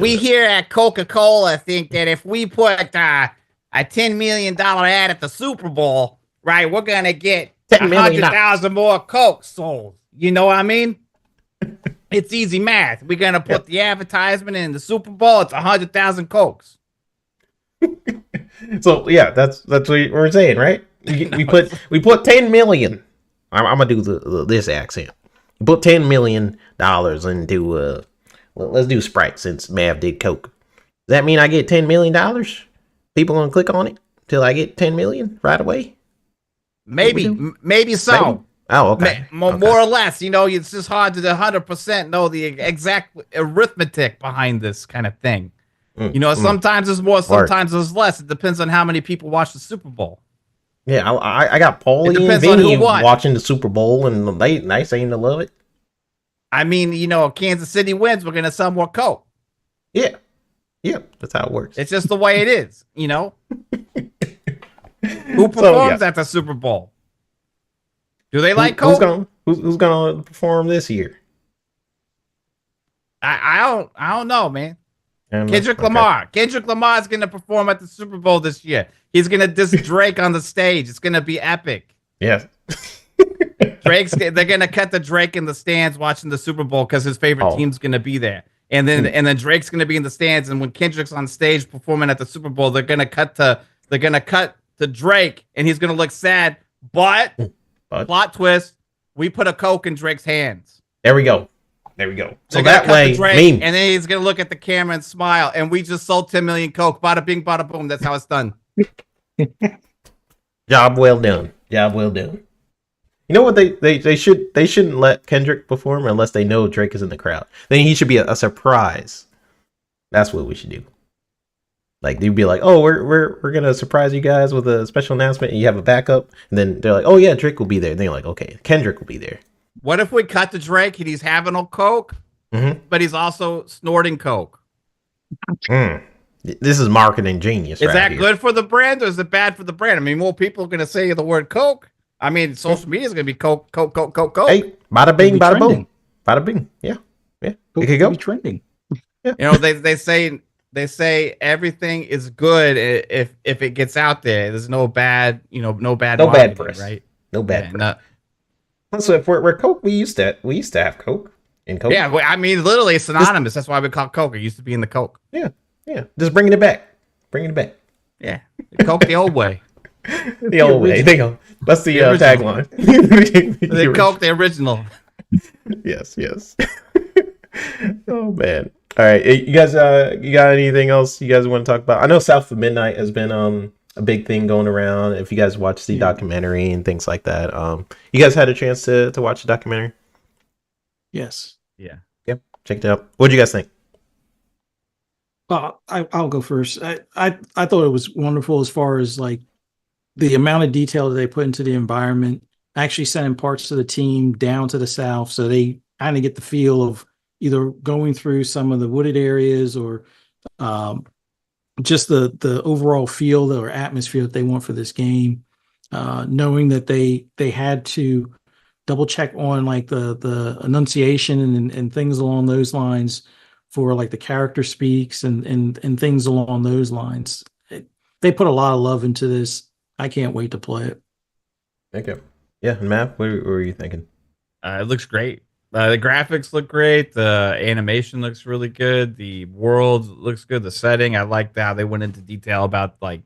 We here at Coca-Cola think that if we put a $10 million ad at the Super Bowl, right, we're gonna get 100,000 more Cokes sold. You know what I mean? It's easy math. We're gonna put the advertisement in the Super Bowl. It's 100,000 Cokes. So yeah, that's what we're saying, right? We put 10 million. I'm gonna do this accent. We put $10 million into let's do Sprite since Mav did Coke. Does that mean I get $10 million? People gonna click on it till I get 10 million right away? Maybe so. Maybe. Oh, okay. More or less, it's just hard to 100% know the exact arithmetic behind this kind of thing. Sometimes there's more, sometimes there's less. It depends on how many people watch the Super Bowl. Yeah, I got Paulie and Vinny watching the Super Bowl, and they seem to love it. I mean, Kansas City wins, we're gonna sell more Coke. Yeah, that's how it works. It's just the way it is, Who performs at the Super Bowl? Do they like Coke? Who's gonna perform this year? I don't know, man. Kendrick Lamar. Kendrick Lamar is gonna perform at the Super Bowl this year. He's gonna diss Drake on the stage. It's gonna be epic. Yes. They're gonna cut the Drake in the stands watching the Super Bowl because his favorite team's gonna be there. And then Drake's gonna be in the stands, and when Kendrick's on stage performing at the Super Bowl, they're gonna cut to Drake, and he's gonna look sad. But plot twist, we put a Coke in Drake's hands. There we go. So that way, Drake, and then he's gonna look at the camera and smile, and we just sold 10 million Coke. Bada bing, bada boom. That's how it's done. Job well done. You know what they shouldn't let Kendrick perform unless they know Drake is in the crowd. Then he should be a surprise. That's what we should do. Like they'd be like, "Oh, we're gonna surprise you guys with a special announcement," and you have a backup. And then they're like, "Oh yeah, Drake will be there." And they're like, "Okay, Kendrick will be there." What if we cut to Drake and he's having a Coke, but he's also snorting Coke? This is marketing genius. Is that good for the brand or is it bad for the brand? I mean, more people are gonna say the word Coke. I mean, social media is gonna be Coke. Hey, bada bing, bada boom, bada bing. Yeah. It could go trending. Yeah. They say everything is good if it gets out there. There's no bad press, right? No bad press. So if we're Coke, we used to have Coke in Coke. Yeah, I mean, literally it's synonymous. That's why we call it Coke. It used to be in the Coke. Yeah. Just bringing it back. Yeah, Coke the old way. The old way. That's the tagline. The Coke the original. Yes. Oh man. All right, you guys. You got anything else you guys want to talk about? I know South of Midnight has been a big thing going around. If you guys watch the documentary and things like that, you guys had a chance to watch the documentary? Yes. Yeah. Yep. Checked it out. What did you guys think? Well, I'll go first. I thought it was wonderful as far as like the amount of detail that they put into the environment. Actually sending parts of the team down to the south so they kind of get the feel of either going through some of the wooded areas or just the overall feel or atmosphere that they want for this game. Knowing that they had to double check on like the enunciation and things along those lines for like the character speaks and things along those lines. They put a lot of love into this. I can't wait to play it. Okay. Yeah, Matt, what were you thinking? It looks great. The graphics look great. The animation looks really good. The world looks good. The setting, I like how they went into detail about like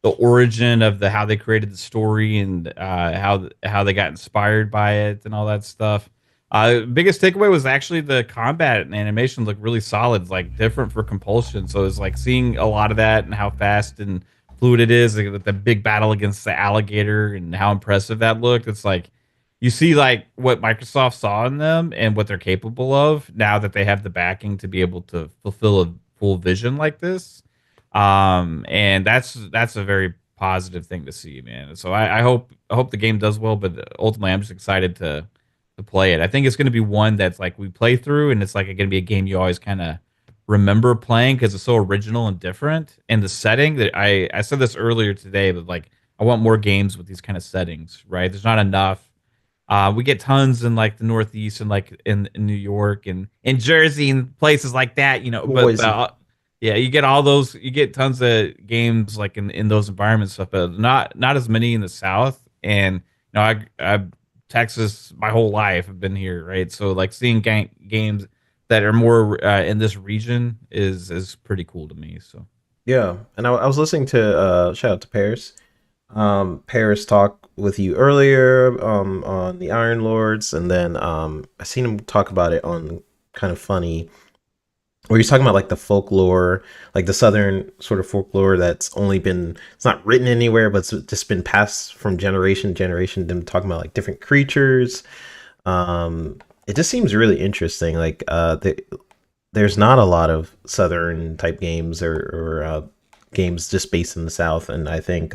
the origin of how they created the story and how they got inspired by it and all that stuff. Biggest takeaway was actually the combat and animation looked really solid. It's like different for Compulsion, so it's like seeing a lot of that and how fast and fluid it is. Like, the big battle against the alligator and how impressive that looked. It's like you see like what Microsoft saw in them and what they're capable of now that they have the backing to be able to fulfill a full vision like this. And that's a very positive thing to see, man. So I hope the game does well, but ultimately I'm just excited to play it. I think it's going to be one that's like we play through and it's like going to be a game you always kind of remember playing because it's so original and different. And the setting that I said this earlier today, but like I want more games with these kind of settings, right? There's not enough. We get tons in like the Northeast and like in New York and in Jersey and places like that, you know. But yeah, you get all those. You get tons of games like in those environments stuff, but not as many in the South. And you know, I Texas my whole life. I've been here, right? So like seeing games that are more in this region is pretty cool to me. So yeah, and I was listening to shout out to Paris. Paris talk with you earlier on the Iron Lords, and then I seen him talk about it on kind of funny Or you're talking about like the folklore, like the Southern sort of folklore that's only been, it's not written anywhere, but it's just been passed from generation to generation. Them talking about like different creatures. It just seems really interesting. Like there's not a lot of Southern type games or games just based in the South, and I think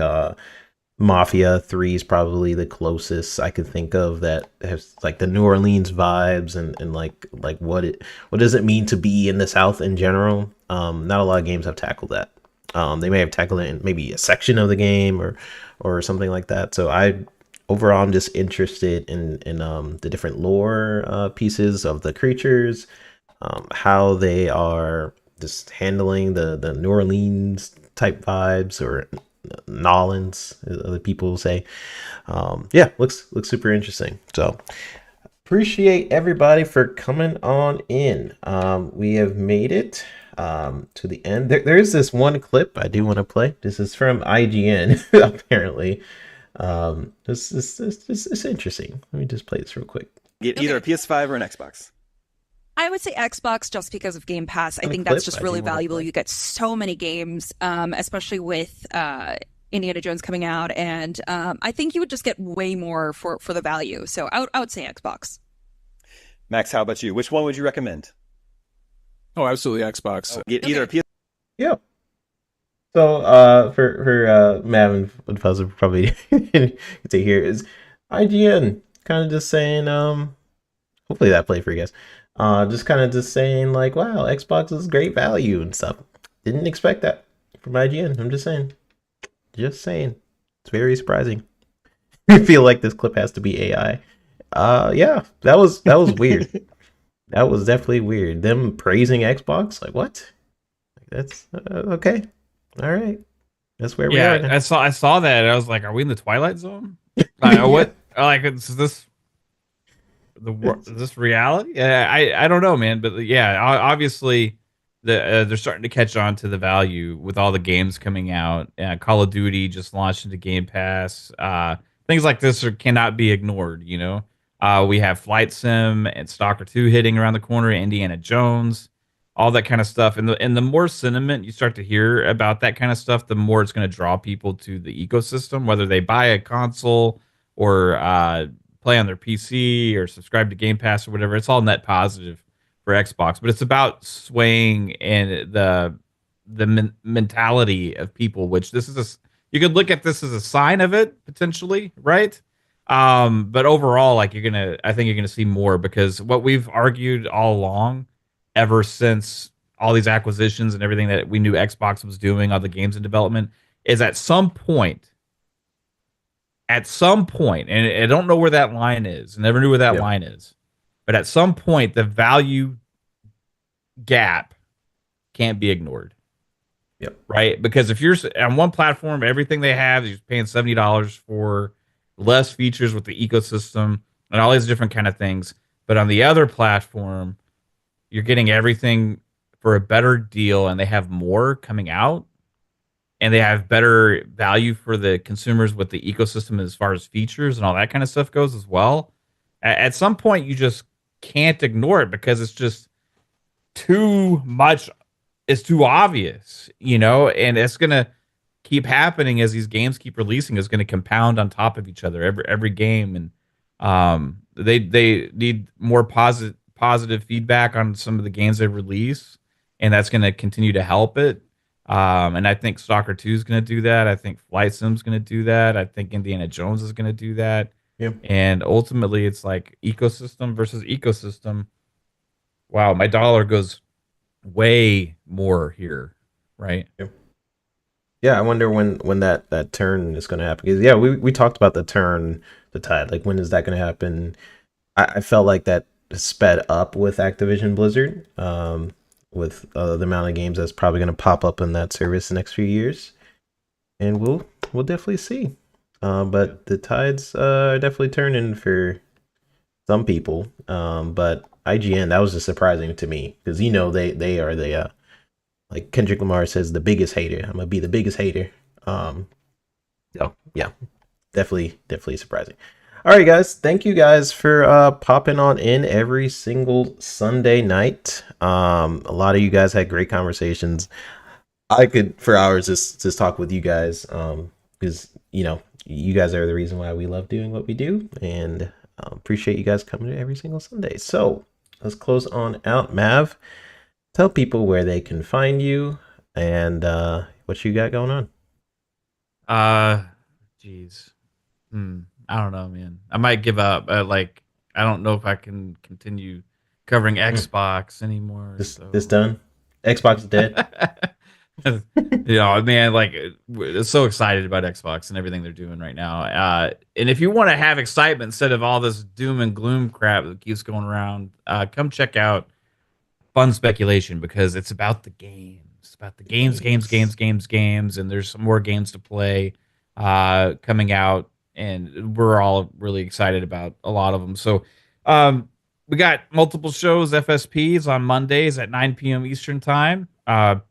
Mafia 3 is probably the closest I could think of that has like the New Orleans vibes and like what does it mean to be in the South in general. Not a lot of games have tackled that. They may have tackled it in maybe a section of the game or something like that. So overall I'm just interested in the different lore pieces of the creatures, how they are just handling the New Orleans type vibes, or Nolans, other people say. Yeah, looks super interesting. So appreciate everybody for coming on in. We have made it to the end. There's this one clip I do want to play. This is from IGN apparently. It's interesting. Let me just play this real quick. Get either a PS5 or an Xbox. I would say Xbox just because of Game Pass. I think that's just really valuable. You get so many games, especially with Indiana Jones coming out, and I think you would just get way more for the value. So I would say Xbox. Max, how about you? Which one would you recommend? Oh, absolutely Xbox. Get either a PS. Yeah. So for Mav and Fuzz probably to hear is IGN kind of just saying hopefully that played for you guys. Just kind of just saying like, wow, Xbox is great value and stuff. Didn't expect that from IGN. I'm just saying. It's very surprising. I feel like this clip has to be AI. Yeah, that was weird. That was definitely weird. Them praising Xbox, like what? That's okay. All right, that's where we are now. I saw that. I was like, are we in the Twilight Zone? What? Like, is this reality? Yeah, I don't know, man. But yeah, obviously, they're starting to catch on to the value with all the games coming out. Call of Duty just launched into Game Pass. Things like this cannot be ignored. You know, we have Flight Sim and Stalker 2 hitting around the corner. Indiana Jones. All that kind of stuff, and the more sentiment you start to hear about that kind of stuff, the more it's going to draw people to the ecosystem, whether they buy a console or play on their PC or subscribe to Game Pass or whatever. It's all net positive for Xbox, but it's about swaying in the mentality of people. Which this is you could look at this as a sign of it potentially, right? But overall, like I think you're gonna see more, because what we've argued all along, ever since all these acquisitions and everything that we knew Xbox was doing, all the games in development, is at some point, and I don't know where that line is, never knew where that line is, but at some point, the value gap can't be ignored. Yep. Right? Because if you're on one platform, everything they have, you're paying $70 for less features with the ecosystem and all these different kind of things. But on the other platform, you're getting everything for a better deal, and they have more coming out, and they have better value for the consumers with the ecosystem as far as features and all that kind of stuff goes as well. At some point, you just can't ignore it, because it's just too much. It's too obvious, you know, and it's going to keep happening as these games keep releasing. It's going to compound on top of each other every game, and they need more positive feedback on some of the games they release, and that's going to continue to help it. And I think Stalker 2 is going to do that. I think Flight Sim is going to do that. I think Indiana Jones is going to do that. Yep. And ultimately, it's like ecosystem versus ecosystem. Wow, my dollar goes way more here, right? Yep. Yeah, I wonder when that turn is going to happen. Because yeah, we talked about the turn, the tide. Like, when is that going to happen? I felt like that sped up with Activision Blizzard, with the amount of games that's probably going to pop up in that service the next few years, and we'll definitely see. But the tides are definitely turning for some people. But IGN, that was just surprising to me, because you know they are the like Kendrick Lamar says, the biggest hater. I'm gonna be the biggest hater. So yeah, definitely surprising. All right, guys. Thank you guys for popping on in every single Sunday night. A lot of you guys had great conversations. I could for hours just talk with you guys because you guys are the reason why we love doing what we do, and appreciate you guys coming to every single Sunday. So let's close on out. Mav, tell people where they can find you and what you got going on. Geez. I don't know, man. I might give up. I don't know if I can continue covering Xbox anymore. This done? Xbox is dead. Man, so excited about Xbox and everything they're doing right now. And if you want to have excitement instead of all this doom and gloom crap that keeps going around, come check out Fun Speculation, because it's about the games. It's about the games, and there's some more games to play coming out, and we're all really excited about a lot of them. So we got multiple shows. FSPs on Mondays at 9 p.m. Eastern Time.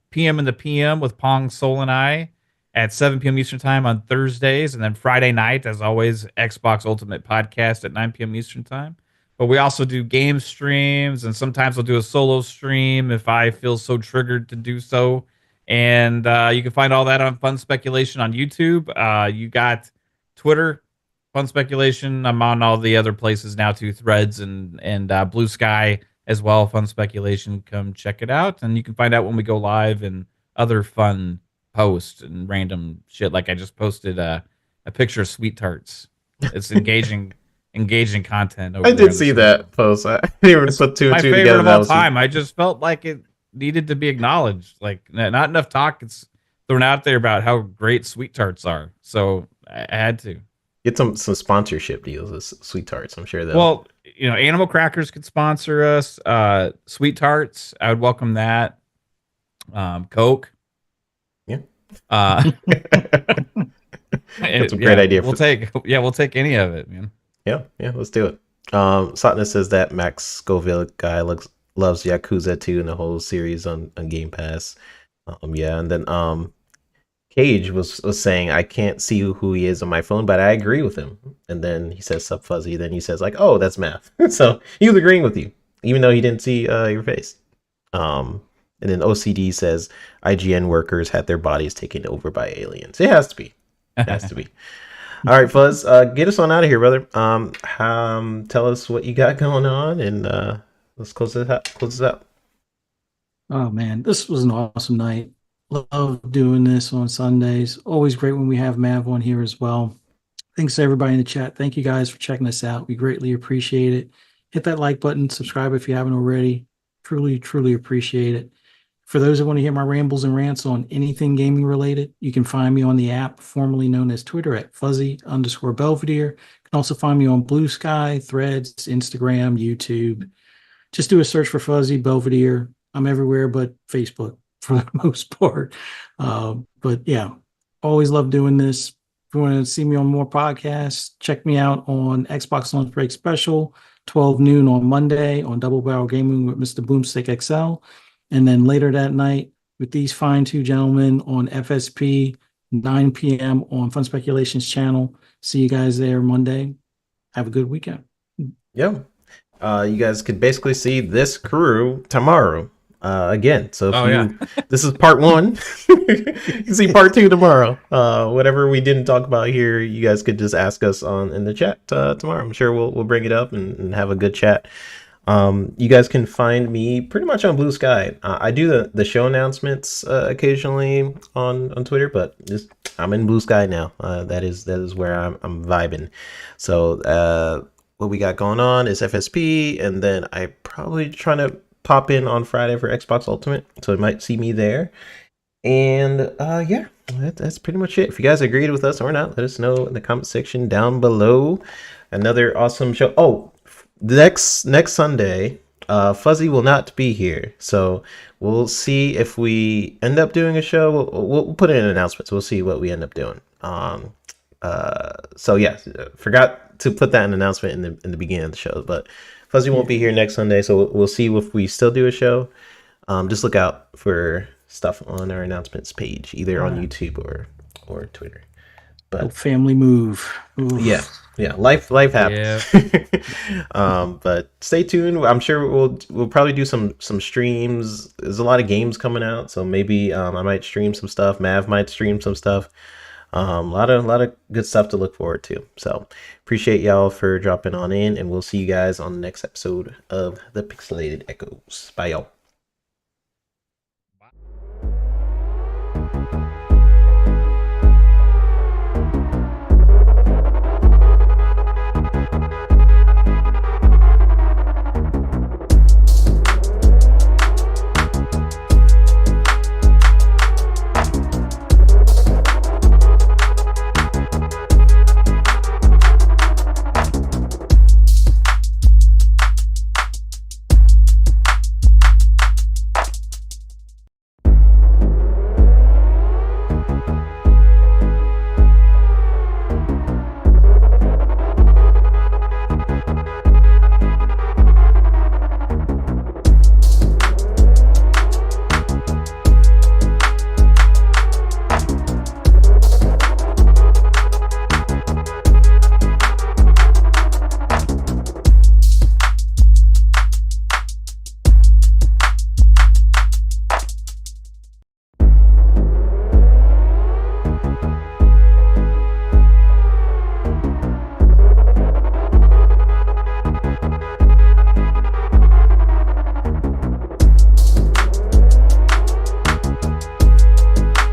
PM in the PM with Pong, Soul, and I at 7 p.m. Eastern Time on Thursdays. And then Friday night, as always, Xbox Ultimate Podcast at 9 p.m. Eastern Time. But we also do game streams, and sometimes we'll do a solo stream if I feel so triggered to do so. And you can find all that on Fun Speculation on YouTube. You got Twitter, Fun Speculation. I'm on all the other places now too, Threads and Blue Sky as well. Fun Speculation. Come check it out, and you can find out when we go live and other fun posts and random shit. Like I just posted a picture of sweet tarts. It's engaging content. I did see that post. I didn't even put two and two together. My favorite of all time. I just felt like it needed to be acknowledged. Like not enough talk gets thrown out there about how great sweet tarts are. So I had to get some sponsorship deals with sweet tarts. I'm sure that. Well, Animal Crackers could sponsor us. Sweet tarts, I would welcome that. Coke. Yeah. That's a great idea. We'll take any of it, man. Yeah, let's do it. Satna says that Max Scoville guy loves Yakuza 2 and the whole series on Game Pass. And then Cage was saying, I can't see who he is on my phone, but I agree with him. And then he says Sup Fuzzy, then he says like, oh, that's Math. So he was agreeing with you, even though he didn't see your face. And then OCD says IGN workers had their bodies taken over by aliens. It has to be. It has to be. All right, Fuzz, get us on out of here, brother. Tell us what you got going on, and let's close this out. Oh man, this was an awesome night. Love doing this on Sundays. Always great when we have Mav on here as well. Thanks to everybody in the chat. Thank you guys for checking us out. We greatly appreciate it. Hit that like button, subscribe if you haven't already. Truly, truly appreciate it. For those that want to hear my rambles and rants on anything gaming related, you can find me on the app formerly known as Twitter at fuzzy_Belvedere. You can also find me on Blue Sky, Threads, Instagram, YouTube. Just do a search for Fuzzy Belvedere. I'm everywhere but Facebook for the most part. But yeah, always love doing this. If you want to see me on more podcasts, check me out on Xbox Lunch Break Special, 12 noon on Monday on Double Barrel Gaming with Mr. Boomstick XL. And then later that night with these fine two gentlemen on FSP, 9 p.m. on Fun Speculations channel. See you guys there Monday. Have a good weekend. Yeah. You guys could basically see this crew tomorrow again. So this is part 1. You can see part 2 tomorrow. Whatever we didn't talk about here, you guys could just ask us in the chat tomorrow. I'm sure we'll bring it up and have a good chat. You guys can find me pretty much on Blue Sky. I do the show announcements occasionally on Twitter, but I'm in Blue Sky now. That is where I'm vibing. So what we got going on is FSP, and then I probably trying to pop in on Friday for Xbox Ultimate, so you might see me there. And that's pretty much it. If you guys agreed with us or not, let us know in the comment section down below. Another awesome show. Oh, next Sunday, Fuzzy will not be here, so we'll see if we end up doing a show. We'll put in an announcement, so we'll see what we end up doing. Forgot to put that in an announcement in the beginning of the show, but Fuzzy won't be here next Sunday, so we'll see if we still do a show. Just look out for stuff on our announcements page, either on YouTube or Twitter. But family move. Oof. Yeah, life happens. But stay tuned. I'm sure we'll probably do some streams. There's a lot of games coming out, so maybe I might stream some stuff. Mav might stream some stuff. A lot of good stuff to look forward to. So appreciate y'all for dropping on in, and we'll see you guys on the next episode of the Pixelated Echoes. Bye, y'all.